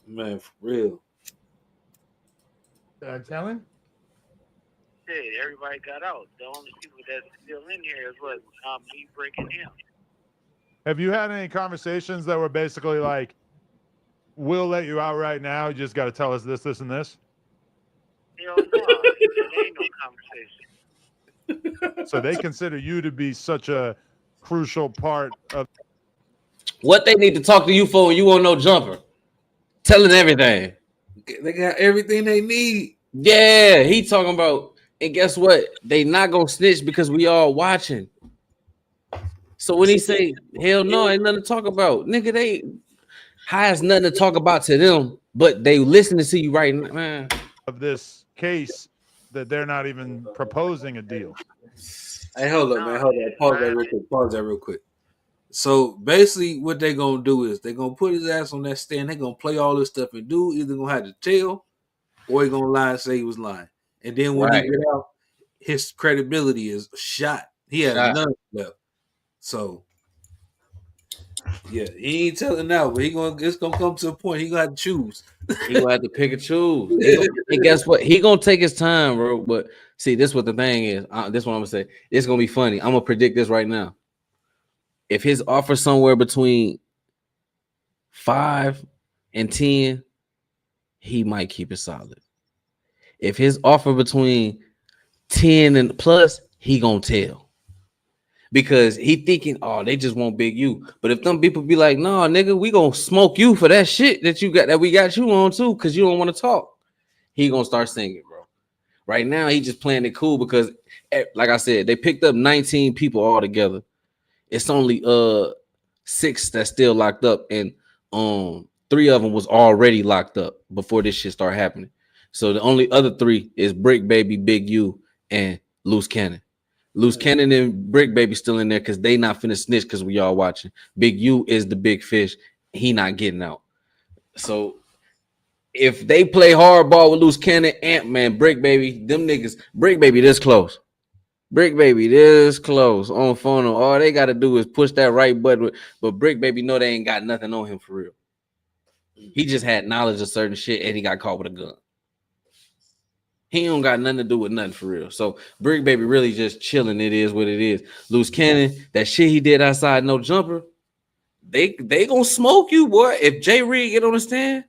man, for real. Did I tell him? Shit, everybody got out. The only people that's still in here is what me breaking him. Have you had any conversations that were basically like, "We'll let you out right now. You just got to tell us this, this, and this"? Hell no, there ain't no conversation. So they consider you to be such a crucial part of what they need to talk to you for when you want no jumper. Telling everything. They got everything they need. Yeah, he talking about, and guess what? They not gonna snitch because we all watching. So when he say, "Hell no, ain't nothing to talk about," nigga, they has nothing to talk about to them, but they listening to you right now, man. Of this case that they're not even proposing a deal. Hey, hold up, man. Hold up. Pause that real quick. So basically, what they gonna do is they gonna put his ass on that stand. They gonna play all this stuff, and dude either gonna have to tell, or he gonna lie and say he was lying. And then when he get out, his credibility is shot. He has none left. So yeah, he ain't telling now, but it's gonna come to a point he gonna have to choose. He gonna have to pick and choose. And guess what? He gonna take his time, bro. But see, this what the thing is. This what I'm gonna say. It's gonna be funny. I'm gonna predict this right now. If his offer somewhere between 5 and 10, he might keep it solid. If his offer between 10 and plus, he gonna tell. Because he thinking, oh, they just want Big U. But if them people be like, no, nigga, we gonna smoke you for that shit that you got, that we got you on too, because you don't want to talk. He gonna start singing, bro. Right now, he just playing it cool because, like I said, they picked up 19 people all together. It's only 6 that's still locked up, and 3 of them was already locked up before this shit started happening. So the only other 3 is Brick Baby, Big U, and Luce Cannon. Luce Cannon and Brick Baby still in there because they not finna snitch because we all watching. Big U is the big fish. He not getting out. So if they play hardball with Luce Cannon, Ant-Man, Brick Baby, them niggas, Brick Baby this close. Brick Baby this close on phone. All they got to do is push that right button. But Brick Baby know they ain't got nothing on him for real. He just had knowledge of certain shit and he got caught with a gun. He don't got nothing to do with nothing for real. So Brick Baby really just chilling. It is what it is. Luce Cannon, that shit he did outside no jumper, they gonna smoke you, boy. If Jay Reed get on the stand,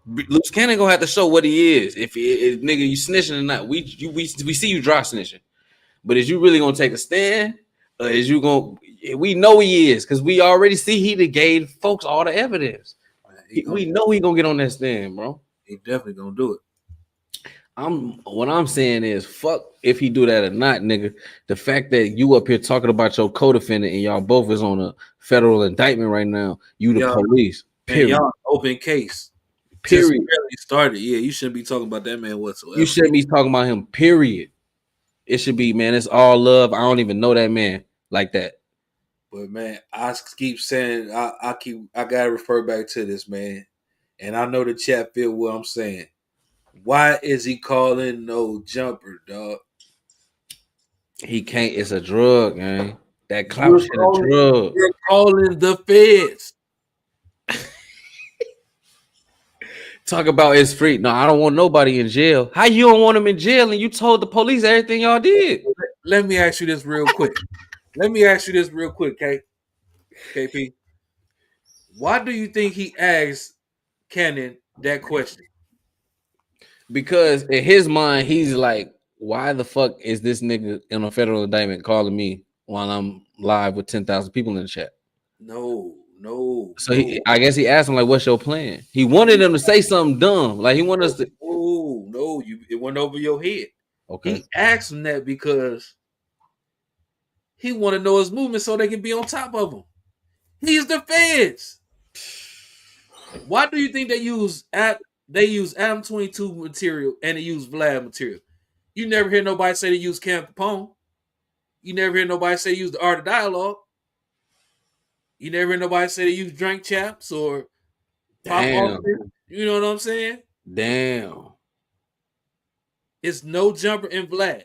Luce Cannon gonna have to show what he is. If nigga you snitching or not, we see you dry snitching. But is you really gonna take a stand? Or is you gonna? We know he is because we already see he gave folks all the evidence. We know he gonna get on that stand, bro. He definitely gonna do it. What I'm saying is, fuck if he do that or not, nigga. The fact that you up here talking about your co-defendant and y'all both is on a federal indictment right now, you the police. Period. Y'all open case. Period. Started. Yeah, you shouldn't be talking about that man whatsoever. You shouldn't be talking about him. Period. It should be, man. It's all love. I don't even know that man like that. But man, I keep saying I gotta refer back to this, man. And I know the chat feel what I'm saying. Why is he calling no jumper, dog? He can't. It's a drug, man. That clout You're shit a drug. calling the feds. Talk about it's free. No, I don't want nobody in jail. How you don't want him in jail and you told the police everything y'all did? Let me ask you this real quick. KP. Why do you think he asked Cannon that question? Because in his mind, he's like, why the fuck is this nigga in a federal indictment calling me while I'm live with 10,000 people in the chat? No. So I guess he asked him, like, what's your plan? He wanted him to say something dumb. Like, he wanted us to. No, it went over your head. Okay. He asked him that because he want to know his movement so they can be on top of him. He's the feds. Why do you think they use Adam 22 material and they use Vlad material? You never hear nobody say they use Cam Capone. You never hear nobody say they use the Art of Dialogue. You never hear nobody say they use Drink Chaps or Pop Austin. You know what I'm saying? Damn. It's no jumper in Vlad.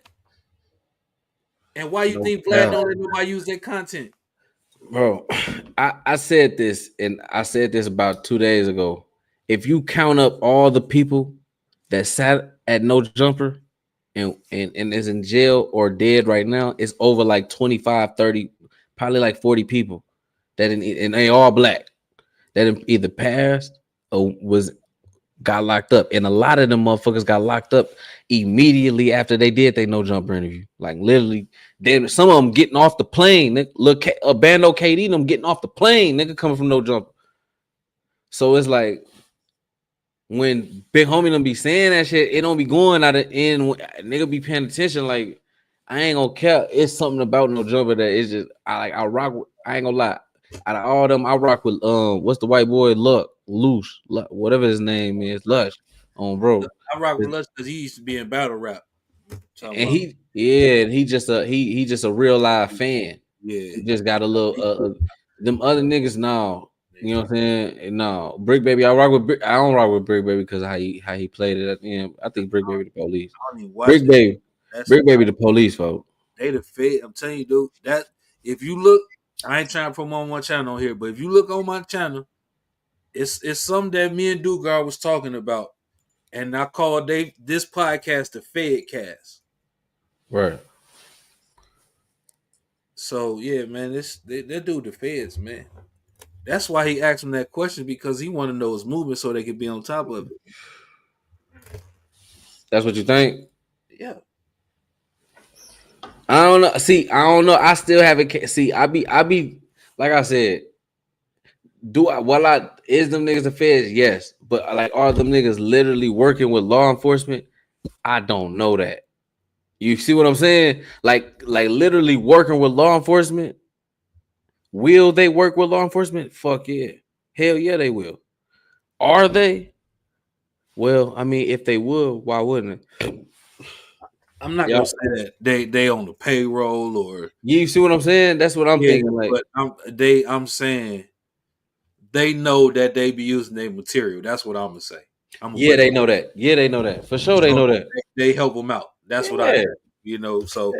And why you think Vlad don't let nobody use that content? Bro, I said this, and I said this about 2 days ago. If you count up all the people that sat at no jumper and is in jail or dead right now, it's over like 25, 30, probably like 40 people and they all black that either passed or got locked up. And a lot of them motherfuckers got locked up immediately after they did their no jumper interview. Like literally, then some of them getting off the plane. Look, Bando KD them getting off the plane, nigga, coming from no jumper. So it's like when big homie them be saying that shit, it don't be going out of end. Nigga be paying attention. Like I ain't gonna care. It's something about no jumper that it's just I rock with. I ain't gonna lie. Out of all them, I rock with what's the white boy Luce, whatever his name is, Lush. Bro. I rock with Lush because he used to be in battle rap. And he just a real live fan. Yeah, he just got a little them other niggas now. You know what I'm saying? No, Brick Baby. I don't rock with Brick Baby because how he played it at the end. I think Brick Baby the police. Brick Baby the police, folks. They the Fed. I'm telling you, dude. That if you look, I ain't trying to promote one channel here, but if you look on my channel, it's something that me and Dugar was talking about, and I called this podcast the Fed Cast. Right. So yeah, man, they do the feds, man. That's why he asked him that question because he want to know his movement so they can be on top of it. That's what you think? Yeah. I don't know. See, I don't know. I still haven't. See, I be like I said. Is them niggas the feds? Yes, but like, are them niggas literally working with law enforcement? I don't know that. You see what I'm saying? Like literally working with law enforcement. Will they work with law enforcement? Fuck yeah. Hell yeah, they will. Are they? Well, I mean, if they would, why wouldn't it? I'm not gonna say that they on the payroll or you see what I'm saying? That's what I'm thinking. Like, but I'm saying they know that they be using their material. That's what I'm gonna say. They know that. Yeah, they know that for sure. They know that. They help them out. That's what I heard. You know, so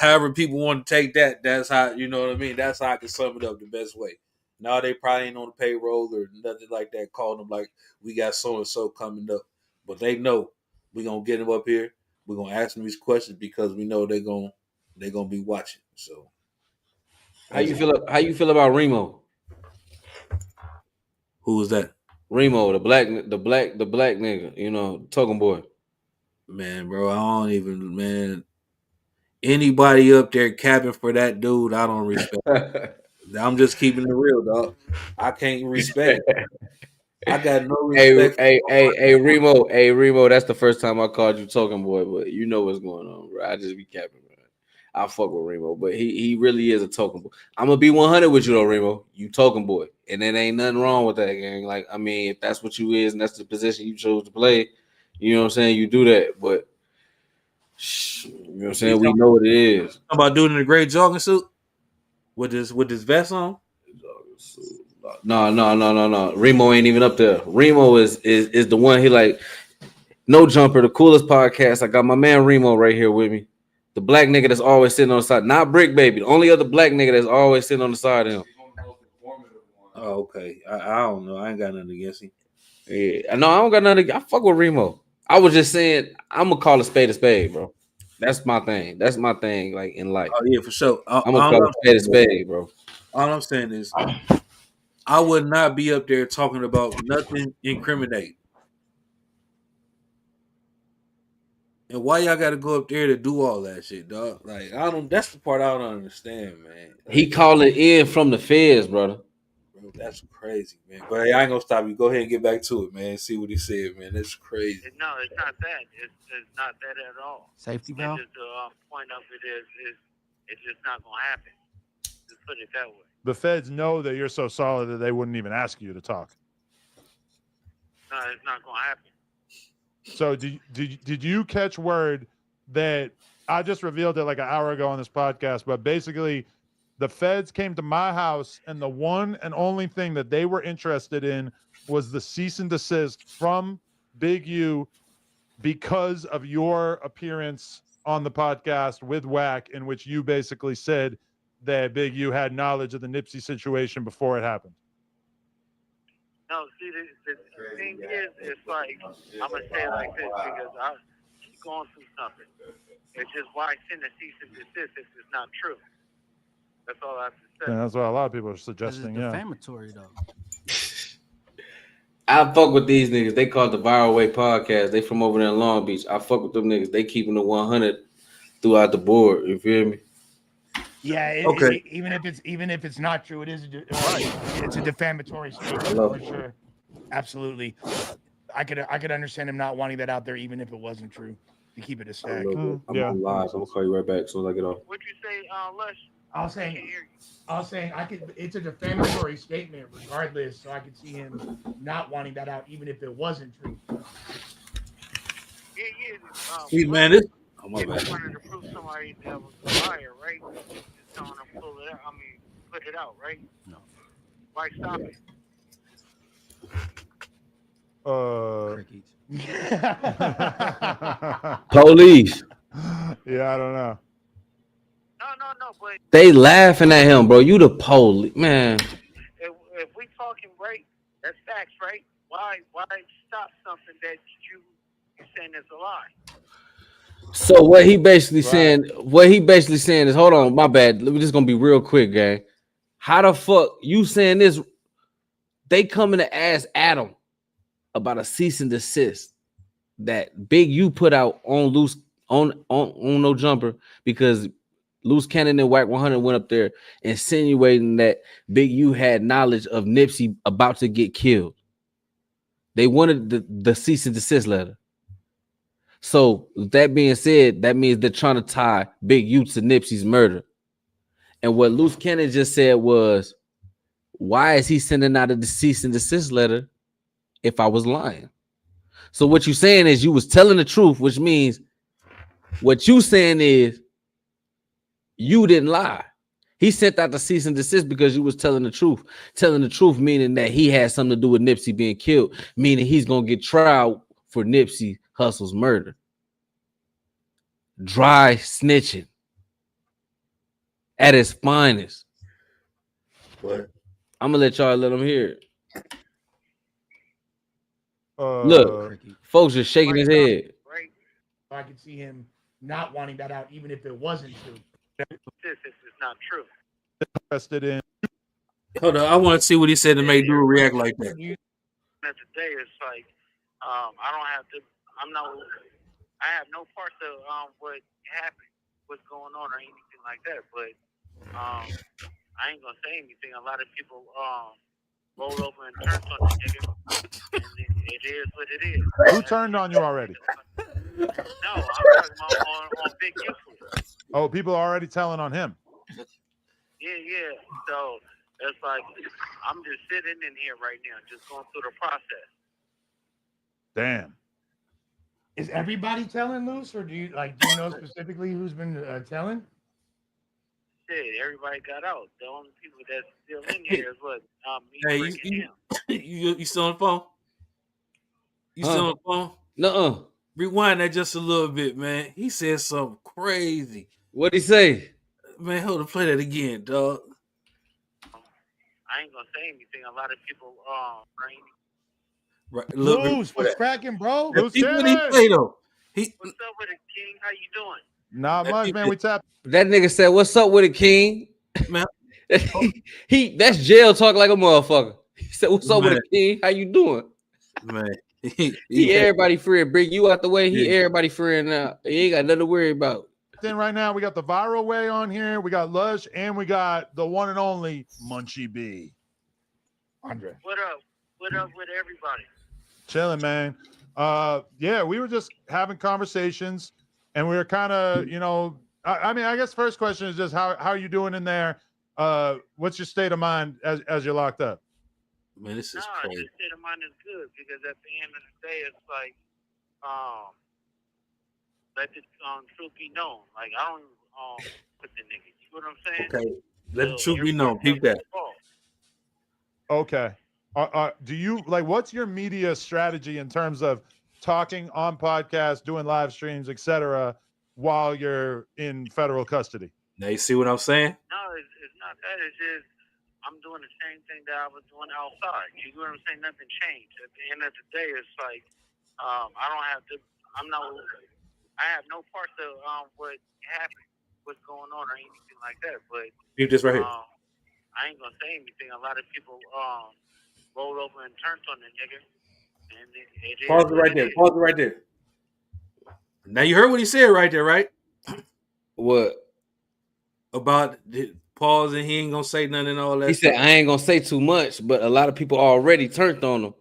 however people want to take that, that's how, you know what I mean. That's how I can sum it up the best way. Now they probably ain't on the payroll or nothing like that. Calling them like we got so and so coming up, but they know we gonna get them up here. We're gonna ask them these questions because we know they're gonna be watching. So, how you feel about Remo? Who was that? Remo, the black nigga. You know, talking boy. Man, bro, I don't even, man. Anybody up there capping for that dude, I don't respect. I'm just keeping it real, dog. I can't respect it. I got no respect. Hey, Remo, that's the first time I called you talking boy, but you know what's going on, bro. I just be capping, bro. I fuck with Remo, but he really is a token boy. I'm gonna be 100 with you though, Remo. You token boy, and there ain't nothing wrong with that, gang. Like, I mean, if that's what you is and that's the position you chose to play, you know what I'm saying. You do that, but you know what I'm saying. We know what it is. About doing in a gray jogging suit. with this vest on. No. Remo ain't even up there. Remo is the one he like. No Jumper, the coolest podcast. I got my man Remo right here with me. The black nigga that's always sitting on the side. Not Brick Baby. The only other black nigga that's always sitting on the side of him. Oh, okay. I don't know. I ain't got nothing against him. Yeah. No, I don't got nothing. I fuck with Remo. I was just saying, I'm gonna call a spade, bro. That's my thing. That's my thing, like in life. Oh yeah, for sure. I'm gonna call a spade, bro. All I'm saying is, I would not be up there talking about nothing incriminating. And why y'all got to go up there to do all that shit, dog? Like I don't. That's the part I don't understand, man. Like, He calling in from the feds, brother. Bro, that's crazy, man. But hey, I ain't gonna stop you. Go ahead and get back to it, man. See what he said, man. That's crazy. No, it's not that. It's not that at all. Safety valve. It's just the point of it is it's just not gonna happen. Just put it that way. The feds know that you're so solid that they wouldn't even ask you to talk. No, it's not gonna happen. So did you catch word that I just revealed it like an hour ago on this podcast, but basically the feds came to my house and the one and only thing that they were interested in was the cease and desist from Big U because of your appearance on the podcast with Wack, in which you basically said that Big U had knowledge of the Nipsey situation before it happened. No, see, the thing is, it's like, I'm going to say it like this because I'm going through something. It's just why send a cease and desist if it's not true. That's all I have to say. And that's what a lot of people are suggesting, It's defamatory, though. I fuck with these niggas. They call it the Viral Way Podcast. They from over there in Long Beach. I fuck with them niggas. They keeping the 100 throughout the board. You feel me? Yeah. Okay. Even if it's not true, it is. It's a defamatory statement for sure. Absolutely. I could understand him not wanting that out there, even if it wasn't true. To keep it a stack. I'm live. I'm gonna call you right back as soon as I get off. What'd you say, Lush? I was saying I could. It's a defamatory statement, regardless. So I could see him not wanting that out, even if it wasn't true. See, man, this. Oh, my If bad. you wanted to prove somebody that was a liar, right? Just telling them pull it out. I mean, put it out, right? No. Why stop it? Police. Yeah, I don't know. No, but They laughing at him, bro. You the police, man. if we talking right, that's facts, right? Why stop something that you saying is a lie? So what he basically saying is, hold on, my bad. Let me just gonna be real quick, gang. How the fuck you saying this? They coming to ask Adam about a cease and desist that Big U put out on Luce on No Jumper because Luce Cannon and Wack 100 went up there insinuating that Big U had knowledge of Nipsey about to get killed. They wanted the cease and desist letter. So that being said, that means they're trying to tie Big U to Nipsey's murder. And what Luce Cannon just said was, why is he sending out a cease and desist letter if I was lying? So what you saying is you was telling the truth, which means what you saying is you didn't lie. He sent out the cease and desist because you was telling the truth. Telling the truth meaning that he had something to do with Nipsey being killed, meaning he's gonna get tried for Nipsey Hussle's murder. Dry snitching at its finest. What? I'm gonna let him hear it. Look, folks are shaking his head. Right. I could see him not wanting that out, even if it wasn't true. This is not true. Interested in. Hold on, I want to see what he said to make dude react like that. At the day, it's like I don't have to. I have no parts of what happened, what's going on, or anything like that. But I ain't gonna say anything. A lot of people roll over and turn on the nigga, and it is what it is. Who turned on you already? No, I'm talking about on Big U. Oh, people are already telling on him. Yeah. So it's like I'm just sitting in here right now, just going through the process. Damn. Is everybody telling Luce, or do you know specifically who's been telling? Shit, everybody got out. The only people that's still in here is what me Hey, breaking him. you still on the phone? You still on the phone? Nuh-uh. Rewind that just a little bit, man. He said something crazy. What'd he say? Man, hold on, play that again, dog. I ain't gonna say anything. A lot of people Right, Luce, what's cracking, bro? Luce, what he say though. What's up with it, King? How you doing? Not much, man. We tap. That nigga said, "What's up with it, King?" Man, that's jail talk like a motherfucker. He said, "What's up with Man. it, King? How you doing?" Man, He everybody free. Bring you out the way. He Yeah. everybody free now. He ain't got nothing to worry about. Then right now we got the viral way on here. We got Lush, and we got the one and only Munchie B. Andre. What up? What up with everybody? Chilling, man. Yeah, we were just having conversations, and we were kind of, you know, I mean, I guess first question is just how are you doing in there? What's your state of mind as you're locked up? Man, this is crazy. This state of mind is good because at the end of the day, it's like, let the truth be known. Like I don't put the nigga. You know what I'm saying? Okay, let the truth be known. Keep that. Okay. Do you like what's your media strategy in terms of talking on podcasts, doing live streams, etc., while you're in federal custody? Now you see what I'm saying? No, it's not that. It's just I'm doing the same thing that I was doing outside. You know what I'm saying? Nothing changed. At the end of the day, it's like I don't have to. I have no parts of what happened, what's going on, or anything like that. But Keep this right here. I ain't gonna say anything. A lot of people rolled over and turned on the nigga. And it Pause it right there. Pause it right there. Now you heard what he said right there, right? What? About the pause and he ain't gonna say nothing and all that. He said, "I ain't gonna say too much," but a lot of people already turned on him.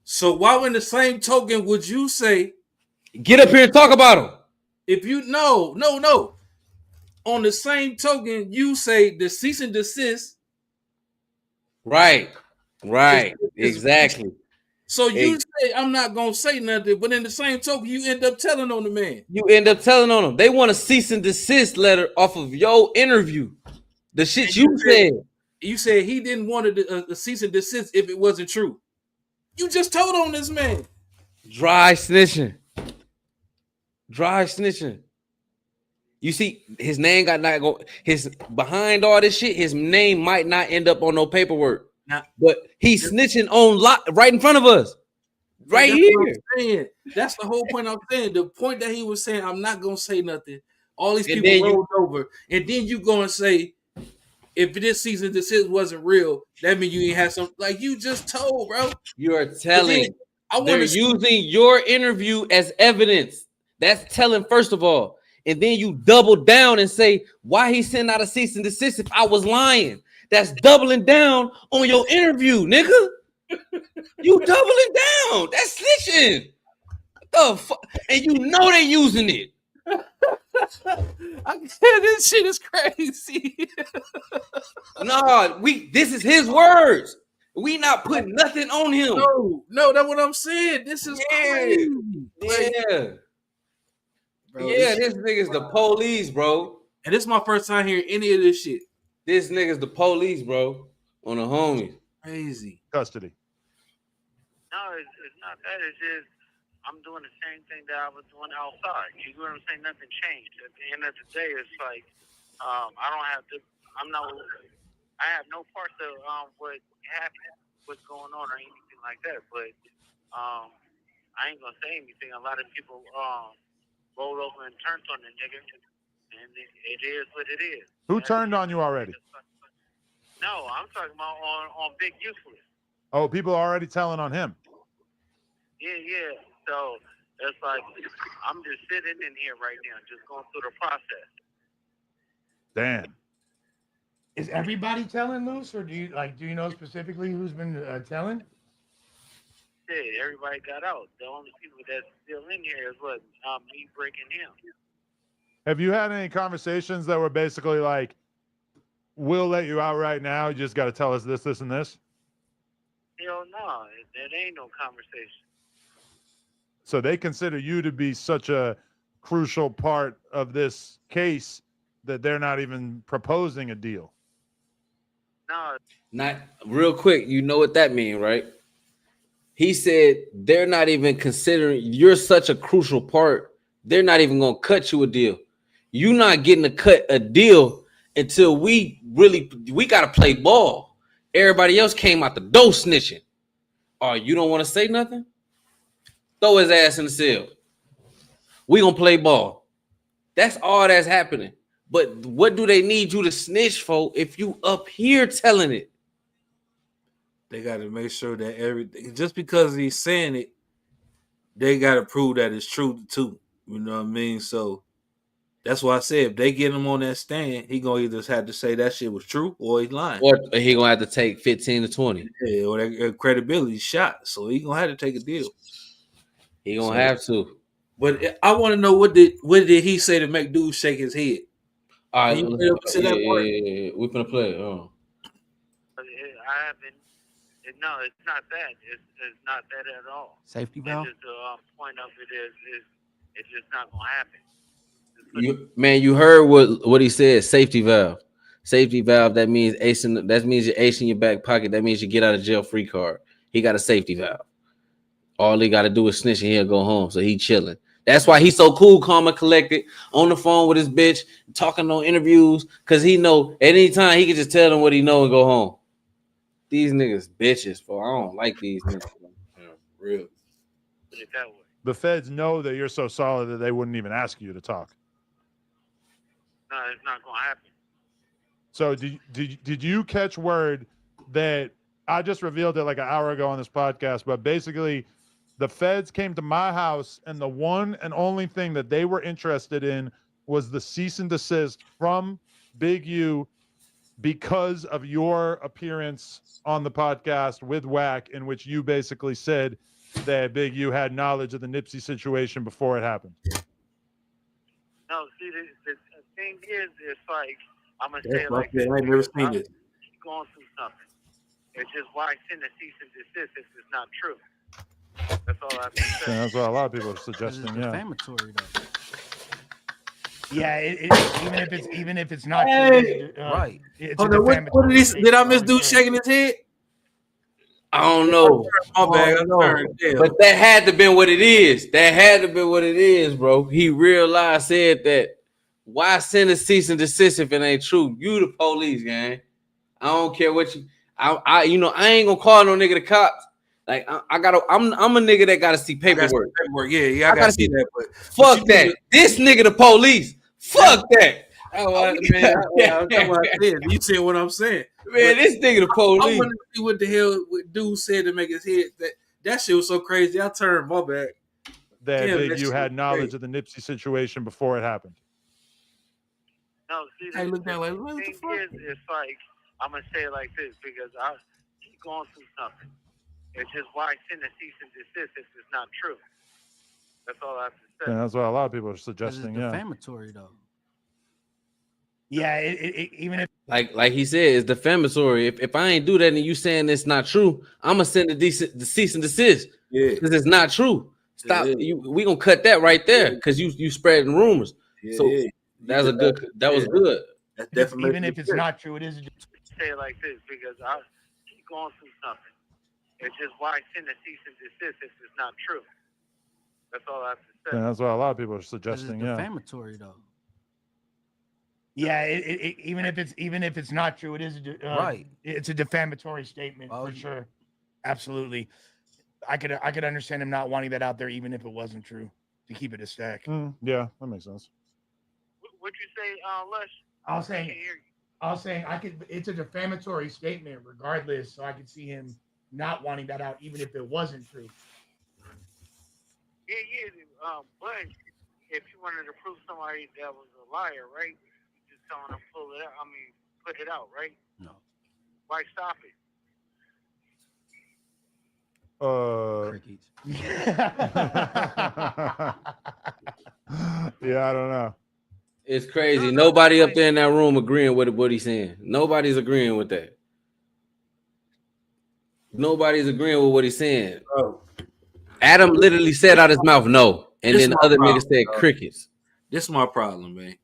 So why, in the same token, would you say, "Get up here and talk about him"? If you no. On the same token, you say the cease and desist. Right. Exactly. So you say I'm not gonna say nothing, but in the same token, you end up telling on the man. You end up telling on him. They want a cease and desist letter off of your interview. The shit you said. You said he didn't want a cease and desist if it wasn't true. You just told on this man. Dry snitching. You see, his name got not go. His behind all this shit, his name might not end up on no paperwork. But he's snitching on lot right in front of us, right here. That's the whole point I'm saying. The point that he was saying, I'm not gonna say nothing. All these people rolled over, and then you go and say, if this season desist wasn't real, that means you ain't had some. Like you just told, bro. You're telling. They're to using your interview as evidence. That's telling, first of all, and then you double down and say why he sent out a cease and desist if I was lying. That's doubling down on your interview, nigga. You doubling down. That's snitching. What the fuck? And you know they using it. This shit is crazy. This is his words. We not putting nothing on him. No, that's what I'm saying. This is crazy. Bro, this nigga's the police, bro. And this is my first time hearing any of this shit. This nigga's the police, bro. On the homies. Crazy. Custody. No, it's not that. It's just I'm doing the same thing that I was doing outside. You know what I'm saying? Nothing changed. At the end of the day, it's like I don't have to. I have no parts of what happened, what's going on, or anything like that. But I ain't gonna say anything. A lot of people rolled over and turned on the nigga, and it is what it is. Who turned on you already? No, I'm talking about on Big Useless. Oh, people are already telling on him. Yeah. So it's like I'm just sitting in here right now, just going through the process. Damn. Is everybody telling Luce, or do you know specifically who's been telling? Yeah, everybody got out. The only people that's still in here is what me breaking him. Have you had any conversations that were basically like, we'll let you out right now, you just got to tell us this, this, and this? Hell no, that ain't no conversation. So they consider you to be such a crucial part of this case that they're not even proposing a deal. No, Not real quick. You know what that means, right? He said they're not even considering you're such a crucial part. They're not even gonna cut you a deal. You're not getting to cut a deal until we gotta play ball. Everybody else came out the door snitching. Oh, you don't want to say nothing? Throw his ass in the cell. We gonna play ball. That's all that's happening. But what do they need you to snitch for if you up here telling it? They got to make sure that everything, just because he's saying it, they got to prove that it's true too. You know what I mean? So that's why I said if they get him on that stand, he gonna either have to say that shit was true or he's lying, Or he gonna have to take 15 to 20. Yeah, or that credibility shot. So he gonna have to take a deal. He gonna have to. But I want to know what did he say to make dude shake his head? All right, We finna play. Oh. I haven't. No, it's not that. It's not that at all. Safety valve. Just the point of it is it's just not gonna happen. You heard what he said. Safety valve. Safety valve. That means acing. That means you're acing your back pocket. That means you get out of jail free card. He got a safety valve. All he got to do is snitch and he'll go home. So he chilling. That's why he's so cool, calm, and collected on the phone with his bitch, talking on interviews, because he know at any time he can just tell them what he know and go home. These niggas bitches, for I don't like these niggas. Yeah, real. Put it that way. The feds know that you're so solid that they wouldn't even ask you to talk. No, it's not gonna happen. So did you catch word that I just revealed it like an hour ago on this podcast, but basically the feds came to my house and the one and only thing that they were interested in was the cease and desist from Big U because of your appearance on the podcast with Wack, in which you basically said that Big U had knowledge of the Nipsey situation before it happened. No, see, the thing is, it's like, I'm going to say it like this. this. I ain't never seen it. He's going through something. It's just why send a cease and desist if it's not true. That's all I have to say. Yeah, that's what a lot of people are suggesting. It's Yeah. defamatory though. Yeah, even if it's not Hey. true, Right. It's Hold a on, what did I miss dude shaking his head? I don't know. My bad. I turned down. But that had to been what it is. That had to be what it is, bro. He realized, said that. Why send a cease and desist if it ain't true? You the police, gang. I don't care what you. I ain't gonna call no nigga the cops. Like I'm a nigga that gotta see paperwork. Yeah, I gotta see that. But fuck that. This nigga the police. Fuck that. You see what I'm saying? Man, this nigga the police. I want to see what the hell dude said to make his head. That shit was so crazy. I turned my back. That Big U had knowledge of the Nipsey situation before it happened. No, see, Hey, look down like, the what the thing fuck? is, it's like, I'm going to say it like this because he's going through something. It's just why send a cease and desist if it's not true. That's all I have to say. Yeah, that's what a lot of people are It's suggesting. Yeah. defamatory though. Yeah, even if like he said, it's defamatory. If I ain't do that and you saying it's not true, I'm gonna send the cease and desist. Yeah, because it's not true. Stop. Yeah. We gonna cut that right there because you spreading rumors. Yeah, so yeah. that's a good. That was good. That's definitely even if it's not true, it is. Say it like this because he's going through something. It's just why send a cease and desist if it's not true. That's all I have to say. Yeah, that's what a lot of people are It's suggesting. Yeah. defamatory though. Yeah, even if it's not true, it is Right. It's a defamatory statement for sure. Absolutely, I could understand him not wanting that out there, even if it wasn't true, to keep it a stack. Yeah, that makes sense. What'd you say, Les? I was I saying, can't hear you. it's a defamatory statement regardless, so I could see him not wanting that out, even if it wasn't true. Yeah. But if you wanted to prove somebody that was a liar, right? You just telling them pull it out. I mean, put it out, right? No. Why stop it? Crickets. Yeah, I don't know. It's crazy. Nobody up there in that room agreeing with what he's saying. Nobody's agreeing with that. Nobody's agreeing with what he's saying. Bro. Adam literally said out his mouth no, and This then my other problem, niggas said bro. crickets. This is my problem, man.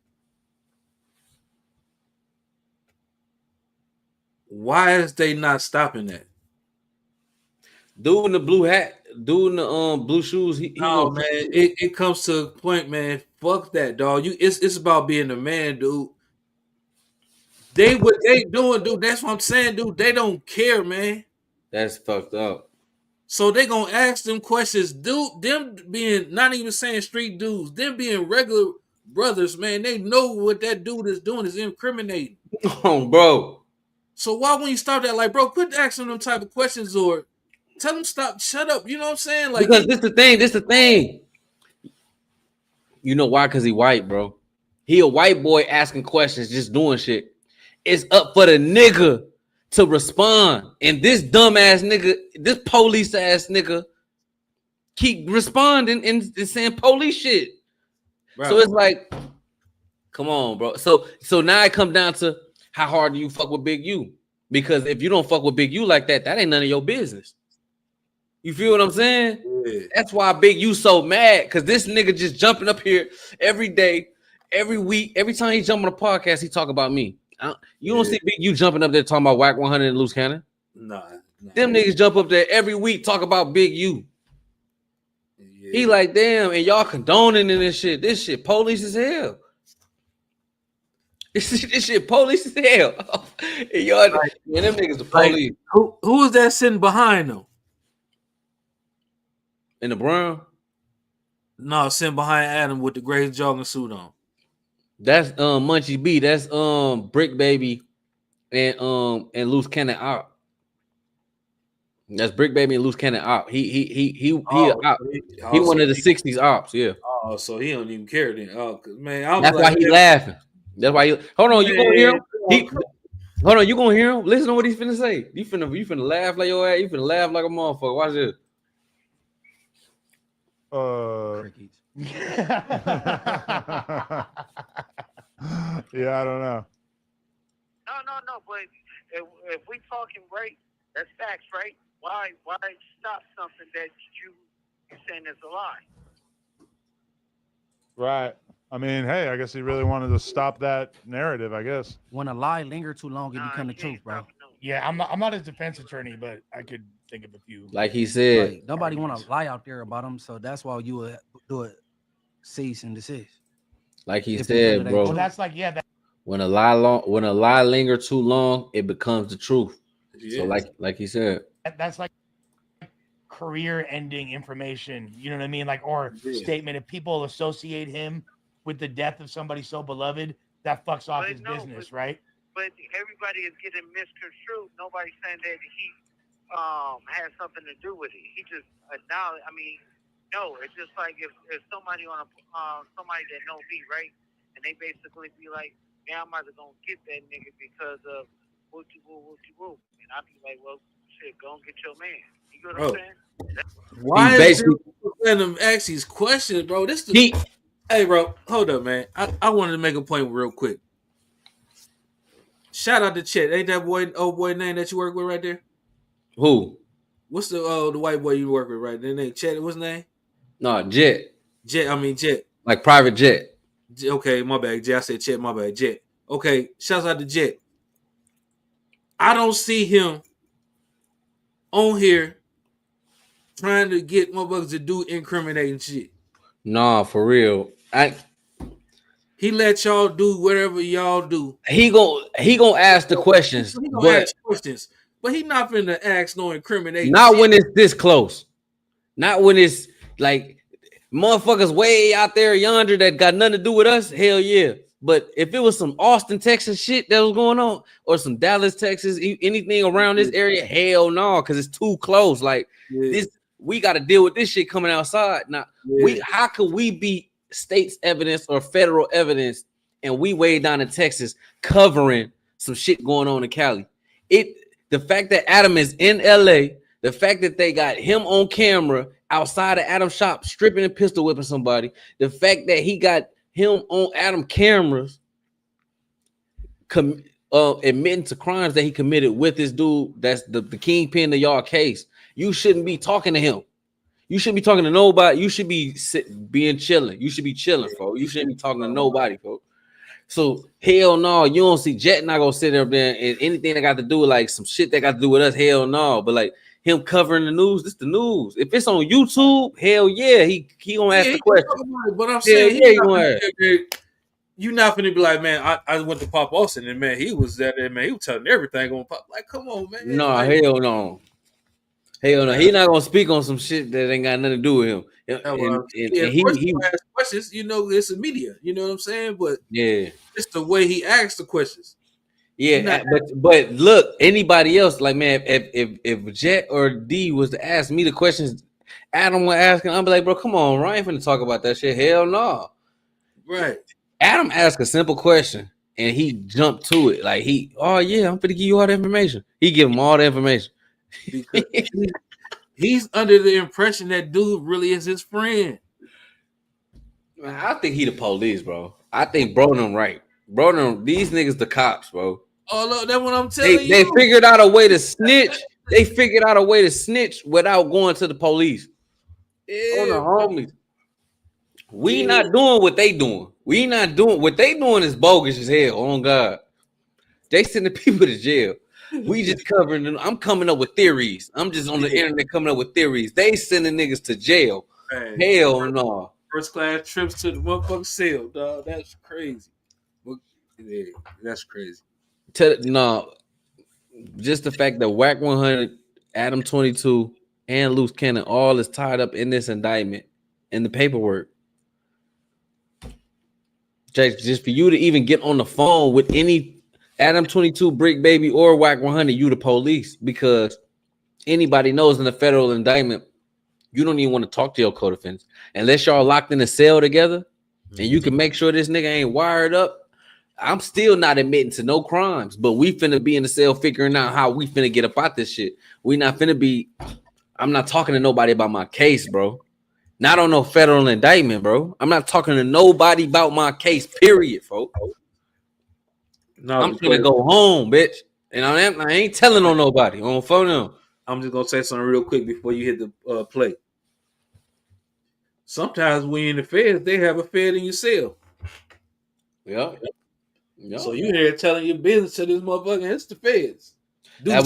Why is they not stopping that? Dude in the blue hat, dude in the blue shoes. He No, man. It comes to a point, man. Fuck that, dog. It's about being a man, dude. What they doing, dude. That's what I'm saying, dude. They don't care, man. That's fucked up. So they gonna ask them questions, dude. Them being not even saying street dudes, them being regular brothers, man. They know what that dude is doing is incriminating. Oh, bro. So why when you stop that, like, bro, quit asking them type of questions or tell them stop, shut up. You know what I'm saying? Like, because this the thing. You know why? Because he white, bro. He a white boy asking questions, just doing shit. It's up for the nigga to respond. And this dumbass nigga, this police ass nigga, keep responding and saying police shit. Right. So it's like, come on, bro. So now it comes down to how hard do you fuck with Big U? Because if you don't fuck with Big U like that, that ain't none of your business. You feel what I'm saying? Yeah. That's why Big U so mad, because this nigga just jumping up here every day, every week, every time he jump on a podcast, he talk about me. You don't see Big U jumping up there talking about Whack 100 and Luce Cannon. Nah. Them niggas jump up there every week talk about Big U. Yeah. He like, damn, and y'all condoning in this shit. This shit police as hell. This shit police as hell. And y'all, man, them niggas the police. Like, who is that sitting behind them? In the brown? No, sitting behind Adam with the gray jogging suit on. That's Munchie B. That's Brick Baby and Luce Cannon Op. That's Brick Baby and Luce Cannon Op. He op. He one of the 60s ops, yeah. Oh, so he don't even care then. Oh, man, that's why he laughing. That's why he hold on, you gonna hear him? Hold on, you gonna hear him? Listen to what he's finna say. You finna laugh like your ass, you finna laugh like a motherfucker. Watch this. Yeah, I don't know. No, but if we talking right, that's facts, right? Why stop something that you're saying is a lie? Right. I mean, hey, I guess he really wanted to stop that narrative, I guess. When a lie linger too long, it become the truth, bro. Yeah, I'm not a defense attorney, but I could think of a few. Like he said, like, nobody want to lie out there about him, so that's why you would do it, cease and desist. Like he said, bro. Well, that's like when a lie linger too long, it becomes the truth. Yeah. So like he said, that's like career-ending information. You know what I mean? Like, or statement. If people associate him with the death of somebody so beloved, that fucks off his business, right? But everybody is getting misconstrued. Nobody's saying that he has something to do with it. He just acknowledged. I mean, no, it's just like if somebody on somebody that know me, right, and they basically be like, "Man, I'm either gonna get that nigga because of wooty woo," and I'd be like, "Well, shit, go and get your man." You know what I'm saying? Why is letting them ask these questions, bro? Hey, bro, hold up, man. I wanted to make a point real quick. Shout out to Chet. Ain't that old boy name that you work with right there? Who? What's the white boy you work with right there? Name Chet. What's his name? No, Jet. Jet. Like private jet. Okay, my bad. Jet. I said Chet. My bad. Jet. Okay, shouts out to Jet. I don't see him on here trying to get motherfuckers to do incriminating shit. Nah, for real. He let y'all do whatever y'all do. He gonna ask the questions. He gonna ask questions, but he not finna ask no incriminating. Not shit. When it's this close. Not when it's like motherfuckers way out there yonder that got nothing to do with us. Hell yeah. But if it was some Austin, Texas shit that was going on, or some Dallas, Texas, anything around this area, hell no, because it's too close. Like this, we got to deal with this shit coming outside. Now, how could we be state's evidence or federal evidence, and we way down in Texas covering some shit going on in Cali? The fact that Adam is in LA, the fact that they got him on camera outside of Adam's shop stripping and pistol whipping somebody, the fact that he got him on Adam cameras admitting to crimes that he committed with this dude that's the kingpin of y'all case. You shouldn't be talking to him. You shouldn't be talking to nobody. You should be being chilling. You should be chilling, folks. You shouldn't be talking to nobody, folks. So hell no, you don't see Jet not gonna sit there and anything that got to do with like some shit that got to do with us, hell no. But like him covering the news, this the news. If it's on YouTube, hell yeah, he gonna ask the question. But I'm Hell saying yeah, he gonna ask. you're not finna be like, man, I went to Pop Austin and man, he was there, man. He was telling everything on Pop. Like, come on, man. No, like, hell no. Hell no. He not gonna speak on some shit that ain't got nothing to do with him. And he ask questions, you know, it's the media, you know what I'm saying? But yeah, it's the way he asks the questions. Yeah, but look, anybody else, like man, if Jet or D was to ask me the questions Adam was asking, I'm like, bro, come on, Ryan finna talk about that shit. Hell no. Right. Adam asked a simple question and he jumped to it. Like oh yeah, I'm finna give you all the information. He give him all the information. Because he's under the impression that dude really is his friend. Man, I think he the police, bro. I think bro them right. Bro them, these niggas the cops, bro. Oh look, that's what I'm telling you. They figured out a way to snitch. They figured out a way to snitch without going to the police. Yeah, on the homies. We not doing what they doing. We not doing what they doing is bogus as hell. On God, they sending people to jail. We just covering them. I'm coming up with theories. I'm just on the internet coming up with theories. They sending niggas to jail. Hey, hell no. First class trips to the motherfucking cell, dog. That's crazy. Yeah, that's crazy. No, just the fact that Whack 100, Adam 22, and Luce Cannon all is tied up in this indictment in the paperwork. Just for you to even get on the phone with any Adam 22, Brick Baby, or Whack 100, you the police, because anybody knows in the federal indictment, you don't even want to talk to your co-defendants unless y'all locked in a cell together, and you can make sure this nigga ain't wired up. I'm still not admitting to no crimes, but we finna be in the cell figuring out how we finna get up out this shit. We not finna be. I'm not talking to nobody about my case, bro. Not on no federal indictment, bro. I'm not talking to nobody about my case, period, folks. No, I'm gonna go home, bitch. And I ain't telling on nobody on phone them. I'm just gonna say something real quick before you hit the play. Sometimes when you're in the feds, they have a fed in your cell. Yeah. So you here telling your business to this motherfucker, it's the feds. That's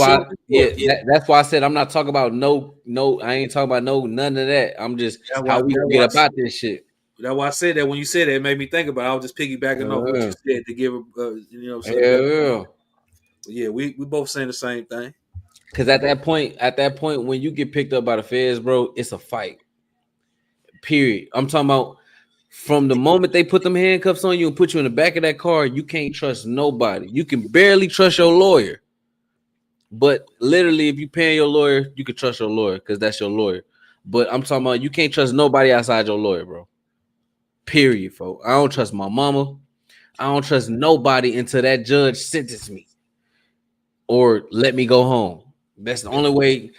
why I said I'm not talking about no. I ain't talking about none of that. I'm just how we get about this shit. That's why I said that. When you said that, it made me think about it. I was just piggybacking off what you said to give yeah, we both saying the same thing. Because at that point, when you get picked up by the feds, bro, it's a fight. Period. I'm talking about from the moment they put them handcuffs on you and put you in the back of that car, you can't trust nobody. You can barely trust your lawyer. But literally, if you paying your lawyer, you can trust your lawyer because that's your lawyer. But I'm talking about you can't trust nobody outside your lawyer, bro. Period, folks. I don't trust my mama. I don't trust nobody until that judge sentences me or let me go home. That's the only way.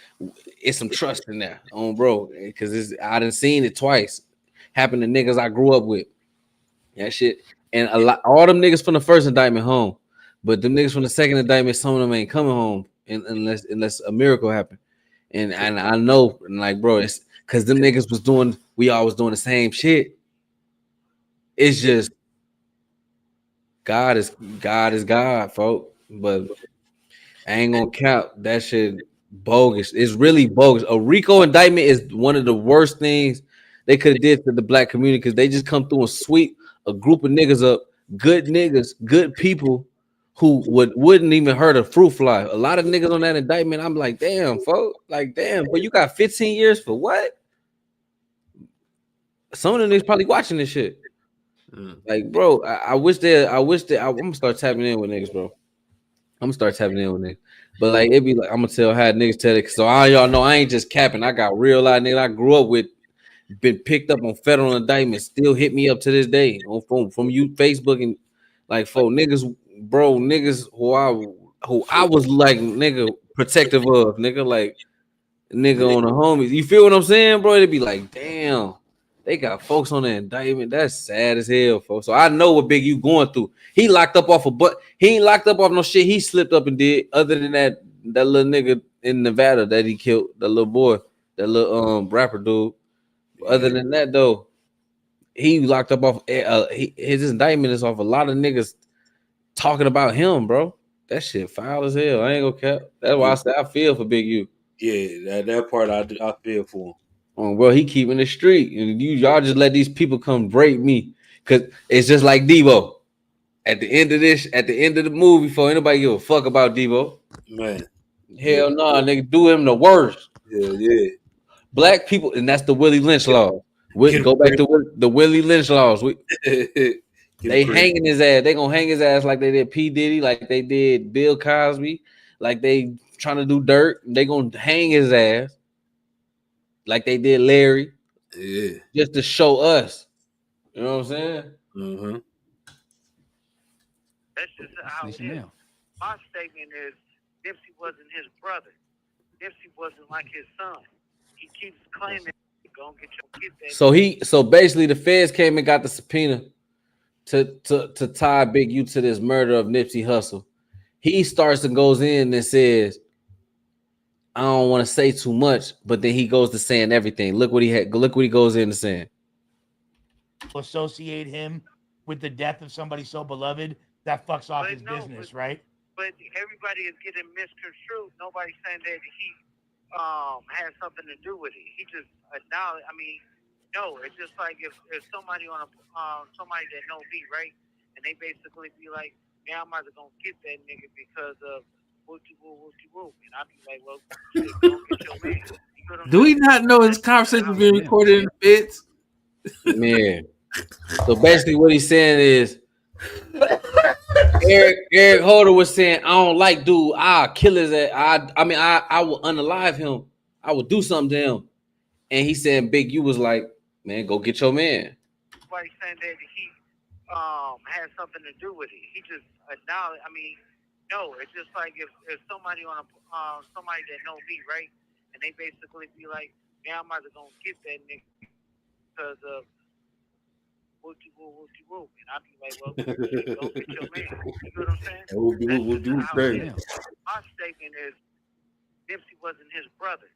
It's some trust in there, bro. Because I done seen it twice happen to niggas I grew up with. That shit, and all them niggas from the first indictment home, but them niggas from the second indictment, some of them ain't coming home unless a miracle happen. And I know, like, bro, it's because them niggas we all was doing the same shit. It's just God is God, folks. But I ain't gonna count that shit bogus. It's really bogus. A RICO indictment is one of the worst things they could have did to the black community because they just come through and sweep a group of niggas up, good niggas, good people who wouldn't even hurt a fruit fly. A lot of niggas on that indictment, I'm like, damn, folks, like, damn, but you got 15 years for what? Some of them niggas probably watching this shit. Like, bro, I wish I'm gonna start tapping in with niggas, bro. I'm gonna start tapping in with niggas. But like, it be like, I'm gonna tell how niggas tell it. So all y'all know I ain't just capping. I got real life niggas I grew up with, been picked up on federal indictments, still hit me up to this day on phone from you, Facebook, and like, for niggas, bro, niggas who I was like, nigga, protective of, nigga, like, nigga on the homies. You feel what I'm saying, bro? It'd be like, damn. They got folks on the indictment. That's sad as hell, folks. So I know what Big you going through. He locked up off he ain't locked up off no shit he slipped up and did. Other than that little nigga in Nevada that he killed, that little boy, that little rapper dude. Other than that though, he locked up off his indictment is off a lot of niggas talking about him, bro. That shit foul as hell. I ain't gonna cap. That's why I say I feel for Big U. Yeah, that part I feel for him. Bro, he keeping the street, and y'all just let these people come break me, cause it's just like Debo. At the end of the movie, before anybody give a fuck about Debo, Man, hell no, nigga, do him the worst. Yeah. Black people, and that's the Willie Lynch law. Go back to the Willie Lynch laws. They hanging his ass. They gonna hang his ass like they did P. Diddy, like they did Bill Cosby, like they trying to do dirt. They gonna hang his ass like they did Larry. Yeah. Just to show us. You know what I'm saying? Mm-hmm. That's just how it is. My statement is Nipsey wasn't his brother. Nipsey wasn't like his son. He keeps claiming gonna get that. So basically the feds came and got the subpoena to tie Big U to this murder of Nipsey Hussle. He starts and goes in and says, I don't want to say too much, but then he goes to saying everything. Look what he goes into saying. Associate him with the death of somebody so beloved, that fucks off his business, right? But everybody is getting misconstrued. Nobody's saying that he has something to do with it. He just acknowledged. I mean, no, it's just like if somebody on somebody that know me, right, and they basically be like, "Man, I'm either gonna get that nigga because of whoopty whoop," and I be like, "Well, shit, don't get your man." You know Do we not know his conversation being recorded in the feds? Man. So basically, what he's saying is, Eric Holder was saying, I don't like dude. I'll kill his ass. I will unalive him. I will do something to him. And he said, Big U was like, man, go get your man. Nobody saying that he has something to do with it. He just acknowledged. I mean, no, it's just like if somebody on somebody that know me, right, and they basically be like, man, I'm either gonna get that nigga because of whoopty whoop, and I be like, well, shit, go get your man. You know what I'm saying? My statement is Nipsey wasn't his brother.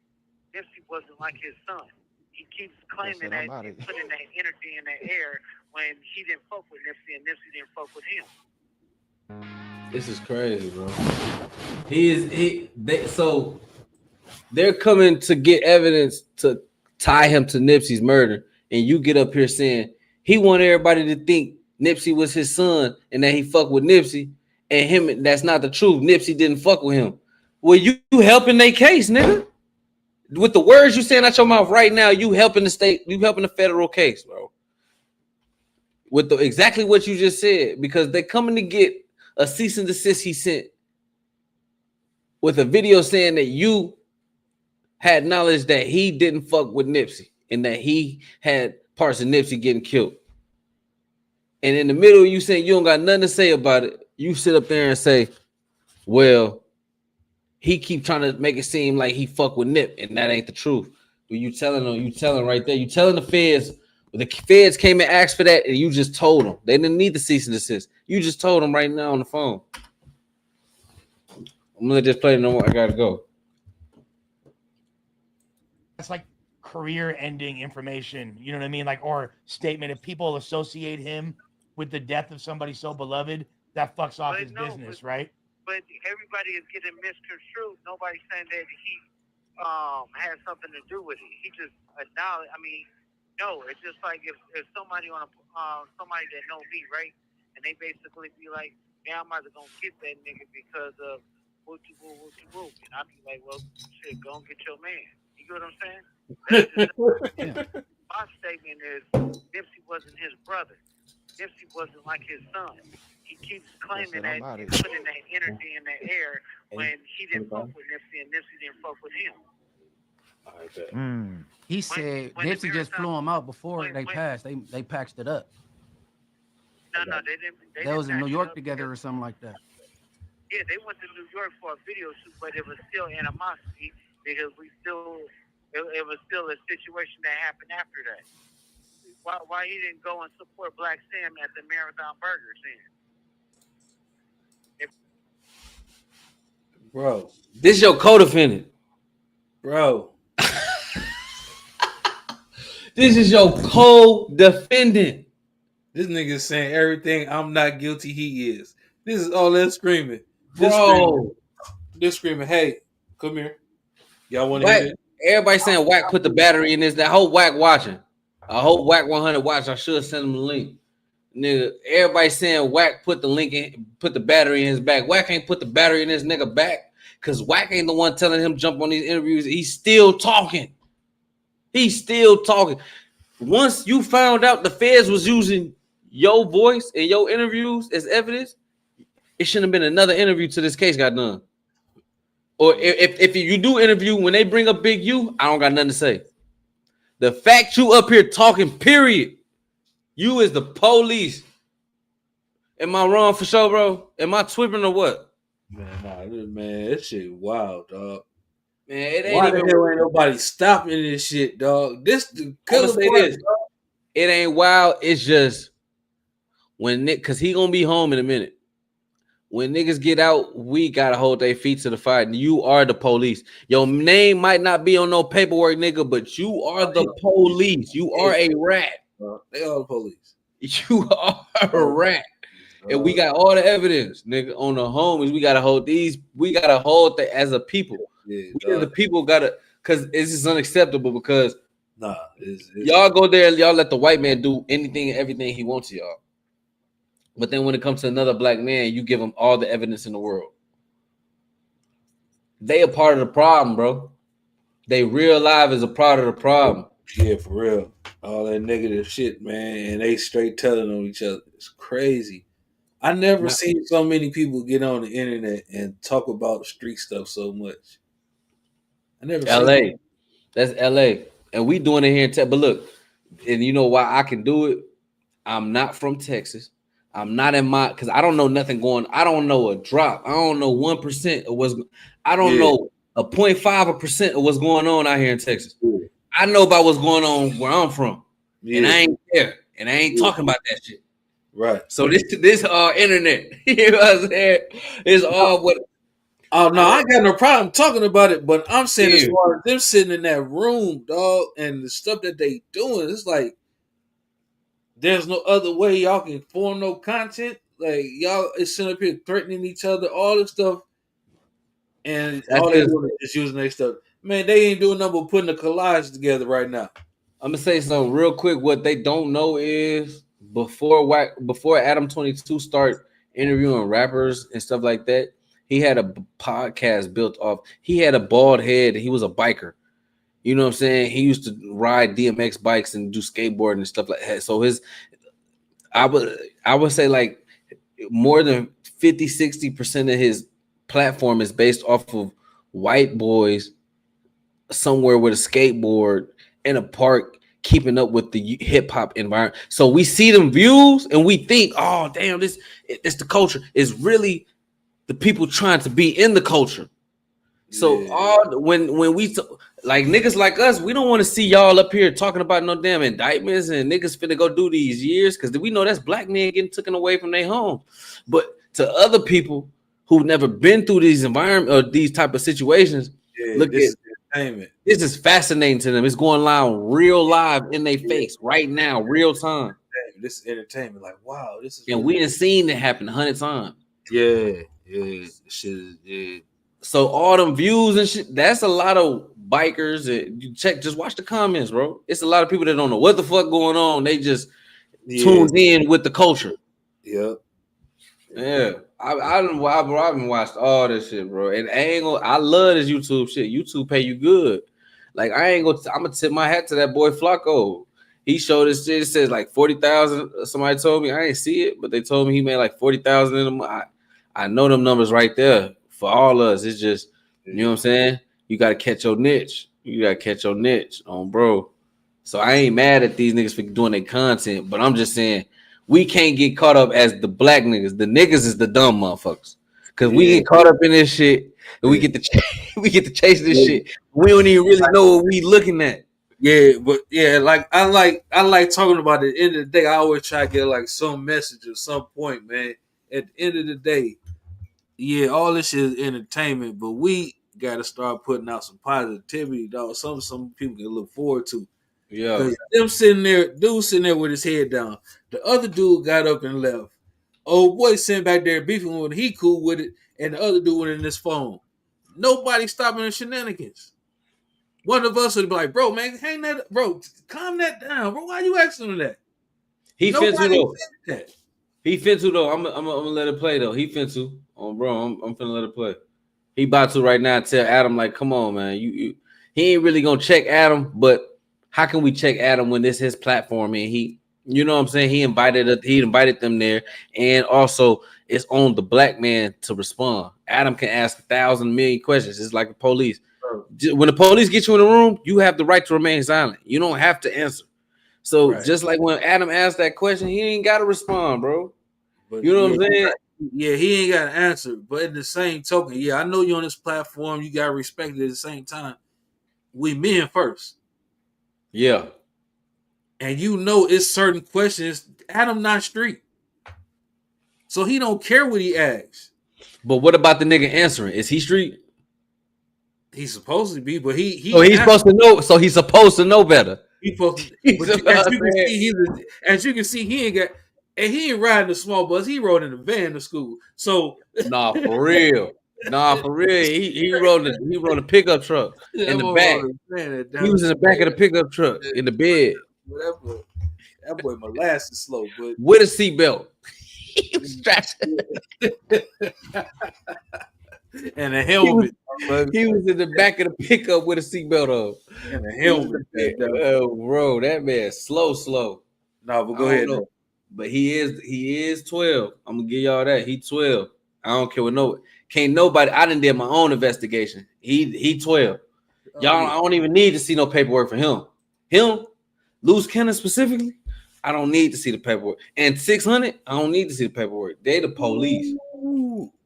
Nipsey wasn't like his son. He keeps claiming that he's putting that energy in the air when he didn't fuck with Nipsey and Nipsey didn't fuck with him. This is crazy, bro. So they're coming to get evidence to tie him to Nipsey's murder, and you get up here saying he want everybody to think Nipsey was his son and that he fucked with Nipsey, and him. That's not the truth. Nipsey didn't fuck with him. Well, you helping their case, nigga. With the words you saying out your mouth right now, you helping the state, you helping the federal case, bro. With exactly what you just said, because they're coming to get a cease and desist he sent with a video saying that you had knowledge that he didn't fuck with Nipsey and that he had parts of Nipsey getting killed. And in the middle, you saying you don't got nothing to say about it. You sit up there and say, well, he keep trying to make it seem like he fuck with Nip, and that ain't the truth. But you telling right there. You telling the feds. The feds came and asked for that, and you just told them. They didn't need the cease and desist. You just told them right now on the phone. I'm gonna just play no more. I gotta go. That's like career-ending information. You know what I mean? Like, or statement. If people associate him with the death of somebody so beloved, that fucks off his business, right? But everybody is getting misconstrued. Nobody's saying that he has something to do with it. He just acknowledged. I mean, no, it's just like if somebody on somebody that know me, right, and they basically be like, man, I'm either gonna get that nigga because of whoopty whoop, and I be like, well, shit, go and get your man. You get what I'm saying? My statement is Nipsey wasn't his brother. Nipsey wasn't like his son. He keeps claiming that he's putting that energy in the air when he didn't fuck with Nipsey and Nipsey didn't fuck with him. He said Nipsey just flew him out before they passed. They patched it up. No, they didn't. They was in New York together or something like that. Yeah, they went to New York for a video shoot, but it was still animosity because it was still a situation that happened after that. Why he didn't go and support Black Sam at the Marathon Burger scene? Bro, this your co-defendant, bro. This is your co-defendant. This nigga saying everything I'm not guilty he is. This is all that screaming. Bro. This screaming, hey, come here. Y'all want to Wack, hear this? everybody saying Wack put the battery in this. That whole Wack watching. I hope Wack 100 watch. I should send him the link. Nigga, everybody saying Wack put the link in, put the battery in his back. Wack ain't put the battery in this nigga back because Wack ain't the one telling him jump on these interviews. He's still talking. He's still talking. Once you found out the feds was using your voice and your interviews as evidence, it shouldn't have been another interview till this case got done. Or if you do interview, when they bring up Big U, I don't got nothing to say. The fact you up here talking, period. You is the police. Am I wrong for sure, bro? Am I twipping or what? Man, this shit wild, dog. Man, it ain't Why even the hell ain't nobody stopping this shit, dog? This the killer say part, this. dog. It ain't wild. It's just when Nick, cause he gonna be home in a minute. When niggas get out, we gotta hold their feet to the fire. You are the police. Your name might not be on no paperwork, nigga, but you are the police. You are a rat. They are the police. You are a rat. And we got all the evidence, nigga, on the homies. We gotta hold these. We gotta hold that as a people. Yeah, we as the people gotta, cause this is unacceptable. Because it's y'all go there, y'all let the white man do anything and everything he wants to y'all. But then when it comes to another black man, you give him all the evidence in the world. They a part of the problem, bro. They real life is a part of the problem. Yeah, for real. All that negative shit, man, and they straight telling on each other. It's crazy. I never seen so many people get on the internet and talk about street stuff so much. I never LA. seen it. That's LA. And we doing it here in Texas. But look, and you know why I can do it? I'm not from Texas. I'm not in my, because I don't know nothing going. I don't know a drop. I don't know 1% of what's. I don't know a 0.5% of what's going on out here in Texas. I know about what's going on where I'm from, and I ain't there, and I ain't talking about that shit. Right. So this internet, you know what I'm saying? It's all what. Oh no, I got no problem talking about it, but I'm saying as far as them sitting in that room, dog, and the stuff that they doing, it's like there's no other way y'all can form no content. Like y'all is sitting up here threatening each other, all this stuff, and all they doing is just using their stuff. Man, they ain't doing nothing but putting a collage together right now. I'm gonna say something real quick. What they don't know is before Adam 22 start interviewing rappers and stuff like that, he had a podcast built off. He had a bald head. He was a biker. You know what I'm saying? He used to ride DMX bikes and do skateboarding and stuff like that. So I would say like more than 50-60% of his platform is based off of white boys somewhere with a skateboard in a park keeping up with the hip hop environment. So we see them views and we think, oh damn, it's the culture. It's really the people trying to be in the culture. So when we like niggas like us, we don't want to see y'all up here talking about no damn indictments and niggas finna go do these years because we know that's black men getting taken away from their home. But to other people who've never been through these environment or these type of situations, look at entertainment. This is fascinating to them. It's going live in their face right now, real time. This is entertainment. Like, wow, this is. And we done seen it happen 100 times. Yeah. Shit. Yeah. So all them views and shit, that's a lot of bikers. You just watch the comments, bro. It's a lot of people that don't know what the fuck going on. They just tuned in with the culture. Yep. Yeah. I've been watched all this shit, bro. And I love this YouTube shit. YouTube pay you good. Like I'm gonna tip my hat to that boy Flacco. He showed this shit. It says like 40,000. Somebody told me, I ain't see it, but they told me he made like 40,000 in them. I know them numbers right there for all of us. It's just, you know what I'm saying? You gotta catch your niche. You gotta catch your niche on, bro. So I ain't mad at these niggas for doing their content, but I'm just saying we can't get caught up as the black niggas. The niggas is the dumb motherfuckers. Cause we get caught up in this shit and we get to chase this shit. We don't even really know what we looking at. Yeah, but like I like talking about it. At the end of the day, I always try to get like some message at some point, man. At the end of the day, all this shit is entertainment, but we gotta start putting out some positivity, dog. Some people can look forward to. Yeah. Because them sitting there, dude sitting there with his head down. The other dude got up and left. Old boy sitting back there beefing with it. He cool with it. And the other dude went in his phone. Nobody stopping the shenanigans. One of us would be like, bro, man, hang that, bro, calm that down, bro. Why you asking him that? He finna Nobody though. said that. He finna though. I'm gonna let it play though. He finna. Oh, bro, I'm finna let it play. He about to right now tell Adam like, come on, man. You he ain't really gonna check Adam, but how can we check Adam when this his platform and he, you know what I'm saying? He invited them there, and also it's on the black man to respond. Adam can ask 1,000 million questions. It's like the police. When the police get you in the room, you have the right to remain silent. You don't have to answer. So just like when Adam asked that question, he ain't got to respond, bro. But you know what I'm saying? Yeah, he ain't got to answer. But in the same token, yeah, I know you're on this platform. You got to respect it at the same time. We men first. Yeah. And you know it's certain questions. Adam not street. So he don't care what he asks. But what about the nigga answering? Is he street? He's supposed to be, but he's supposed to know. So he's supposed to know better. He's supposed to, as you can see, he ain't got, and he ain't riding a small bus. He rode in a van to school. So nah, for real. He rode a pickup truck in the back. He was in the back of the pickup truck in the bed. That boy molasses slow, but with a seatbelt. He was strapped. And a helmet. He was in the back of the pickup with a seatbelt on. And a helmet. Oh, bro, that man slow. No, but go ahead. But he is 12. I'm gonna give y'all that. He 12. I don't care what can't nobody. I done did my own investigation. He 12. Y'all, I don't even need to see no paperwork for him. Luce Cannon specifically, I don't need to see the paperwork. And 600, I don't need to see the paperwork. They the police.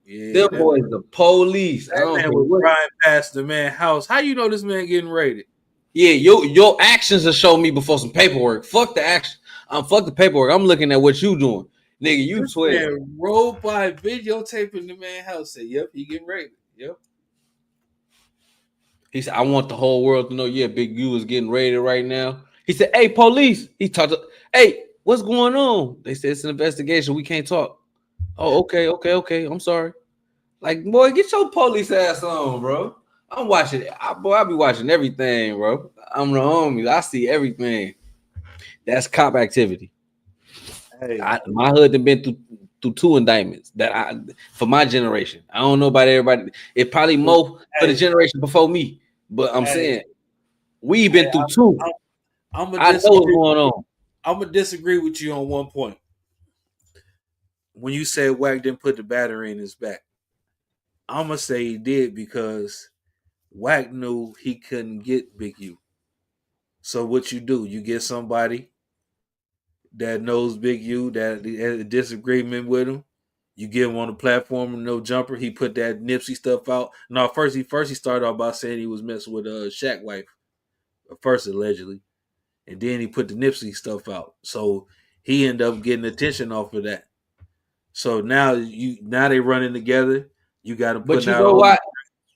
Yeah, them boys the police. That man was riding past the man's house. How you know this man getting raided? Yeah, your actions will show me before some paperwork. Fuck the action. Fuck the paperwork. I'm looking at what you doing. Nigga, you 12. Man rolled by videotaping the man's house. Said, yep, he getting raided. Yep. He said, I want the whole world to know, yeah, Big U is getting raided right now. He said, hey, police. He talked to, hey, what's going on? They said it's an investigation. We can't talk. Oh, okay. I'm sorry. Like, boy, get your police ass on, bro. I'm watching. I be watching everything, bro. I'm the homie. I see everything. That's cop activity. Hey. My hood done been through 2 indictments for my generation. I don't know about everybody. It probably more for the generation before me. But I'm saying we've been through 2. I know what's going on. I'm gonna disagree with you on one point. When you said Wack didn't put the battery in his back, I'm gonna say he did because Wack knew he couldn't get Big U. So what you do? You get somebody that knows Big U, that has a disagreement with him. You get him on the platform with no jumper. He put that Nipsey stuff out. No, first he started off by saying he was messing with Shaq wife, first allegedly, and then he put the Nipsey stuff out. So he ended up getting attention off of that. So now they running together. You got to put. But you know why?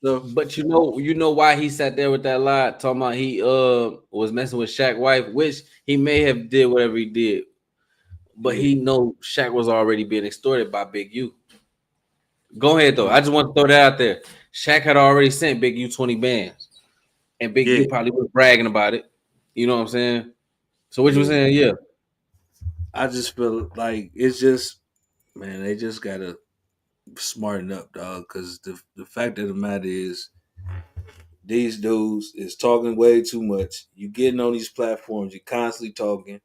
But you know why he sat there with that lie talking about he was messing with Shaq's wife, which he may have did whatever he did, but he know Shaq was already being extorted by Big U. Go ahead though. I just want to throw that out there. Shaq had already sent Big U 20 bands, and Big U probably was bragging about it. You know what I'm saying? So what you were saying? Yeah. I just feel like it's just, man, they just gotta smarten up, dog. Because the fact of the matter is, these dudes is talking way too much. You getting on these platforms, you're constantly talking.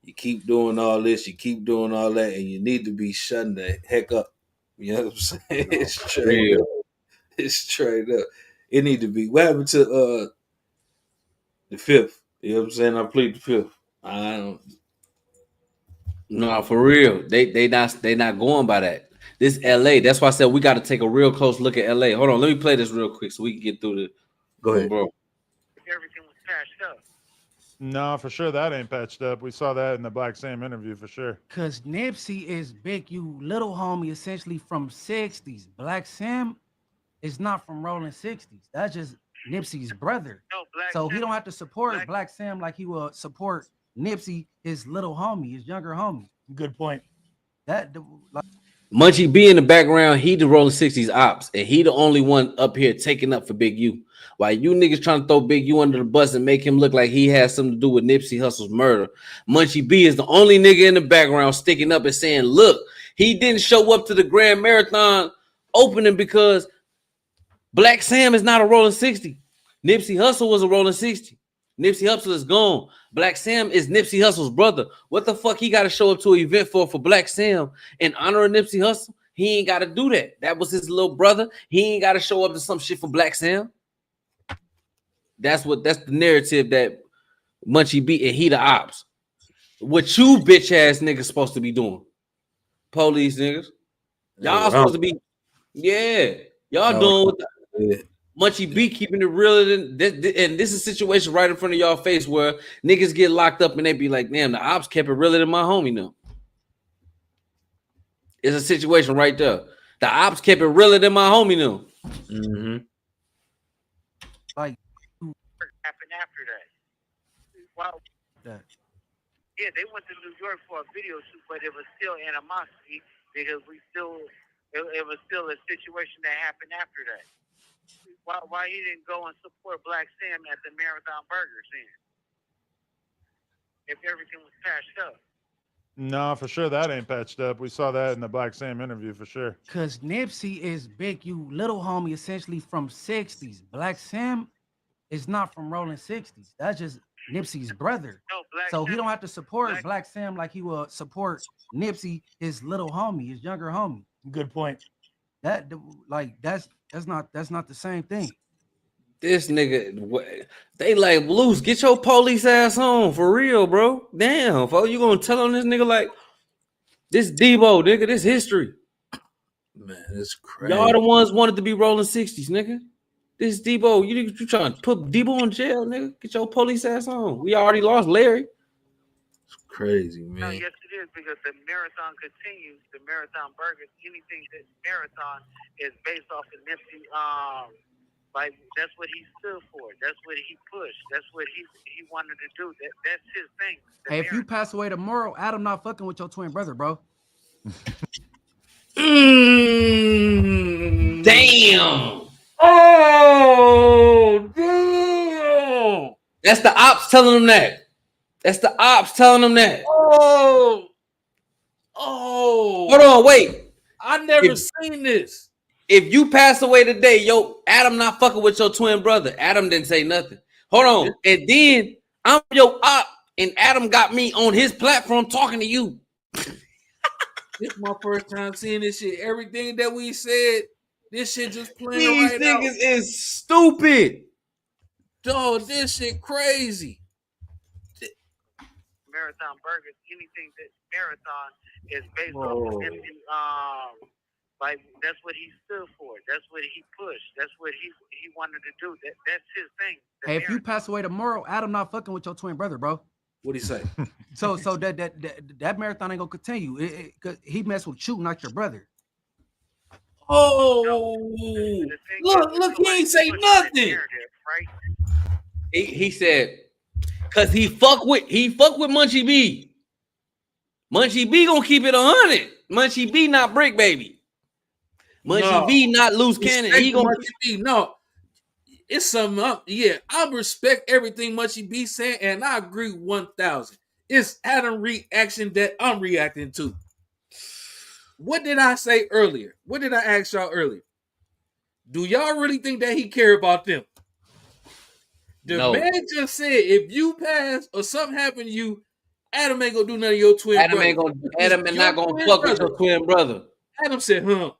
You keep doing all this, you keep doing all that, and you need to be shutting the heck up. You know what I'm saying? It's straight up. It's straight up. It need to be. What happened to the 5th? You know what I'm saying? I plead the 5th. I don't. No, for real. They not going by that. This LA. That's why I said we got to take a real close look at LA. Hold on, let me play this real quick so we can get through the. Go ahead, bro. Everything was patched up. No, for sure that ain't patched up. We saw that in the Black Sam interview for sure. Cause Nipsey is Big U little homie, essentially from 60s. Black Sam is not from rolling 60s. That's just Nipsey's brother. No, So he don't have to support Black Sam like he will support Nipsey, his little homie, his younger homie. Good point. Munchie B in the background, he the Rolling 60s ops, and he the only one up here taking up for Big U. While you niggas trying to throw Big U under the bus and make him look like he has something to do with Nipsey Hussle's murder, Munchie B is the only nigga in the background sticking up and saying, look, he didn't show up to the Grand Marathon opening because Black Sam is not a Rolling 60. Nipsey Hussle was a Rolling 60. Nipsey Hussle is gone. Black Sam is Nipsey Hussle's brother. What the fuck he got to show up to an event for Black Sam in honor of Nipsey Hussle? He ain't got to do that. That was his little brother. He ain't got to show up to some shit for Black Sam. That's the narrative that Munchie B and he the ops. What you bitch ass niggas supposed to be doing? Police niggas. Y'all supposed to be, y'all doing what Munchie B keeping it realer than this, and this is a situation right in front of y'all face where niggas get locked up and they be like, damn, the ops kept it realer than my homie now. It's a situation right there. The ops kept it realer than my homie now. Mm-hmm. Like happened after that. Wow. Yeah, they went to New York for a video shoot, but it was still animosity because it was still a situation that happened after that. Why he didn't go and support Black Sam at the Marathon Burgers then? If everything was patched up. No, for sure that ain't patched up. We saw that in the Black Sam interview for sure. Cause Nipsey is Big U little homie essentially from 60s. Black Sam is not from rolling 60s. That's just Nipsey's brother. No, so he don't have to support Black Sam like he will support Nipsey, his little homie, his younger homie. Good point. That's not the same thing. This nigga, they like, Luce, get your police ass on for real, bro. Damn, folks, you gonna tell on this nigga like this Debo, nigga, this history. Man, it's crazy. Y'all the ones wanted to be rolling 60s, nigga. This Debo, you trying to put Debo in jail, nigga? Get your police ass on. We already lost Larry. It's crazy, man. No, yes, it is, because the marathon continues. The Marathon Burgers, anything that marathon is based off of Nipsey. Like that's what he stood for. That's what he pushed. That's what he wanted to do. That's his thing. Hey, if you pass away tomorrow, Adam not fucking with your twin brother, bro. Damn. Oh, damn. That's the ops telling them that. That's the ops telling them that. Oh. Hold on, wait. I never seen this. If you pass away today, Adam not fucking with your twin brother. Adam didn't say nothing. Hold on. And then I'm your op, and Adam got me on his platform talking to you. This is my first time seeing this shit. Everything that we said, this shit just playing These right niggas out. is stupid. Dog, this shit crazy. Marathon Burgers, anything that marathon is based off of Nipsey. Like that's what he stood for. That's what he pushed. That's what he wanted to do. That's his thing. Hey, if you pass away tomorrow, Adam not fucking with your twin brother, bro. What'd he say? So that marathon ain't gonna continue. Cause he messed with you, not your brother. Oh, look, he ain't say nothing. He said, cause he fuck with Munchie B. Munchie B gonna keep it 100. Munchie B not Brick Baby. Munchie B not Loose Cannon. He gonna Munchie B. No, it's something up. Yeah, I respect everything Munchie B saying, and I agree 1,000. It's Adam reaction that I'm reacting to. What did I say earlier? What did I ask y'all earlier? Do y'all really think that he care about them? The man just said, if you pass or something happen to you, Adam ain't gonna do none of your twin Adam brother. ain't gonna. Adam ain't not gonna fuck with your twin brother. Adam said, huh?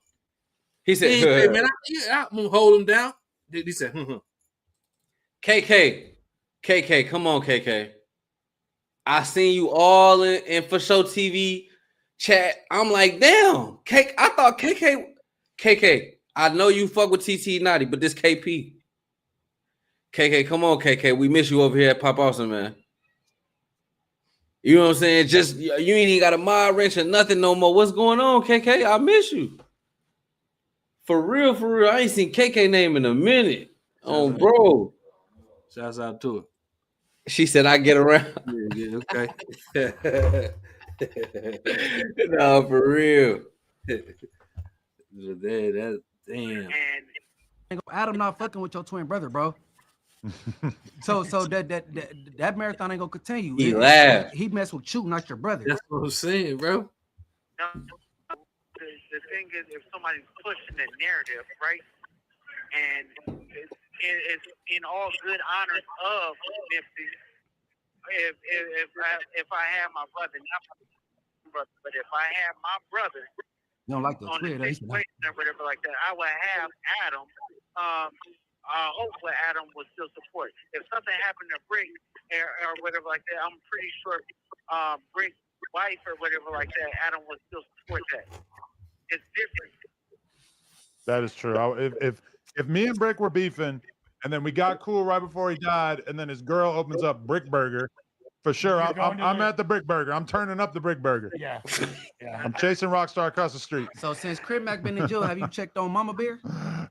He said, hey, man, I'm gonna hold him down. He said, KK, come on, KK. I seen you all in For Show TV chat. I'm like, damn, I thought KK. I know you fuck with TT Naughty, but this KP. KK, come on, KK. We miss you over here at Pop Awesome, man. You know what I'm saying? Just you ain't even got a mod wrench or nothing no more. What's going on, KK? I miss you. For real. I ain't seen KK name in a minute. Oh, bro. Shouts out to her. She said, "I get around." Yeah, okay. No, for real. That damn. Adam not fucking with your twin brother, bro. so that marathon ain't gonna continue. He laughed. He messed with you, not your brother. That's what I'm saying, bro. The thing is, if somebody's pushing the narrative, right, and it's in all good honors of Nipsey, if I have my brother, not my brother, but if I have my brother, you don't like the on the situation or whatever like that, I would have Adam. Hopefully Adam would still support. If something happened to Brick or whatever like that, I'm pretty sure Brick's wife or whatever like that, Adam would still support that. It's different. That is true. If me and Brick were beefing, and then we got cool right before he died, and then his girl opens up Brick Burger, for sure, I'm at the Brick Burger. I'm turning up the Brick Burger. Yeah. I'm chasing Rockstar across the street. So since Crib Mac been in jail, have you checked on Mama Bear?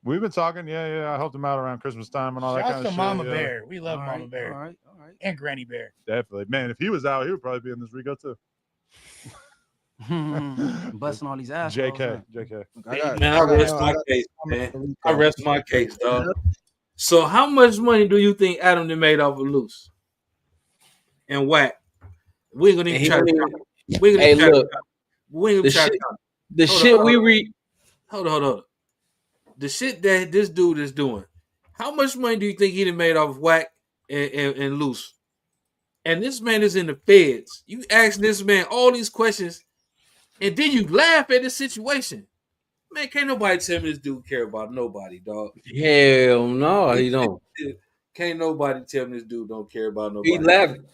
We've been talking. Yeah. I helped him out around Christmas time and all that kind of shit. Mama Bear. We love Mama Bear. All right. And Granny Bear. Definitely. Man, if he was out, he would probably be in this Rico too. Busting all these ass. JK. Man, I rest my case, man. I rest my case, dog. So how much money do you think Adam done made off of Luce and Whack? We ain't gonna even try to. Hey, look. The shit we read. Hold on. The shit that this dude is doing. How much money do you think he done made off of Whack and Luce? And this man is in the feds. You ask this man all these questions, and then you laugh at the situation. Man, can't nobody tell me this dude care about nobody, dog. Hell no, he don't. Can't nobody tell me this dude don't care about nobody. He laughing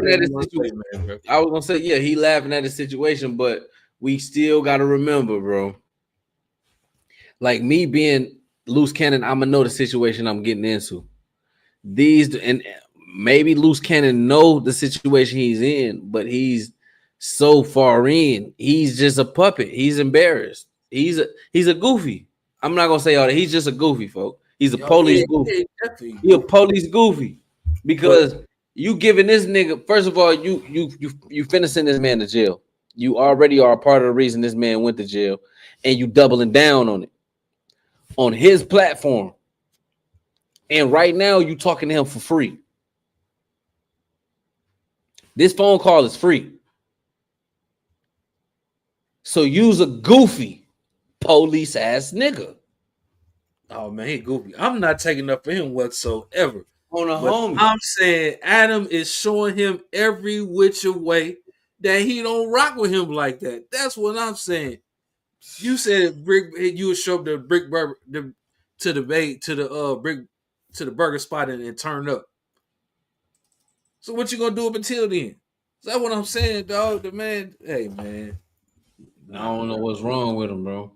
at his situation. I was gonna say, yeah, he laughing at the situation, but we still gotta remember, bro. Like me being Luce Cannon, I'ma know the situation I'm getting into. And maybe Luce Cannon know the situation he's in, but he's so far in, he's just a puppet. He's embarrassed. He's a goofy. I'm not gonna say all that. He's just a goofy, folks. He's a police goofy. He a police goofy because you giving this nigga. First of all, you finna send this man to jail. You already are a part of the reason this man went to jail, and you doubling down on it on his platform. And right now, you talking to him for free. This phone call is free. So you's a goofy police ass nigga. Oh man, he goofy. I'm not taking up for him whatsoever. On a homie. I'm saying Adam is showing him every which way that he don't rock with him like that. That's what I'm saying. You said you would show up the Brick Burger to the burger spot and turn up. So what you gonna do up until then? Is that what I'm saying, dog? The man, hey man. I don't know what's wrong with him, bro.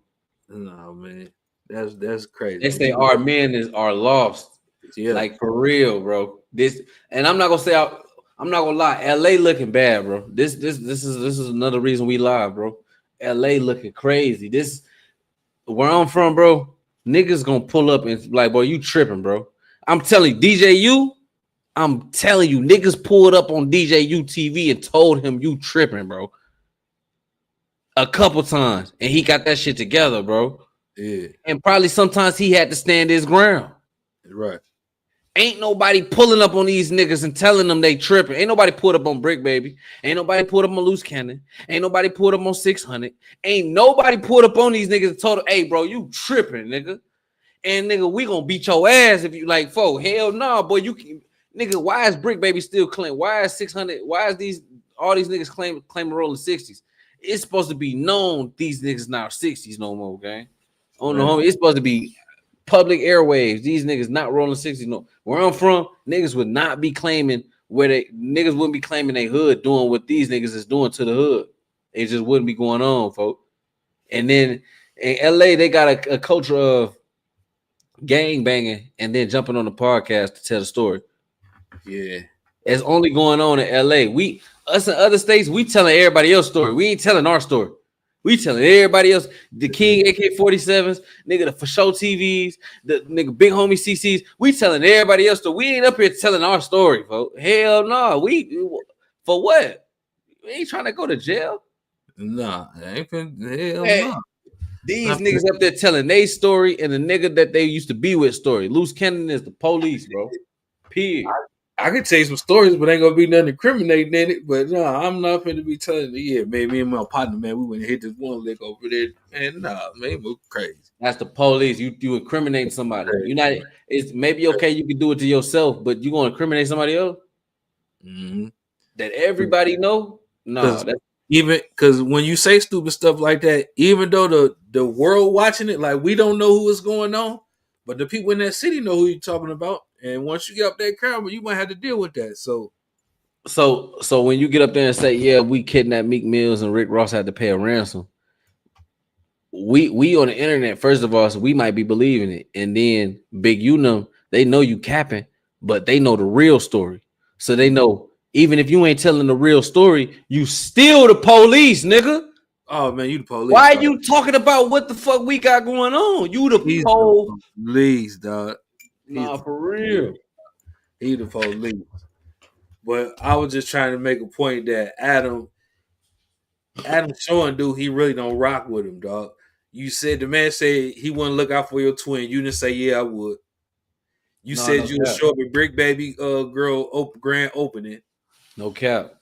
No, man. That's crazy. They say our men are lost. Yeah. Like for real, bro. And I'm not gonna say I'm not gonna lie. LA looking bad, bro. This is another reason we live, bro. LA looking crazy. This where I'm from, bro. Niggas gonna pull up and like, boy, you tripping, bro. I'm telling you, DJU. I'm telling you, niggas pulled up on DJU TV and told him you tripping, bro. A couple times, and he got that shit together, bro. Yeah. And probably sometimes he had to stand his ground. Right. Ain't nobody pulling up on these niggas and telling them they tripping. Ain't nobody pulled up on Brick Baby. Ain't nobody pulled up on Luce Cannon. Ain't nobody pulled up on 600. Ain't nobody pulled up on these niggas and told them, hey, bro, you tripping, nigga. And nigga, we gonna beat your ass if you like, hell no, boy, you can. Nigga, why is Brick Baby still claiming? Why is 600? Why is all these niggas claiming rolling 60s? It's supposed to be known these niggas not 60s no more, gang. Oh no, homie, it's supposed to be public airwaves. These niggas not rolling 60s no. Where I'm from, niggas would not be claiming niggas wouldn't be claiming they hood doing what these niggas is doing to the hood. It just wouldn't be going on, folks. And then in LA, they got a culture of gang banging and then jumping on the podcast to tell the story. Yeah, it's only going on in LA. Us in other states, we telling everybody else's story. We ain't telling our story. We telling everybody else, the King AK-47s, nigga, the For Show TVs, the nigga Big Homie CCs. We telling everybody else, so we ain't up here telling our story, folks. Hell no. We for what? We ain't trying to go to jail. Nah, ain't hell Hey, no. these niggas up there telling their story and the nigga that they used to be with story. Luce Cannon is the police, bro. Period. I could tell you some stories, but ain't gonna be nothing incriminating in it. But no, I'm not going to be telling you. Yeah, man, me and my partner, man, we went and hit this one lick over there. And nah, man, it was crazy. That's the police. You incriminating somebody. You not. It's maybe okay. You can do it to yourself, but you gonna incriminate somebody else that everybody know. No, that's even because when you say stupid stuff like that, even though the world watching it, like we don't know who is going on, but the people in that city know who you're talking about. And once you get up that camera, you might have to deal with that. So when you get up there and say, yeah, we kidnapped Meek Mills and Rick Ross had to pay a ransom. We on the internet, first of all, so we might be believing it. And then Big Unum, they know you capping, but they know the real story. So they know even if you ain't telling the real story, you still the police, nigga. Oh man, you the police. Why are you talking about what the fuck we got going on? You the police, dog. Nah, for real. He the police. But I was just trying to make a point that Adam showing dude he really don't rock with him, dog. You said the man said he wouldn't look out for your twin. You didn't say yeah, I would. You said you would show up at Brick Baby girl grand opening. No cap.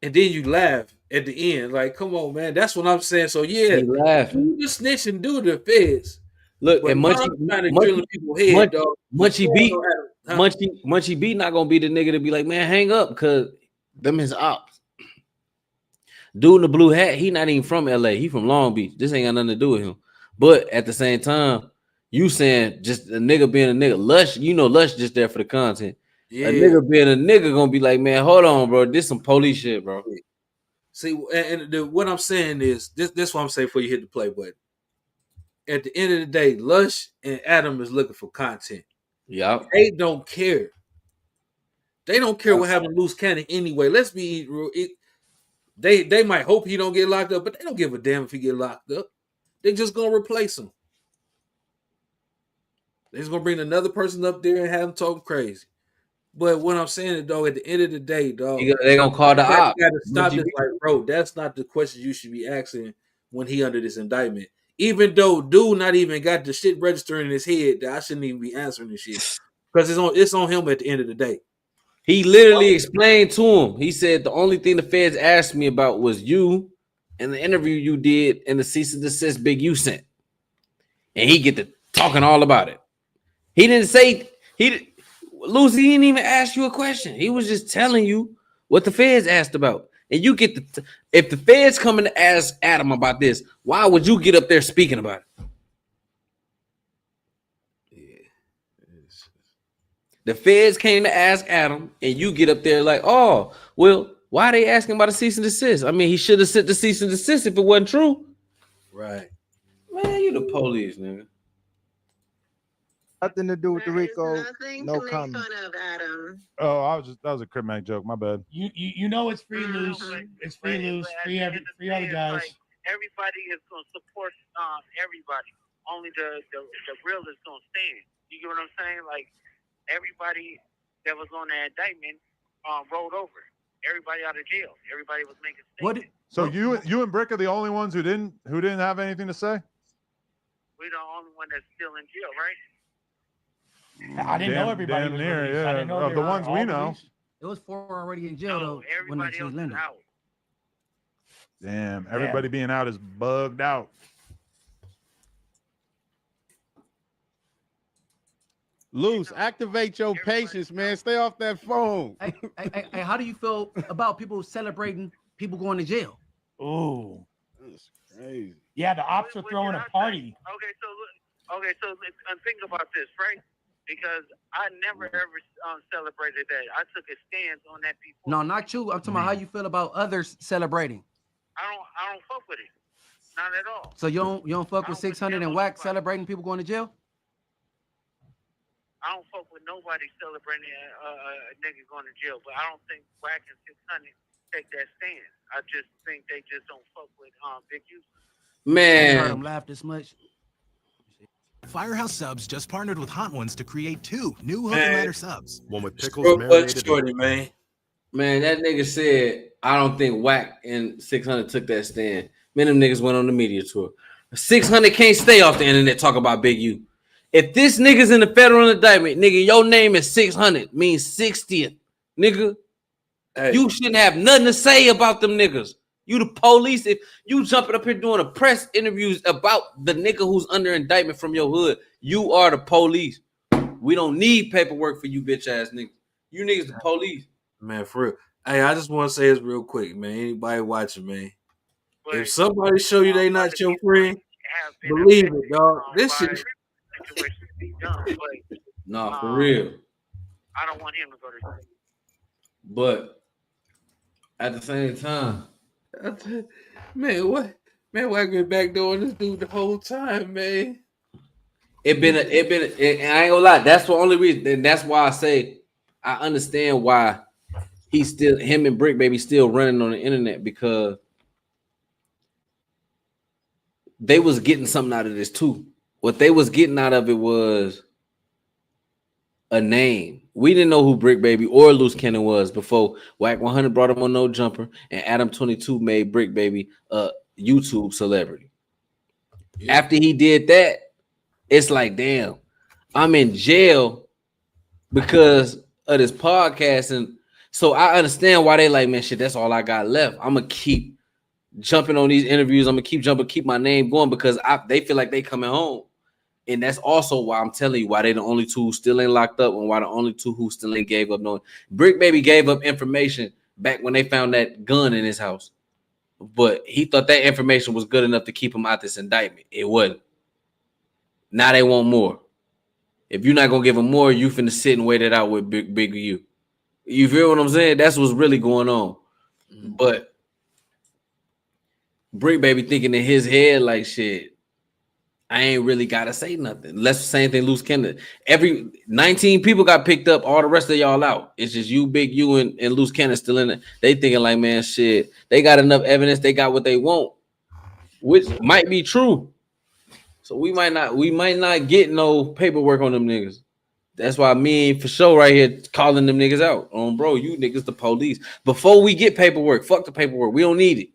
And then you laugh at the end. Like, come on, man. That's what I'm saying. So yeah, he laughing. You just snitch and do the feds. Look, but and Munchie B not gonna be the nigga to be like, man, hang up, because them his ops. Dude in the blue hat, he not even from LA. He from Long Beach. This ain't got nothing to do with him. But at the same time, you saying just a nigga being a nigga. Lush, you know Lush just there for the content. Yeah. A nigga being a nigga gonna be like, man, hold on, bro. This some police shit, bro. See, what I'm saying is this what I'm saying before you hit the play button. At the end of the day, Lush and Adam is looking for content. Yeah. They don't care. They don't care what happened to Luce Cannon anyway. Let's be real. They might hope he don't get locked up, but they don't give a damn if he get locked up. They just gonna replace him. They're just gonna bring another person up there and have him talking crazy. But what I'm saying is, dog, at the end of the day, dog, they gonna call the op. You gotta stop this, like, bro. That's not the question you should be asking when he under this indictment. Even though dude not even got the shit registering in his head, that I shouldn't even be answering this shit because it's on him at the end of the day. He literally explained to him. He said the only thing the feds asked me about was you and the interview you did and the cease and desist Big U sent, and he get to talking all about it. He didn't say Lucy didn't even ask you a question. He was just telling you what the feds asked about. And you get if the feds coming to ask Adam about this, why would you get up there speaking about it? Yeah. The feds came to ask Adam, and you get up there like, oh, well, why are they asking about a cease and desist? I mean, he should have sent the cease and desist if it wasn't true. Right. Man, you the police, nigga. Nothing to do with the Rico. No comment. Oh, that was a Cryptmac joke. My bad. You know it's free Luce. It's free Luce. Free other guys. Like, everybody is gonna support everybody. Only the real is gonna stand. You get what I'm saying? Like everybody that was on that indictment rolled over. Everybody out of jail. Everybody was making statements. So you and Brick are the only ones who didn't have anything to say? We're the only one that's still in jail, right? I didn't know everybody was near, released. yeah. I didn't know Of the ones we know. Released. It was 4 already in jail though. Everybody else is out. Damn, everybody being out is bugged out. Luce, activate your patience, man. Stay off that phone. Hey, how do you feel about people celebrating people going to jail? Ooh, that's crazy. Yeah, the ops are throwing a party. Okay, so think about this, right? Because I never ever celebrated that. I took a stance on that before. No, not you. I'm talking about how you feel about others celebrating. I don't fuck with it. Not at all. So you don't fuck with 600 and Whack celebrating people going to jail? I don't fuck with nobody celebrating a nigga going to jail, but I don't think Whack and 600 take that stand. I just think they just don't fuck with Big U. I heard him Man, laugh this much. Firehouse Subs just partnered with Hot Ones to create 2 new Hook and Man, Ladder subs. One with pickles Short but marinated shorty, man. man, that nigga said, I don't think Whack and 600 took that stand. Man, them niggas went on the media tour. 600 can't stay off the internet talk about Big U. If this nigga's in the federal indictment, nigga, your name is 600, means 60th. Nigga, Hey, you shouldn't have nothing to say about them niggas. You the police. If you jumping up here doing a press interviews about the nigga who's under indictment from your hood, you are the police. We don't need paperwork for you bitch ass niggas. You niggas the police. man, for real. Hey, I just want to say this real quick, man. Anybody watching, man? If somebody show you they not your friend, believe it, dog. This shit. Nah, for real. I don't want him to go to. But at the same time, Man, what? Man, why been backdooring this dude the whole time, man? and I ain't gonna lie, that's the only reason, and that's why I say I understand why him and Brick Baby still running on the internet, because they was getting something out of this too. What they was getting out of it was a name. We didn't know who Brick Baby or Luce Cannon was before Whack 100 brought him on No Jumper, and Adam 22 made Brick Baby a YouTube celebrity. Yeah. After he did that, it's like, damn, I'm in jail because of this podcast. And so I understand why they like, man, shit, that's all I got left. I'm going to keep jumping on these interviews. I'm going to keep jumping, keep my name going, because they feel like they coming home. And that's also why I'm telling you why they the only 2 who still ain't locked up, and why the only 2 who still ain't gave up. No, Brick Baby gave up information back when they found that gun in his house, but he thought that information was good enough to keep him out this indictment. It wasn't. Now they want more. If you're not gonna give them more, you finna sit and wait it out with Big U. You feel what I'm saying? That's what's really going on. Mm-hmm. But Brick Baby thinking in his head like, shit, I ain't really gotta say nothing. That's the same thing Luce Cannon. Every 19 people got picked up, all the rest of y'all out. It's just you, Big U, and Luce Cannon still in it. They thinking like, man, shit, they got enough evidence, they got what they want, which might be true. So we might not get no paperwork on them niggas. That's why me for sure right here calling them niggas out. Bro, you niggas the police. Before we get paperwork, fuck the paperwork. We don't need it.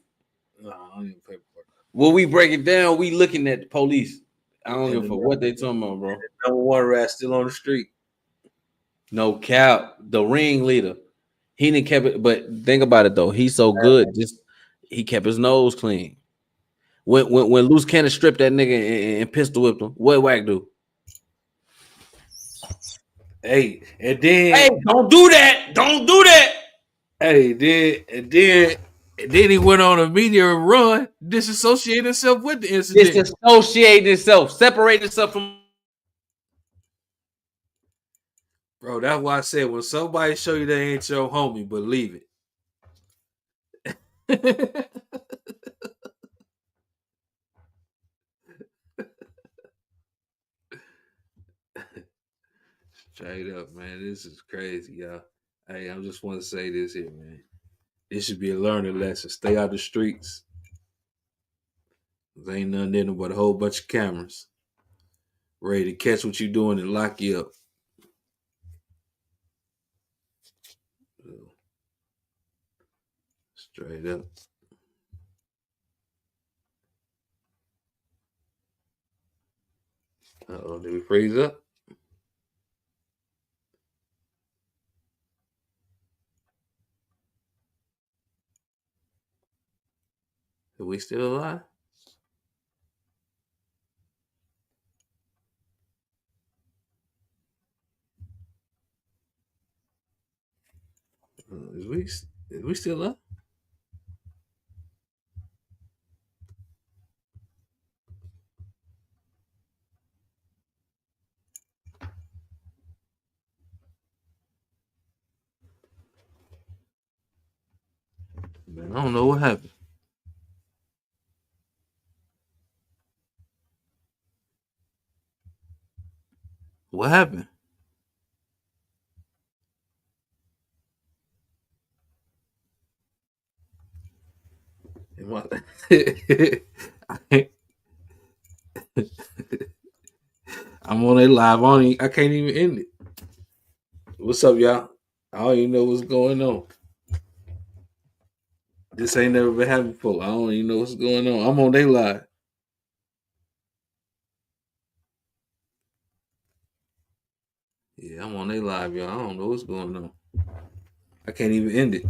No, I don't need paperwork. When we break it down, we looking at the police. I don't give a fuck what they talking about, bro. Number 1 rat still on the street. No cap. The ringleader. He didn't kept it, but think about it though. He's so good. Just he kept his nose clean. When Luce Cannon stripped that nigga and pistol whipped him, what Whack do? Hey, and then hey, don't do that. Don't do that. Hey, then he went on a media run, disassociated himself with the incident. Disassociate himself, separate himself from. Bro, that's why I said when somebody show you they ain't your homie, believe it. Straight up, man. This is crazy, y'all. Hey, I just want to say this here, man. This should be a learning lesson. Stay out the streets. There ain't nothing in them but a whole bunch of cameras ready to catch what you doing and lock you up. Straight up. Uh-oh, did we freeze up? Are we still alive? Is we still up? Man, I don't know what happened. What happened? I'm on a live. I can't even end it. What's up, y'all? I don't even know what's going on. This ain't never been happened before. I don't even know what's going on. I'm on their live. Yeah, I'm on their live, y'all. I don't know what's going on. I can't even end it.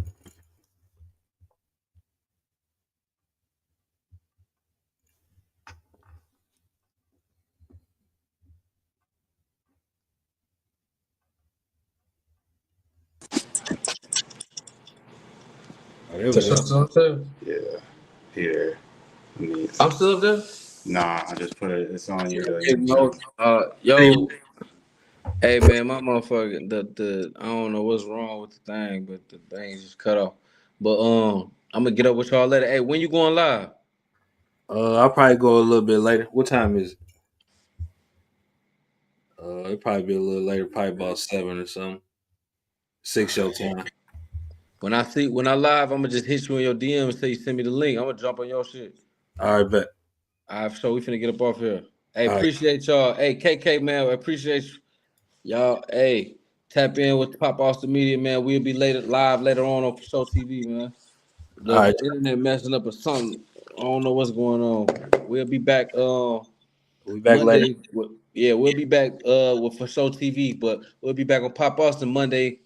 Oh, there we go. Still up there? Yeah. Here. I'm still up there. Nah, I just put it. It's on your. Hey, no, yo, hey man, my motherfucker, the I don't know what's wrong with the thing, but the thing just cut off. But I'm gonna get up with y'all later. Hey, when you going live? I'll probably go a little bit later. What time is it? It'll probably be a little later, probably about 7 or something. 6 your time. When I live, I'm gonna just hit you in your DM and say you send me the link. I'm gonna jump on your shit. All right, bet. All right, so we finna get up off here. Hey, All right. appreciate y'all. Hey, KK man, I appreciate y'all. Hey, tap in with Pop Austin Media, man. We'll be live later on For Show TV, man. The All right. internet messing up or something. I don't know what's going on. We'll be back. We'll be back Monday. later. Yeah, we'll be back with For Show TV, but we'll be back on Pop Austin Monday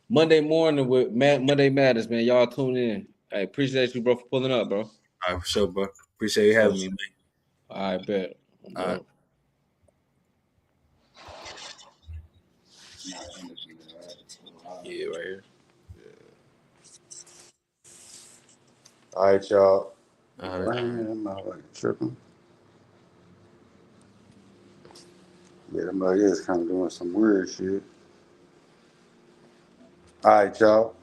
morning with Monday Matters, man. Y'all tune in. I appreciate you, bro, for pulling up, bro. All right, for sure, bro. Appreciate you having me, man. All right, bet. All right. Yeah, right here. All right, y'all. All right. I'm not like tripping. Yeah, them is kind of doing some weird shit. All right, y'all.